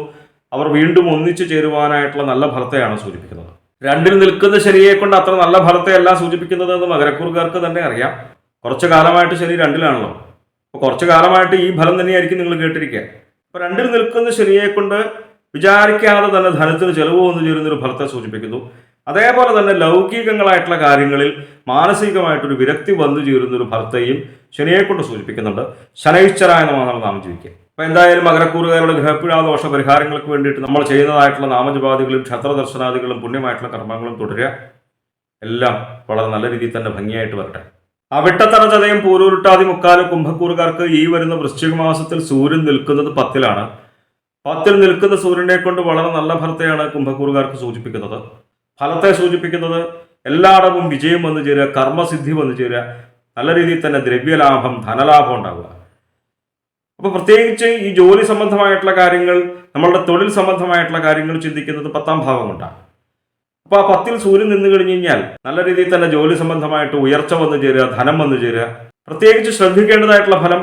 അവർ വീണ്ടും ഒന്നിച്ചു ചേരുവാനായിട്ടുള്ള നല്ല ഫലത്തെയാണ് സൂചിപ്പിക്കുന്നത്. 2-ൽ നിൽക്കുന്ന ശനിയെ കൊണ്ട് അത്ര നല്ല ഫലത്തെ അല്ല സൂചിപ്പിക്കുന്നത് എന്ന് മകരക്കൂറുകാർക്ക് തന്നെ അറിയാം. കുറച്ചു കാലമായിട്ട് ശനി 2-ലാണല്ലോ. അപ്പോൾ കുറച്ചു കാലമായിട്ട് ഈ ഫലം തന്നെയായിരിക്കും നിങ്ങൾ കേട്ടിരിക്കുക. അപ്പോൾ 2-ൽ നിൽക്കുന്ന ശനിയെ കൊണ്ട് വിചാരിക്കാതെ തന്നെ ധനത്തിന് ചെലവ് വന്നു ചേരുന്നൊരു ഫലത്തെ സൂചിപ്പിക്കുന്നു. അതേപോലെ തന്നെ ലൗകികങ്ങളായിട്ടുള്ള കാര്യങ്ങളിൽ മാനസികമായിട്ടൊരു വിരക്തി വന്നു ചേരുന്നൊരു ഫലത്തെയും ശനിയെ കൊണ്ട് സൂചിപ്പിക്കുന്നുണ്ട്. ശനൈശ്വരായ നമഃ നാമം ജപിക്കുക. അപ്പൊ എന്തായാലും മകരക്കൂറുകാരുടെ ഗ്രഹപ്പിഴ ദോഷ പരിഹാരങ്ങൾക്ക് വേണ്ടിയിട്ട് നമ്മൾ ചെയ്യുന്നതായിട്ടുള്ള നാമജപാദികളും ക്ഷത്രദർശനാദികളും പുണ്യമായിട്ടുള്ള കർമ്മങ്ങളും തുടരുക. എല്ലാം വളരെ നല്ല രീതിയിൽ തന്നെ ഭംഗിയായിട്ട് വരട്ടെ. അവിട്ടത്തറ ചതയം പൂരൂരുട്ടാതി മുക്കാല് കുംഭക്കൂറുകാർക്ക് ഈ വരുന്ന വൃശ്ചിക മാസത്തിൽ സൂര്യൻ നിൽക്കുന്നത് 10-ലാണ്. 10-ൽ നിൽക്കുന്ന സൂര്യനെ കൊണ്ട് വളരെ നല്ല ഫലത്തെയാണ് കുംഭക്കൂറുകാർക്ക് സൂചിപ്പിക്കുന്നത്. ഫലത്തെ സൂചിപ്പിക്കുന്നത് എല്ലായിടവും വിജയം വന്നു ചേരുക, കർമ്മസിദ്ധി വന്നു ചേരുക, നല്ല രീതിയിൽ തന്നെ ദ്രവ്യലാഭം, ധനലാഭം ഉണ്ടാവുക. അപ്പൊ പ്രത്യേകിച്ച് ഈ ജോലി സംബന്ധമായിട്ടുള്ള കാര്യങ്ങൾ, നമ്മളുടെ തൊഴിൽ സംബന്ധമായിട്ടുള്ള കാര്യങ്ങൾ ചിന്തിക്കുന്നത് 10-ാം ഭാവം കൊണ്ടാണ്. അപ്പൊ ആ 10-ൽ സൂര്യൻ നിന്ന് കഴിഞ്ഞു കഴിഞ്ഞാൽ നല്ല രീതിയിൽ തന്നെ ജോലി സംബന്ധമായിട്ട് ഉയർച്ച വന്നു ചേരുക, ധനം വന്നു ചേരുക. പ്രത്യേകിച്ച് ശ്രദ്ധിക്കേണ്ടതായിട്ടുള്ള ഫലം,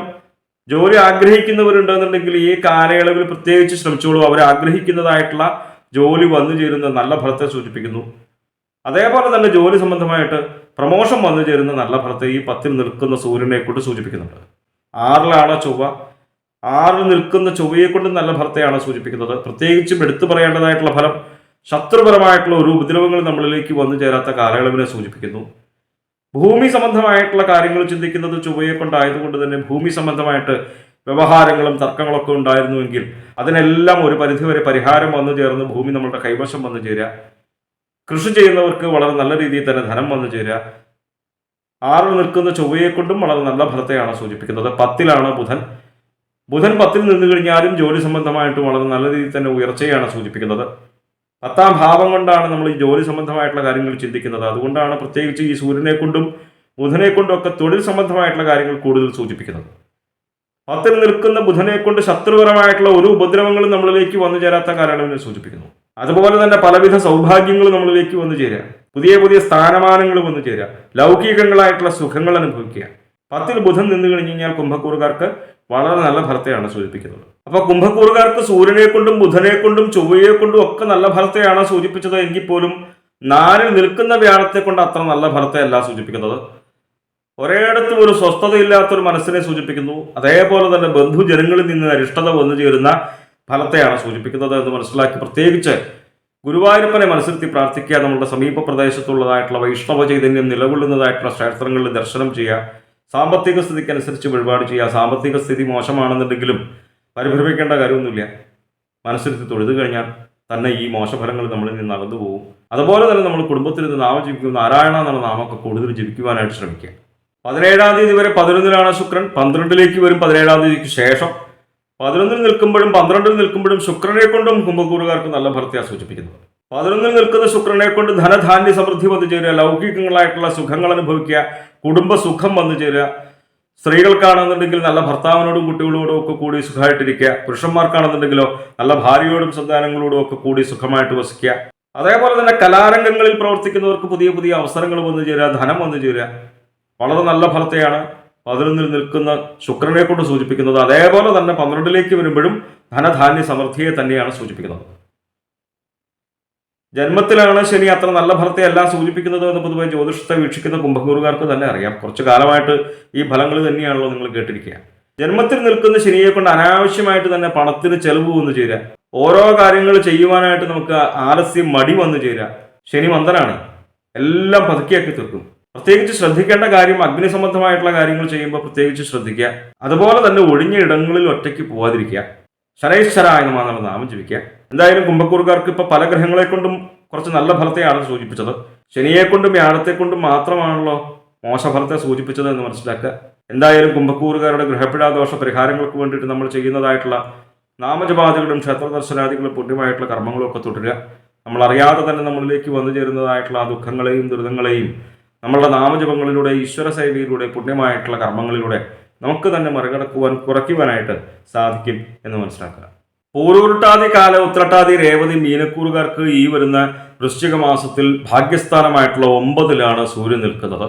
ജോലി ആഗ്രഹിക്കുന്നവരുണ്ടെന്നുണ്ടെങ്കിൽ ഈ കാലയളവിൽ പ്രത്യേകിച്ച് ശ്രമിച്ചോളൂ. അവർ ആഗ്രഹിക്കുന്നതായിട്ടുള്ള ജോലി വന്നു ചേരുന്ന നല്ല ഫലത്തെ സൂചിപ്പിക്കുന്നു. അതേപോലെ തന്നെ ജോലി സംബന്ധമായിട്ട് പ്രമോഷൻ വന്നു ചേരുന്ന നല്ല ഫലത്തെ ഈ 10-ൽ നിൽക്കുന്ന സൂര്യനെ കൊണ്ട് സൂചിപ്പിക്കുന്നുണ്ട്. 6-ലാണ് ചൊവ്വ. 6-ൽ നിൽക്കുന്ന ചൊവ്വയെ കൊണ്ട് നല്ല ഫലത്തെയാണ് സൂചിപ്പിക്കുന്നത്. പ്രത്യേകിച്ചും എടുത്തു പറയേണ്ടതായിട്ടുള്ള ഫലം, ശത്രുപരമായിട്ടുള്ള ഒരു ഉപദ്രവങ്ങൾ നമ്മളിലേക്ക് വന്നു ചേരാത്ത കാലയളവിനെ സൂചിപ്പിക്കുന്നു. ഭൂമി സംബന്ധമായിട്ടുള്ള കാര്യങ്ങൾ ചിന്തിക്കുന്നത് ചൊവ്വയെ കൊണ്ടായതുകൊണ്ട് തന്നെ ഭൂമി സംബന്ധമായിട്ട് വ്യവഹാരങ്ങളും തർക്കങ്ങളൊക്കെ ഉണ്ടായിരുന്നുവെങ്കിൽ അതിനെല്ലാം ഒരു പരിധിവരെ പരിഹാരം വന്നു ചേർന്ന് ഭൂമി നമ്മളുടെ കൈവശം വന്നു ചേരുക. കൃഷി ചെയ്യുന്നവർക്ക് വളരെ നല്ല രീതിയിൽ തന്നെ ധനം വന്നു ചേരുക. 6-ൽ നിൽക്കുന്ന ചൊവ്വയെ കൊണ്ടും വളരെ നല്ല ഫലത്തെയാണ് സൂചിപ്പിക്കുന്നത്. 10-ലാണ് ബുധൻ. ബുധൻ 10-ൽ നിന്ന് കഴിഞ്ഞാലും ജോലി സംബന്ധമായിട്ട് വളരെ നല്ല രീതിയിൽ തന്നെ ഉയർച്ചയാണ് സൂചിപ്പിക്കുന്നത്. 10-ാം ഭാവം കൊണ്ടാണ് നമ്മൾ ഈ ജോലി സംബന്ധമായിട്ടുള്ള കാര്യങ്ങൾ ചിന്തിക്കുന്നത്. അതുകൊണ്ടാണ് പ്രത്യേകിച്ച് ഈ സൂര്യനെ കൊണ്ടും ബുധനെ കൊണ്ടും ഒക്കെ തൊഴിൽ സംബന്ധമായിട്ടുള്ള കാര്യങ്ങൾ കൂടുതൽ സൂചിപ്പിക്കുന്നത്. 10-ൽ നിൽക്കുന്ന ബുധനെ കൊണ്ട് ശത്രുപരമായിട്ടുള്ള ഒരു ഉപദ്രവങ്ങളും നമ്മളിലേക്ക് വന്നു ചേരാത്ത കാലയളവിനെ സൂചിപ്പിക്കുന്നു. അതുപോലെ തന്നെ പലവിധ സൗഭാഗ്യങ്ങൾ നമ്മളിലേക്ക് വന്നു ചേരുക, പുതിയ പുതിയ സ്ഥാനമാനങ്ങൾ വന്നു ചേരുക, ലൗകികങ്ങളായിട്ടുള്ള സുഖങ്ങൾ അനുഭവിക്കുക. 10-ൽ ബുധൻ നിന്ന് കഴിഞ്ഞു കഴിഞ്ഞാൽ കുംഭക്കൂറുകാർക്ക് വളരെ നല്ല ഫലത്തെയാണ് സൂചിപ്പിക്കുന്നത്. അപ്പൊ കുംഭക്കൂറുകാർക്ക് സൂര്യനെ കൊണ്ടും ബുധനെ കൊണ്ടും ചൊവ്വയെ കൊണ്ടും ഒക്കെ നല്ല ഫലത്തെയാണ് സൂചിപ്പിച്ചത് എങ്കിൽ പോലും 4-ൽ നിൽക്കുന്ന വ്യാഴത്തെ കൊണ്ട് അത്ര നല്ല ഫലത്തെ അല്ല സൂചിപ്പിക്കുന്നത്. ഒരേടത്തും ഒരു സ്വസ്ഥതയില്ലാത്തൊരു മനസ്സിനെ സൂചിപ്പിക്കുന്നു. അതേപോലെ തന്നെ ബന്ധുജനങ്ങളിൽ നിന്ന് അരിഷ്ടത വന്നു ചേരുന്ന ഫലത്തെയാണ് സൂചിപ്പിക്കുന്നത് എന്ന് മനസ്സിലാക്കി പ്രത്യേകിച്ച് ഗുരുവായൂരപ്പനെ മനസ്സിരുത്തി പ്രാർത്ഥിക്കുക. നമ്മുടെ സമീപ പ്രദേശത്തുള്ളതായിട്ടുള്ള വൈഷ്ണവ ചൈതന്യം നിലകൊള്ളുന്നതായിട്ടുള്ള ക്ഷേത്രങ്ങളിൽ ദർശനം ചെയ്യുക. സാമ്പത്തിക സ്ഥിതിക്കനുസരിച്ച് വഴിപാട് ചെയ്യുക. സാമ്പത്തിക സ്ഥിതി മോശമാണെന്നുണ്ടെങ്കിലും പരിഭ്രമിക്കേണ്ട കാര്യമൊന്നുമില്ല. മനസ്സിരുത്തി തൊഴുതു കഴിഞ്ഞാൽ തന്നെ ഈ മോശഫലങ്ങൾ നമ്മളിൽ നിന്ന് അകന്നു പോകും. അതുപോലെ തന്നെ നമ്മൾ കുടുംബത്തിൽ നിന്ന് നാമം ജപിക്കും. നാരായണ എന്നുള്ള നാമമൊക്കെ കൂടുതൽ ജപിക്കുവാനായിട്ട് ശ്രമിക്കുക. 17-ാം തീയതി വരെ 11-ലാണ് ശുക്രൻ. 12-ലേക്ക് വരും 17-ാം തീയതിക്ക് ശേഷം. 11-ൽ നിൽക്കുമ്പോഴും 12-ൽ നിൽക്കുമ്പോഴും ശുക്രനെ കൊണ്ടും കുംഭക്കൂറുകാർക്ക് നല്ല ഫലത്തെയാണ് സൂചിപ്പിക്കുന്നത്. 11 നിൽക്കുന്ന ശുക്രനെ കൊണ്ട് ധനധാന്യ സമൃദ്ധി വന്നു ചേരുക, ലൗകികങ്ങളായിട്ടുള്ള സുഖങ്ങൾ അനുഭവിക്കുക, കുടുംബ സുഖം വന്നു ചേരുക. സ്ത്രീകൾക്കാണെന്നുണ്ടെങ്കിൽ നല്ല ഭർത്താവിനോടും കുട്ടികളോടും ഒക്കെ കൂടി സുഖമായിട്ടിരിക്കുക. പുരുഷന്മാർക്കാണെന്നുണ്ടെങ്കിലോ നല്ല ഭാര്യയോടും സന്താനങ്ങളോടും ഒക്കെ കൂടി സുഖമായിട്ട് വസിക്കുക. അതേപോലെ തന്നെ കലാരംഗങ്ങളിൽ പ്രവർത്തിക്കുന്നവർക്ക് പുതിയ പുതിയ അവസരങ്ങൾ വന്നു ചേരുക, ധനം വന്നു ചേരുക. വളരെ നല്ല ഫലത്തെയാണ് 11 നിൽക്കുന്ന ശുക്രനെ കൊണ്ട് സൂചിപ്പിക്കുന്നത്. അതേപോലെ തന്നെ 12 വരുമ്പോഴും ധനധാന്യ സമൃദ്ധിയെ തന്നെയാണ് സൂചിപ്പിക്കുന്നത്. ജന്മത്തിലാണ് ശനി അത്ര നല്ല ഫലത്തെ എല്ലാം സൂചിപ്പിക്കുന്നത് എന്ന് പൊതുവെ ജ്യോതിഷത്തെ വീക്ഷിക്കുന്ന കുംഭക്കൂറുകാർക്ക് തന്നെ അറിയാം. കുറച്ചു കാലമായിട്ട് ഈ ഫലങ്ങൾ തന്നെയാണല്ലോ നിങ്ങൾ കേട്ടിരിക്കുക. ജന്മത്തിൽ നിൽക്കുന്ന ശനിയെ കൊണ്ട് അനാവശ്യമായിട്ട് തന്നെ പണത്തിന് ചെലവ് വന്നു ചേരുക. ഓരോ കാര്യങ്ങൾ ചെയ്യുവാനായിട്ട് നമുക്ക് ആലസ്യം, മടി വന്നു ചേരുക. ശനി മന്ദനാണ്, എല്ലാം പതുക്കിയാക്കി തീർക്കും. പ്രത്യേകിച്ച് ശ്രദ്ധിക്കേണ്ട കാര്യം അഗ്നി സംബന്ധമായിട്ടുള്ള കാര്യങ്ങൾ ചെയ്യുമ്പോൾ പ്രത്യേകിച്ച് ശ്രദ്ധിക്കുക. അതുപോലെ തന്നെ ഒഴിഞ്ഞ ഇടങ്ങളിൽ ഒറ്റയ്ക്ക് പോവാതിരിക്കുക. ശനൈശ്വരായ നമഃ നാമം ജപിക്കുക. എന്തായാലും കുംഭക്കൂറുകാർക്ക് ഇപ്പൊ പല ഗ്രഹങ്ങളെ കൊണ്ടും കുറച്ച് നല്ല ഫലത്തെയാണ് സൂചിപ്പിച്ചത്. ശനിയെ കൊണ്ടും വ്യാഴത്തെ കൊണ്ടും മാത്രമാണല്ലോ മോശഫലത്തെ സൂചിപ്പിച്ചത് എന്ന് മനസ്സിലാക്കുക. എന്തായാലും കുംഭക്കൂറുകാരുടെ ഗ്രഹപ്പിഴാദോഷ പരിഹാരങ്ങൾക്ക് വേണ്ടിയിട്ട് നമ്മൾ ചെയ്യുന്നതായിട്ടുള്ള നാമജപാദികളും ക്ഷേത്ര ദർശനാദികളും പുണ്യമായിട്ടുള്ള കർമ്മങ്ങളും ഒക്കെ തുടരുക. നമ്മൾ അറിയാതെ തന്നെ നമ്മളിലേക്ക് വന്നു ചേരുന്നതായിട്ടുള്ള ആ ദുഃഖങ്ങളെയും ദുരിതങ്ങളെയും നമ്മളുടെ നാമജപങ്ങളിലൂടെ, ഈശ്വര സേവയിലൂടെ, പുണ്യമായിട്ടുള്ള കർമ്മങ്ങളിലൂടെ നമുക്ക് തന്നെ മറികടക്കുവാൻ, കുറയ്ക്കുവാനായിട്ട് സാധിക്കും എന്ന് മനസ്സിലാക്കുക. പൂരുരുട്ടാതി കാല ഉത്രട്ടാതി രേവതി മീനക്കൂറുകാർക്ക് ഈ വരുന്ന വൃശ്ചിക മാസത്തിൽ ഭാഗ്യസ്ഥാനമായിട്ടുള്ള 9 സൂര്യൻ നിൽക്കുന്നത്.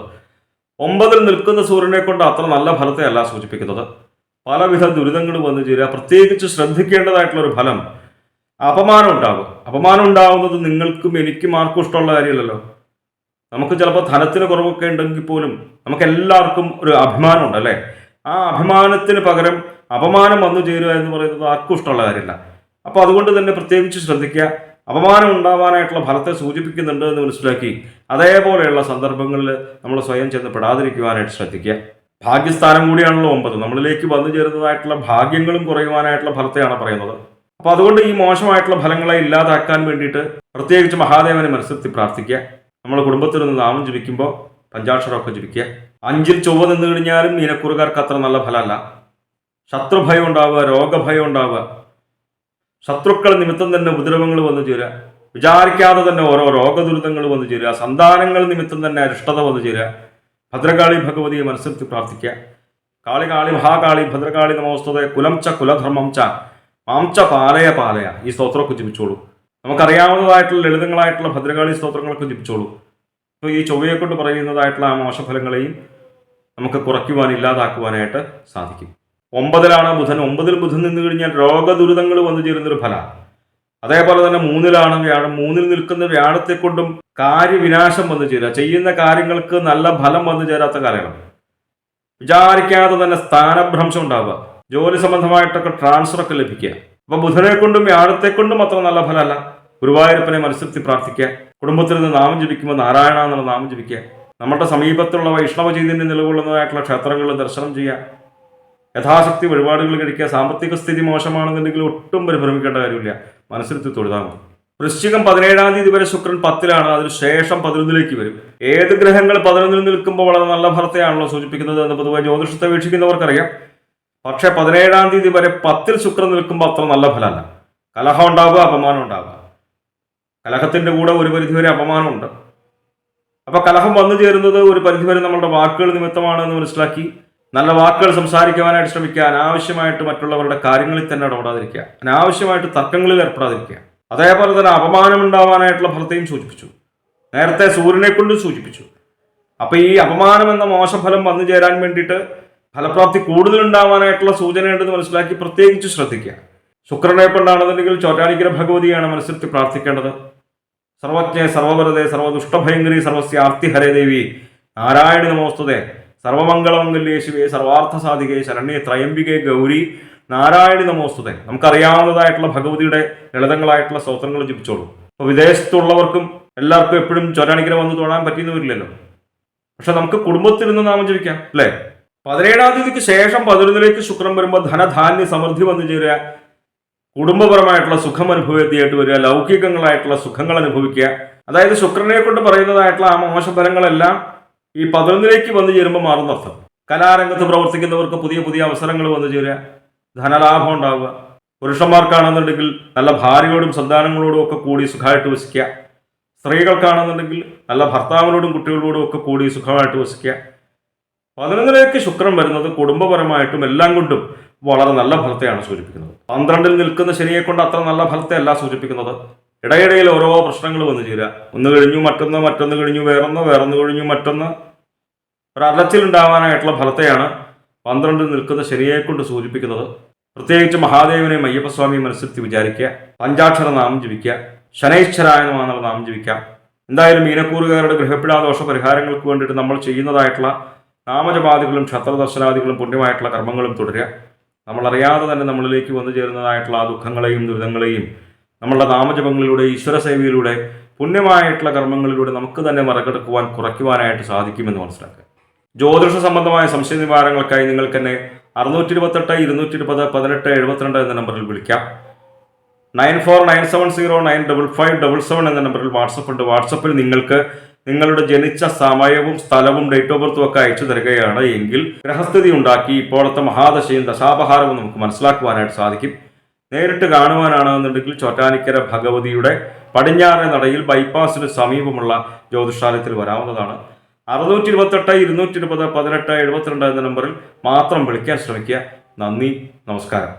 9 നിൽക്കുന്ന സൂര്യനെ കൊണ്ട് അത്ര നല്ല ഫലത്തെ അല്ല സൂചിപ്പിക്കുന്നത്. പലവിധ ദുരിതങ്ങൾ വന്നു ചേരുക. പ്രത്യേകിച്ച് ശ്രദ്ധിക്കേണ്ടതായിട്ടുള്ള ഒരു ഫലം അപമാനം ഉണ്ടാകും. അപമാനം ഉണ്ടാകുന്നത് നിങ്ങൾക്കും എനിക്കും ആർക്കും ഇഷ്ടമുള്ള കാര്യമല്ലല്ലോ. നമുക്ക് ചിലപ്പോൾ ധനത്തിന് കുറവൊക്കെ ഉണ്ടെങ്കിൽ പോലും നമുക്ക് എല്ലാവർക്കും ഒരു അഭിമാനം ഉണ്ട്, അല്ലേ? ആ അഭിമാനത്തിന് പകരം അപമാനം വന്നു ചേരുക എന്ന് പറയുന്നത് ആർക്കും ഇഷ്ടമുള്ള കാര്യമില്ല. അപ്പോൾ അതുകൊണ്ട് തന്നെ പ്രത്യേകിച്ച് ശ്രദ്ധിക്കുക. അപമാനം ഉണ്ടാവാനായിട്ടുള്ള ഫലത്തെ സൂചിപ്പിക്കുന്നുണ്ട് എന്ന് മനസ്സിലാക്കി അതേപോലെയുള്ള സന്ദർഭങ്ങളിൽ നമ്മൾ സ്വയം ചെന്ന് പെടാതിരിക്കുവാനായിട്ട് ശ്രദ്ധിക്കുക. ഭാഗ്യസ്ഥാനം കൂടിയാണല്ലോ 9. നമ്മളിലേക്ക് വന്നു ചേരുന്നതായിട്ടുള്ള ഭാഗ്യങ്ങളും കുറയുവാനായിട്ടുള്ള ഫലത്തെയാണ് പറയുന്നത്. അപ്പോൾ അതുകൊണ്ട് ഈ മോശമായിട്ടുള്ള ഫലങ്ങളെ ഇല്ലാതാക്കാൻ വേണ്ടിയിട്ട് പ്രത്യേകിച്ച് മഹാദേവനെ മനസ്സിലെത്തി പ്രാർത്ഥിക്കുക. നമ്മുടെ കുടുംബത്തിൽ നിന്ന് നാമം ജപിക്കുമ്പോൾ പഞ്ചാക്ഷരമൊക്കെ ജപിക്കുക. 5 ചൊവ്വ നിന്ന് കഴിഞ്ഞാലും മീനക്കൂറുകാർക്ക് അത്ര നല്ല ഫലമല്ല. ശത്രുഭയം ഉണ്ടാവുക, രോഗഭയം ഉണ്ടാവുക, ശത്രുക്കൾ നിമിത്തം തന്നെ ഉപദ്രവങ്ങൾ വന്നു ചേരുക, വിചാരിക്കാതെ തന്നെ ഓരോ രോഗദുരിതങ്ങൾ വന്നു ചേരുക, സന്താനങ്ങൾ നിമിത്തം തന്നെ അരിഷ്ടത വന്നു ചേരുക. ഭദ്രകാളി ഭഗവതിയെ മനസ്സിലെത്തി പ്രാർത്ഥിക്കുക. കാളി കാളി മഹാകാളി ഭദ്രകാളി നമോസ്തുതേ കുലം ച കുലധർമ്മം ച മാം ച പാലയ പാലയ. ഈ സ്തോത്രമൊക്കെ ജപിച്ചോളൂ. നമുക്കറിയാവുന്നതായിട്ടുള്ള ലളിതങ്ങളായിട്ടുള്ള ഭദ്രകാളി സ്തോത്രങ്ങളൊക്കെ ജപിച്ചോളൂ. അപ്പോൾ ഈ ചൊവ്വയെ കൊണ്ട് പറയുന്നതായിട്ടുള്ള ആ മോശഫലങ്ങളെയും നമുക്ക് കുറയ്ക്കുവാൻ, ഇല്ലാതാക്കുവാനായിട്ട് സാധിക്കും. 9 ബുധൻ. 9 ബുധൻ നിന്ന് കഴിഞ്ഞാൽ രോഗദുരിതങ്ങൾ വന്നു ചേരുന്നൊരു ഫലമാണ്. അതേപോലെ തന്നെ 3 വ്യാഴം. 3 നിൽക്കുന്ന വ്യാഴത്തെ കൊണ്ടും കാര്യവിനാശം വന്നു ചേരുക. ചെയ്യുന്ന കാര്യങ്ങൾക്ക് നല്ല ഫലം വന്നു ചേരാത്ത കാലങ്ങൾ. വിചാരിക്കാതെ തന്നെ സ്ഥാനഭ്രംശം ഉണ്ടാവുക, ജോലി സംബന്ധമായിട്ടൊക്കെ ട്രാൻസ്ഫർ ഒക്കെ ലഭിക്കുക. അപ്പൊ ബുധനെ കൊണ്ടും വ്യാഴത്തെ കൊണ്ടും അത്ര നല്ല ഫലമല്ല. ഗുരുവായൂരപ്പനെ മനസ്സിലെത്തി പ്രാർത്ഥിക്കുക. കുടുംബത്തിൽ നിന്ന് നാമം ജപിക്കുമ്പോൾ നാരായണ എന്നുള്ള നാമം ജപിക്കുക. നമ്മുടെ സമീപത്തുള്ള വൈഷ്ണവ ചൈതന്യം നിലകൊള്ളുന്നതായിട്ടുള്ള ക്ഷേത്രങ്ങളിൽ ദർശനം ചെയ്യുക. യഥാശക്തി വഴിപാടുകൾ കഴിക്കുക. സാമ്പത്തിക സ്ഥിതി മോശമാണെന്നുണ്ടെങ്കിൽ ഒട്ടും പരിഭ്രമിക്കേണ്ട കാര്യമില്ല, മനസ്സിലെത്തി തൊഴുതാൽ മതി. വൃശ്ചികം 17 തീയതി വരെ ശുക്രൻ 10 അതിനുശേഷം 11 വരും. ഏത് ഗ്രഹങ്ങൾ 11 നിൽക്കുമ്പോൾ വളരെ നല്ല ഫലത്തെയാണല്ലോ സൂചിപ്പിക്കുന്നത് എന്ന് പൊതുവെ ജ്യോതിഷത്തെ വീക്ഷിക്കുന്നവർക്കറിയാം. പക്ഷെ 17 തീയതി വരെ 10 ശുക്രൻ നിൽക്കുമ്പോൾ അത്ര നല്ല ഫലമല്ല. കലഹം ഉണ്ടാവുക, അപമാനം ഉണ്ടാവുക. കലഹത്തിന്റെ കൂടെ ഒരു പരിധിവരെ അപമാനമുണ്ട്. അപ്പൊ കലഹം വന്നു ചേരുന്നത് ഒരു പരിധിവരെ നമ്മളുടെ വാക്കുകൾ നിമിത്തമാണ് എന്ന് മനസ്സിലാക്കി നല്ല വാക്കുകൾ സംസാരിക്കുവാനായിട്ട് ശ്രമിക്കുക. അനാവശ്യമായിട്ട് മറ്റുള്ളവരുടെ കാര്യങ്ങളിൽ തന്നെ ഇടപെടാതിരിക്കുക. അനാവശ്യമായിട്ട് തർക്കങ്ങളിൽ ഏർപ്പെടാതിരിക്കുക. അതേപോലെ തന്നെ അപമാനം ഉണ്ടാവാനായിട്ടുള്ള ഫലത്തെയും സൂചിപ്പിച്ചു. നേരത്തെ സൂര്യനെ കൊണ്ട് സൂചിപ്പിച്ചു. അപ്പൊ ഈ അപമാനം എന്ന മോശഫലം വന്നു ചേരാൻ വേണ്ടിയിട്ട് ഫലപ്രാപ്തി കൂടുതൽ ഉണ്ടാവാനായിട്ടുള്ള സൂചനയുണ്ടെന്ന് മനസ്സിലാക്കി പ്രത്യേകിച്ച് ശ്രദ്ധിക്കുക. ശുക്രനെ കൊണ്ടാണെന്നുണ്ടെങ്കിൽ ചോറ്റാനിക്കര ഭഗവതിയാണ് മനസ്സിലെത്തി പ്രാർത്ഥിക്കേണ്ടത്. സർവജ്ഞ സർവവരതേ സർവദുഷ്ടഭയങ്കരി സർവസ്യാർത്തിഹരേ ദേവി നാരായണി നമോസ്തുതേ സർവമംഗളമംഗല്യേ ശിവേ സർവാർത്ഥ സാധികേ ശരണ്യേ ത്രയംബികേ ഗൗരി നാരായണി നമോസ്തുതേ. നമുക്കറിയാവുന്നതായിട്ടുള്ള ഭഗവതിയുടെ ലളിതങ്ങളായിട്ടുള്ള സ്തോത്രങ്ങൾ ജപിച്ചോളൂ. അപ്പോൾ വിദേശത്തുള്ളവർക്കും എല്ലാവർക്കും എപ്പോഴും ചോറ്റാനിക്കര വന്ന് തൊഴാൻ പറ്റിയെന്ന് വരില്ലല്ലോ. പക്ഷെ നമുക്ക് കുടുംബത്തിൽ നിന്ന് നാമം ജപിക്കാം, അല്ലേ? 17 തീയതിക്ക് ശേഷം 11 ശുക്രൻ വരുമ്പോൾ ധനധാന്യ സമൃദ്ധി വന്നു ചേരുക, കുടുംബപരമായിട്ടുള്ള സുഖം അനുഭവത്തിയായിട്ട് വരിക, ലൗകികങ്ങളായിട്ടുള്ള സുഖങ്ങൾ അനുഭവിക്കുക. അതായത് ശുക്രനെ കൊണ്ട് പറയുന്നതായിട്ടുള്ള ആ മോശഫലങ്ങളെല്ലാം ഈ 11 വന്നു ചേരുമ്പോൾ മാറുന്നർത്ഥം. കലാരംഗത്ത് പ്രവർത്തിക്കുന്നവർക്ക് പുതിയ പുതിയ അവസരങ്ങൾ വന്നു ചേരുക, ധനലാഭം ഉണ്ടാവുക, പുരുഷന്മാർക്കാണെന്നുണ്ടെങ്കിൽ നല്ല ഭാര്യയോടും സന്താനങ്ങളോടും ഒക്കെ കൂടി സുഖമായിട്ട് വസിക്കുക. സ്ത്രീകൾക്കാണെന്നുണ്ടെങ്കിൽ നല്ല ഭർത്താവിനോടും കുട്ടികളോടും ഒക്കെ കൂടി സുഖമായിട്ട് വസിക്കുക. 11ലേക്ക് ശുക്രൻ വരുന്നത് കുടുംബപരമായിട്ടും എല്ലാം കൊണ്ടും വളരെ നല്ല ഫലത്തെയാണ് സൂചിപ്പിക്കുന്നത്. 12ൽ നിൽക്കുന്ന ശനിയെ കൊണ്ട് അത്ര നല്ല ഫലത്തെ അല്ല സൂചിപ്പിക്കുന്നത്. ഇടയിടയിൽ ഓരോ പ്രശ്നങ്ങൾ വന്നു ചേരുക. ഒന്ന് കഴിഞ്ഞു മറ്റൊന്ന്, മറ്റൊന്ന് കഴിഞ്ഞു വേറൊന്ന്, വേറൊന്ന് കഴിഞ്ഞു മറ്റൊന്ന്, ഒരു അലച്ചിലുണ്ടാവാനായിട്ടുള്ള ഫലത്തെയാണ് 12ൽ നിൽക്കുന്ന ശനിയെ കൊണ്ട് സൂചിപ്പിക്കുന്നത്. പ്രത്യേകിച്ച് മഹാദേവനെയും അയ്യപ്പസ്വാമിയും മനസ്സിരുത്തി വിചാരിക്കുക, പഞ്ചാക്ഷര നാമം ജപിക്കുക, ശനൈശ്വരായ നമഃ നാമം ജപിക്കാം. എന്തായാലും മീനക്കൂറുകാരുടെ ഗ്രഹപ്പിഴാ ദോഷ പരിഹാരങ്ങൾക്ക് വേണ്ടിയിട്ട് നമ്മൾ ചെയ്യുന്നതായിട്ടുള്ള നാമജപാദികളും ക്ഷത്രദർശനാദികളും പുണ്യമായിട്ടുള്ള കർമ്മങ്ങളും തുടരുക. നമ്മളറിയാതെ തന്നെ നമ്മളിലേക്ക് വന്നു ചേരുന്നതായിട്ടുള്ള ആ ദുഃഖങ്ങളെയും ദുരിതങ്ങളെയും നമ്മളുടെ നാമജപങ്ങളിലൂടെ, ഈശ്വര സേവയിലൂടെ, പുണ്യമായിട്ടുള്ള കർമ്മങ്ങളിലൂടെ നമുക്ക് തന്നെ മറികടക്കുവാൻ, കുറയ്ക്കുവാനായിട്ട് സാധിക്കുമെന്ന് മനസ്സിലാക്കുക. ജ്യോതിഷ സംബന്ധമായ സംശയ നിവാരണങ്ങൾക്കായി നിങ്ങൾക്ക് തന്നെ 628 220 1872 എന്ന നമ്പറിൽ വിളിക്കാം. 9497095577 എന്ന നമ്പറിൽ വാട്സപ്പ് ഉണ്ട്. വാട്സപ്പിൽ നിങ്ങൾക്ക് നിങ്ങളുടെ ജനിച്ച സമയവും സ്ഥലവും ഡേറ്റ് ഓഫ് ബർത്തും ഒക്കെ അയച്ചു തരികയാണ് എങ്കിൽ ഗ്രഹസ്ഥിതി ഉണ്ടാക്കി ഇപ്പോഴത്തെ മഹാദശയും ദശാപഹാരവും നമുക്ക് മനസ്സിലാക്കുവാനായിട്ട് സാധിക്കും. നേരിട്ട് കാണുവാനാണെന്നുണ്ടെങ്കിൽ ചോറ്റാനിക്കര ഭഗവതിയുടെ പടിഞ്ഞാറേ നടയിൽ ബൈപ്പാസിന് സമീപമുള്ള ജ്യോതിഷാലയത്തിൽ വരാവുന്നതാണ്. 628 220 1872 എന്ന നമ്പറിൽ മാത്രം വിളിക്കാൻ ശ്രമിക്കുക. നന്ദി, നമസ്കാരം.